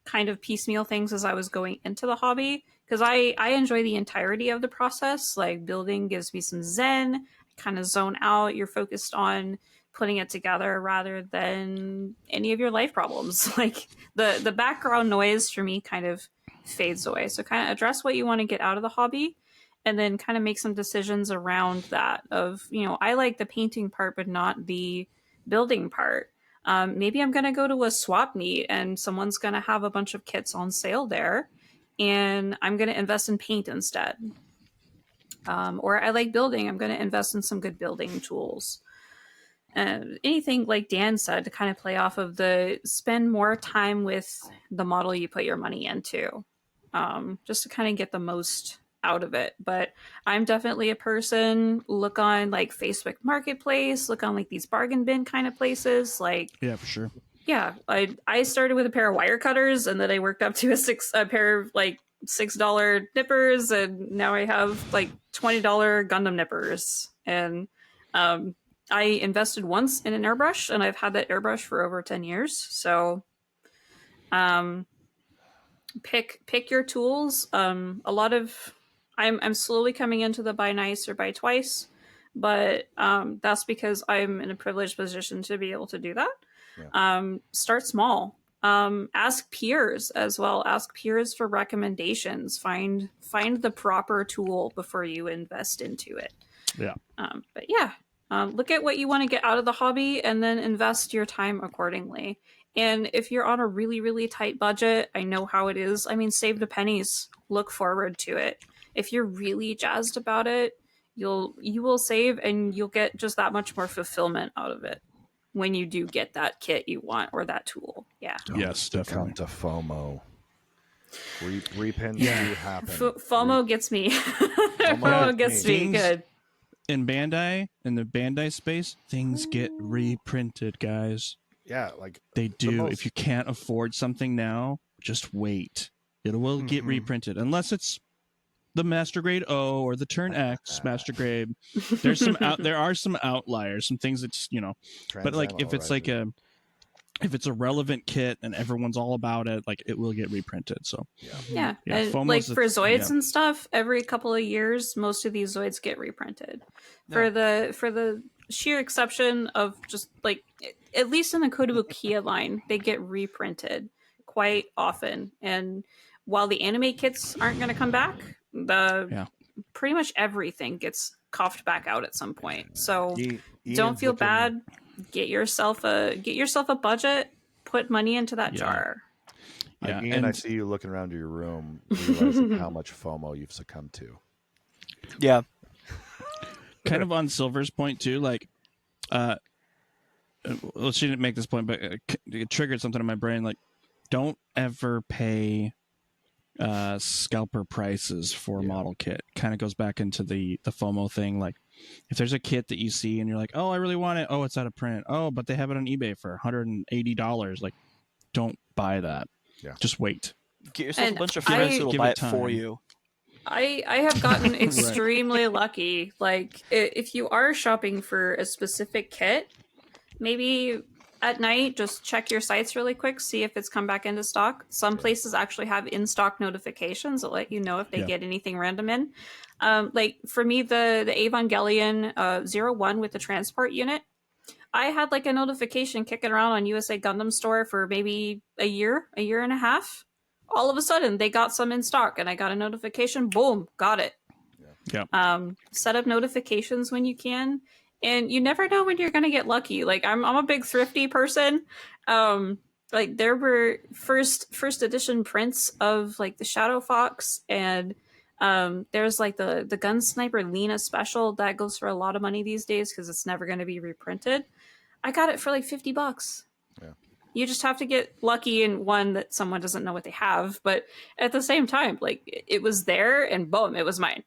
kind of piecemeal things as I was going into the hobby because I enjoy the entirety of the process. Like building gives me some zen, kind of zone out. You're focused on putting it together rather than any of your life problems. Like the background noise for me kind of fades away. So kind of address what you want to get out of the hobby and then kind of make some decisions around that of, I like the painting part, but not the building part. Maybe I'm going to go to a swap meet and someone's going to have a bunch of kits on sale there and I'm going to invest in paint instead. Or I like building. I'm going to invest in some good building tools. Anything like Dan said to kind of play off of the spend more time with the model you put your money into, just to kind of get the most out of it. But I'm definitely a person, look on like Facebook Marketplace, look on like these bargain bin kind of places. Like, yeah, for sure. Yeah, I started with a pair of wire cutters and then I worked up to a pair of like $6 nippers, and now I have like $20 Gundam nippers. And I invested once in an airbrush and I've had that airbrush for over 10 years. So pick your tools. I'm slowly coming into the buy nice or buy twice, but that's because I'm in a privileged position to be able to do that. Yeah. Start small. Ask peers as well. Ask peers for recommendations. Find the proper tool before you invest into it. Yeah. But yeah, look at what you want to get out of the hobby and then invest your time accordingly. And if you're on a really, really tight budget, I know how it is. I mean, save the pennies. Look forward to it. If you're really jazzed about it, you will save and you'll get just that much more fulfillment out of it when you do get that kit you want or that tool. Yeah. Yes, definitely. Come to FOMO. Repins do happen. FOMO gets me. FOMO gets me good. In the Bandai space, things get reprinted, guys. Yeah, like they do. If you can't afford something now, just wait. It will get reprinted, unless it's the Master Grade O or the Turn X Master Grade. There are some outliers, some things that's but like if it's like if it's a relevant kit and everyone's all about it, like it will get reprinted. So yeah. And like for Zoids and stuff, every couple of years, most of these Zoids get reprinted. For the sheer exception of just like at least in the Kotobukiya line, they get reprinted quite often. And while the anime kits aren't going to come back, pretty much everything gets coughed back out at some point. So don't feel bad. Get yourself a budget. Put money into that jar. Yeah, Ian, I see you looking around your room, realizing how much FOMO you've succumbed to. Yeah. Kind of on Silver's point too, like, well, she didn't make this point, but it triggered something in my brain. Like, don't ever pay scalper prices for a model kit. Kind of goes back into the FOMO thing. Like, if there's a kit that you see and you're like, oh, I really want it. Oh, it's out of print. Oh, but they have it on eBay for $180. Like, don't buy that. Yeah. Just wait. Get yourself a bunch of friends who will buy it for you. I have gotten extremely lucky. Like, if you are shopping for a specific kit, maybe at night, just check your sites really quick, see if it's come back into stock. Some places actually have in-stock notifications that let you know if they get anything random in. Like, for me, the Evangelion 01 with the transport unit, I had like a notification kicking around on USA Gundam Store for maybe a year and a half. All of a sudden, they got some in stock, and I got a notification. Boom, got it. Yeah. Set up notifications when you can, and you never know when you're gonna get lucky. Like I'm a big thrifty person. Like there were first edition prints of like the Shadow Fox, and there's like the Gun Sniper Lena special that goes for a lot of money these days because it's never going to be reprinted. I got it for like $50. Yeah. You just have to get lucky in one that someone doesn't know what they have, but at the same time, like it was there and boom, it was mine.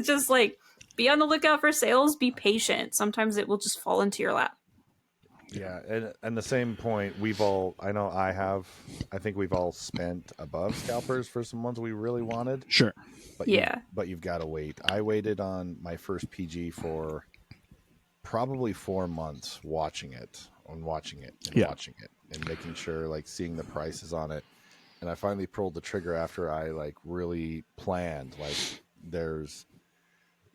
Just like be on the lookout for sales, be patient. Sometimes it will just fall into your lap. Yeah, and the same point, I think we've all spent above scalpers for some ones we really wanted. Sure. But yeah. You've got to wait. I waited on my first PG for probably 4 months watching it and watching it and making sure, like, seeing the prices on it. And I finally pulled the trigger after I like really planned, like,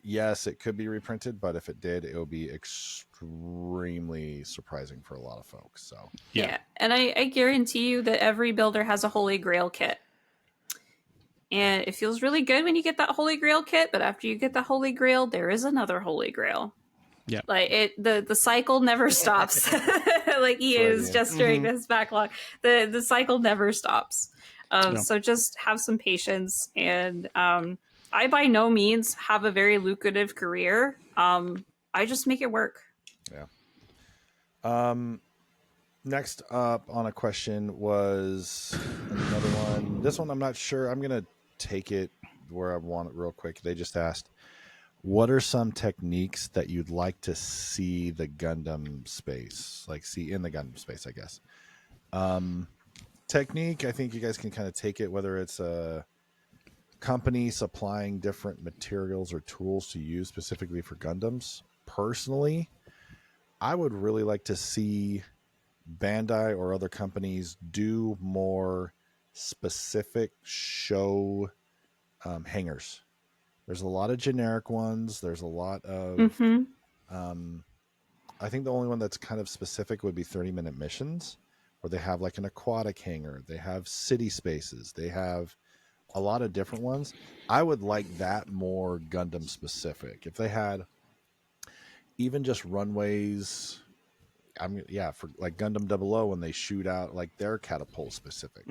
yes, it could be reprinted, but if it did, it would be extremely surprising for a lot of folks. So yeah. And I guarantee you that every builder has a Holy Grail kit. And it feels really good when you get that Holy Grail kit, but after you get the Holy Grail, there is another Holy Grail. Yeah. Like the cycle never stops. Like he is gesturing this backlog. The cycle never stops. So just have some patience. And I by no means have a very lucrative career. I just make it work. Yeah. Next up on a question was another one. This one I'm not sure. I'm gonna take it where I want it real quick. They just asked, what are some techniques that you'd like to see the Gundam space, like see in the Gundam space, I guess. Technique, I think you guys can kind of take it, whether it's a company supplying different materials or tools to use specifically for Gundams. Personally, I would really like to see Bandai or other companies do more specific show hangers. There's a lot of generic ones. There's a lot of I think the only one that's kind of specific would be 30-minute missions, where they have like an aquatic hangar, they have city spaces, they have a lot of different ones. I would like that more Gundam specific. If they had even just runways, for like Gundam 00 when they shoot out, like they're catapult specific.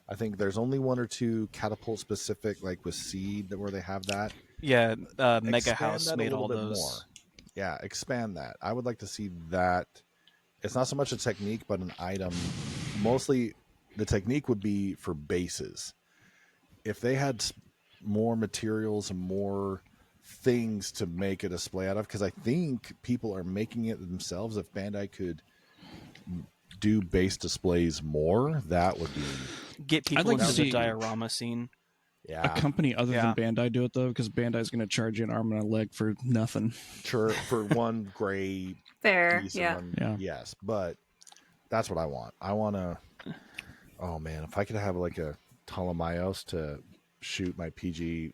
I think there's only one or two catapult specific, like with Seed, where they have that. Yeah, Mega Expand House that made a all little bit those. more. Yeah, expand that. I would like to see that. It's not so much a technique, but an item. Mostly the technique would be for bases. If they had more materials and more things to make a display out of, because I think people are making it themselves. If Bandai could do base displays more, that would be... Get people into the diorama scene. A company other than Bandai do it, though, because Bandai's going to charge you an arm and a leg for nothing. Sure, for one gray fair, piece. Yes, but that's what I want. I want to... Oh, man, if I could have like a Ptolemaios to shoot my PG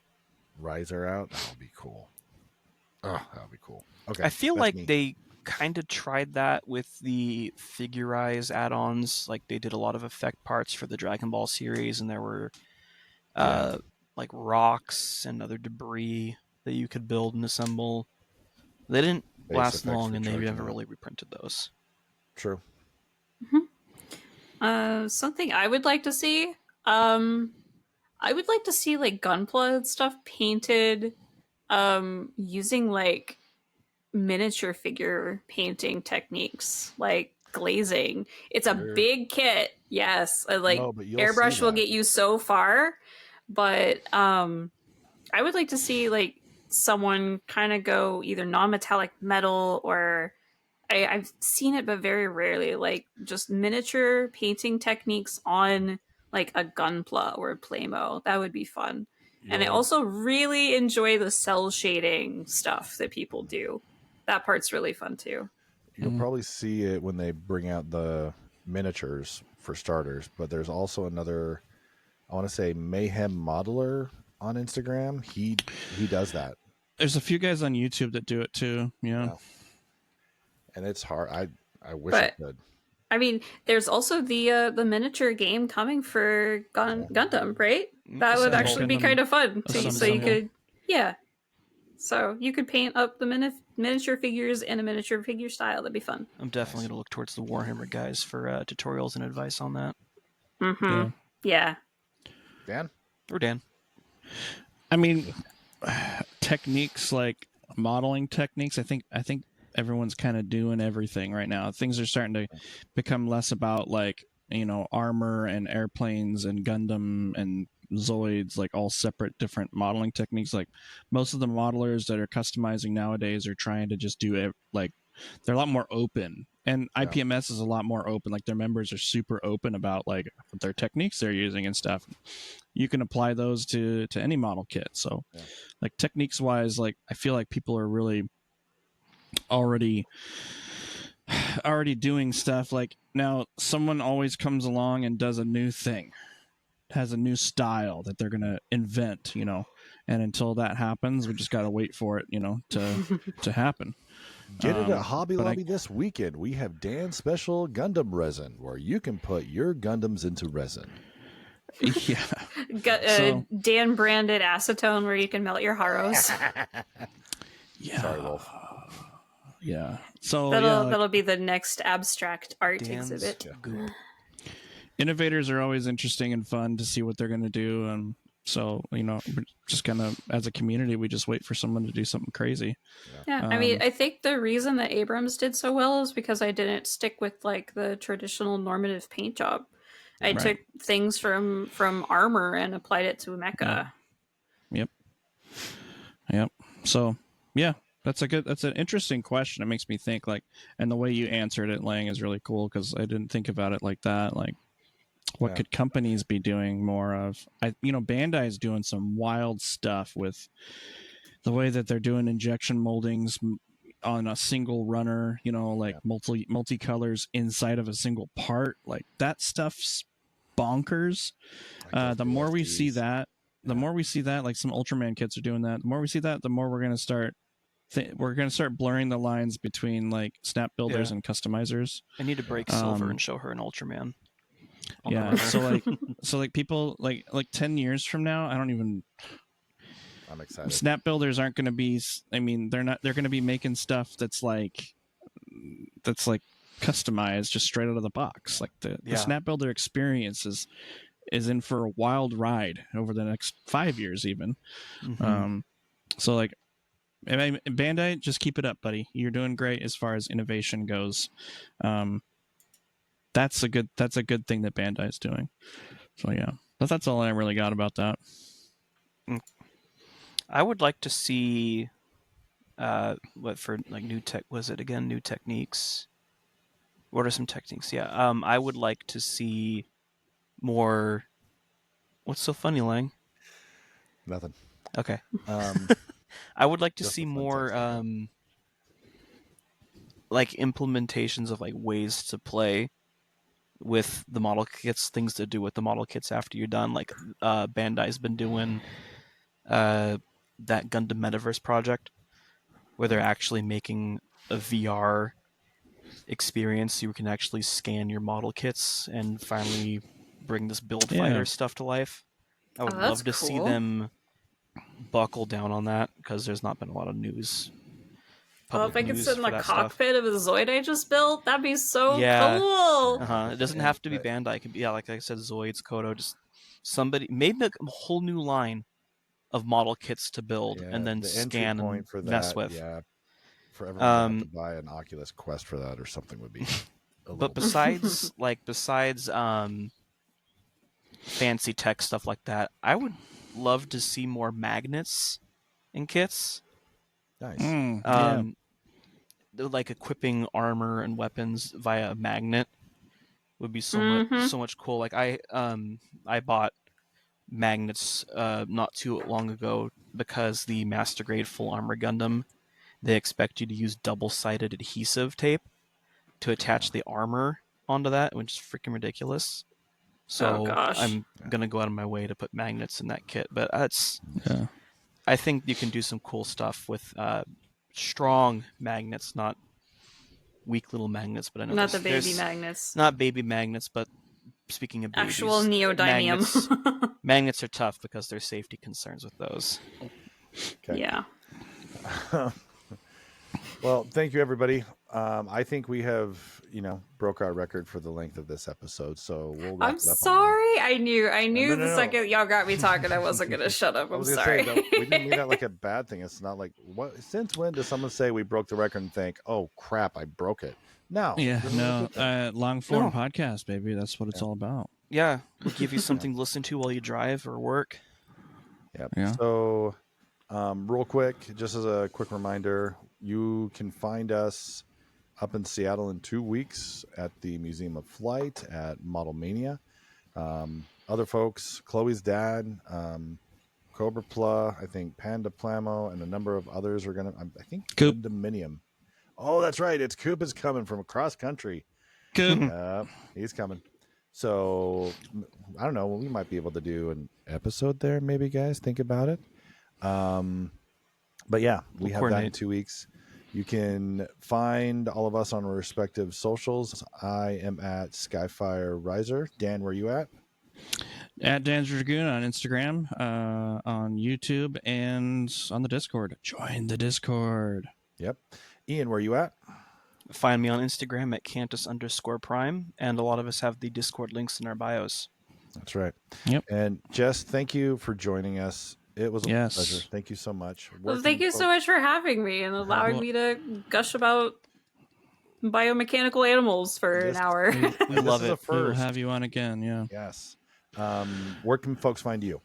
riser out, that would be cool. Oh, that would be cool. Okay, I feel like they kind of tried that with the Figurize add-ons. Like they did a lot of effect parts for the Dragon Ball series, and there were like rocks and other debris that you could build and assemble. They didn't last long, and they never really reprinted those. True. Something I would like to see. I would like to see like Gunpla and stuff painted using like miniature figure painting techniques, like glazing. It's a big kit, yes. Like airbrush will get you so far, but I would like to see like someone kind of go either non-metallic metal, or I've seen it but very rarely, like just miniature painting techniques on like a Gunpla or a Playmo. That would be fun. And I also really enjoy the cell shading stuff that people do. That part's really fun too. You'll probably see it when they bring out the miniatures for starters, but there's also another, I want to say, Mayhem Modeler on Instagram. He does that. There's a few guys on YouTube that do it too. Yeah. And it's hard. I wish I could. I mean, there's also the miniature game coming for Gundam, right? That would actually be kind of fun. So you could, So you could paint up the miniature figures in a miniature figure style. That'd be fun. I'm definitely going to look towards the Warhammer guys for tutorials and advice on that. Mm-hmm. Yeah. Dan? Or Dan. I mean, techniques like modeling techniques. I think everyone's kind of doing everything right now. Things are starting to become less about like, you know, armor and airplanes and Gundam and Zoids, like all separate different modeling techniques. Like most of the modelers that are customizing nowadays are trying to just do it, like they're a lot more open, and IPMS is a lot more open. Like their members are super open about like their techniques they're using and stuff. You can apply those to any model kit. So like techniques wise, like I feel like people are really already doing stuff. Like now someone always comes along and does a new thing, has a new style that they're going to invent, you know, and until that happens, we just got to wait for it, you know, to happen. Get it at Hobby Lobby this weekend. We have Dan's special Gundam resin where you can put your Gundams into resin. Yeah. Dan branded acetone where you can melt your Haros. Yeah. Sorry, Wolf. Yeah. So that'll be the next abstract art Dan's exhibit. Goop. Innovators are always interesting and fun to see what they're going to do, and so, you know, we're just kind of, as a community, we just wait for someone to do something crazy. Yeah, I mean, I think the reason that Abrams did so well is because I didn't stick with like the traditional normative paint job. I took things from armor and applied it to mecha. Yep. So yeah, that's an interesting question. It makes me think, like, and the way you answered it, Lang, is really cool because I didn't think about it like that. Like, what could companies be doing more of? Bandai is doing some wild stuff with the way that they're doing injection moldings on a single runner, you know, like multicolors inside of a single part. Like that stuff's bonkers. The more we see that, like some Ultraman kits are doing that. The more we see that, the more we're going to start blurring the lines between like snap builders and customizers. I need to break Silver and show her an Ultraman. Yeah. So like people like 10 years from now, I'm excited. Snap builders aren't going to be, I mean, they're going to be making stuff that's like customized just straight out of the box. Like the snap builder experience is in for a wild ride over the next 5 years even. Mm-hmm. So like, Bandai, just keep it up, buddy. You're doing great as far as innovation goes. That's a good thing that Bandai is doing. So yeah, but that's all I really got about that. I would like to see what for like new tech was it again? New techniques. What are some techniques? Yeah, I would like to see more. What's so funny, Lang? Nothing. Okay. I would like to see more like implementations of like ways to play with the model kits, things to do with the model kits after you're done. Like Bandai's been doing that Gundam Metaverse project where they're actually making a VR experience so you can actually scan your model kits and finally bring this build fighter stuff to life. I would love to see them buckle down on that because there's not been a lot of news. Well, if I could sit in the cockpit of a Zoid I just built, that'd be so cool. It doesn't have to be Bandai. It could be, like I said, Zoids, Kodo, just somebody, maybe a whole new line of model kits to build and then scan and mess with. Yeah, for everyone to have to buy an Oculus Quest for that or something would be. But besides fancy tech stuff like that, I would love to see more magnets in kits. Nice. Like equipping armor and weapons via a magnet would be so much cool. Like I bought magnets not too long ago because the Master Grade Full Armor Gundam, they expect you to use double-sided adhesive tape to attach the armor onto that, which is freaking ridiculous. So I'm gonna go out of my way to put magnets in that kit, but I think you can do some cool stuff with strong magnets, not weak little magnets. But I know not the baby magnets. Not baby magnets, but speaking of babies, actual neodymium. Magnets are tough because there's safety concerns with those. Okay. Yeah. Well, thank you, everybody. I think we have, broke our record for the length of this episode, so we'll wrap I'm it up. sorry. I knew No, the second y'all got me talking, I wasn't gonna shut up. I I'm was gonna sorry. say, we didn't mean that like a bad thing. It's not like, what? Since when does someone say we broke the record and think, oh crap, I broke it? No. Yeah, this is a no. good thing. Long form podcast, baby. That's what it's all about. Yeah, we'll give you something to listen to while you drive or work. Yep. Yeah. So, real quick, just as a quick reminder, you can find us up in Seattle in 2 weeks at the Museum of Flight at Model Mania. Other folks, Chloe's dad, Cobra Pla, I think Panda Plamo, and a number of others are going to, I think, Coop. Dominium. Oh, that's right. It's Coop is coming from across country. Coop. He's coming. So, I don't know. We might be able to do an episode there, maybe, guys. Think about it. But yeah, we have that in 2 weeks. You can find all of us on our respective socials. I am at Skyfire Riser. Dan, where are you at? At Dan's Dragoon on Instagram, on YouTube, and on the Discord. Join the Discord. Yep. Ian, where are you at? Find me on Instagram at Cantus_Prime, and a lot of us have the Discord links in our bios. That's right. Yep. And Jess, thank you for joining us. It was a Yes. pleasure. Thank you so much. Well, thank you so much for having me and allowing me to gush about biomechanical animals for an hour. We love it. We'll have you on again. Yeah. Yes. Where can folks find you?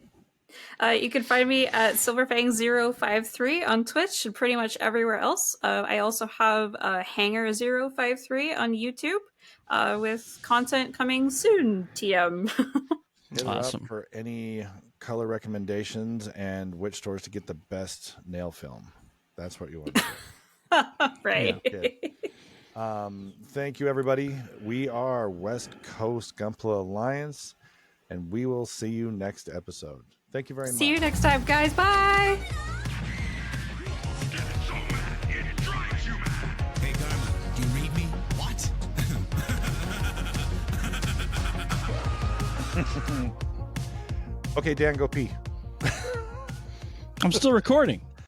You can find me at SilverFang053 on Twitch and pretty much everywhere else. I also have Hanger053 on YouTube with content coming soon, TM. Hit her Awesome. up for any color recommendations and which stores to get the best nail film. That's what you want to do. Right. Yeah, thank you, everybody. We are West Coast Gunpla Alliance, and we will see you next episode. Thank you very much. See you next time, guys. Bye. Hey, Garma, do you read me? What? Okay, Dan, go pee. I'm still recording.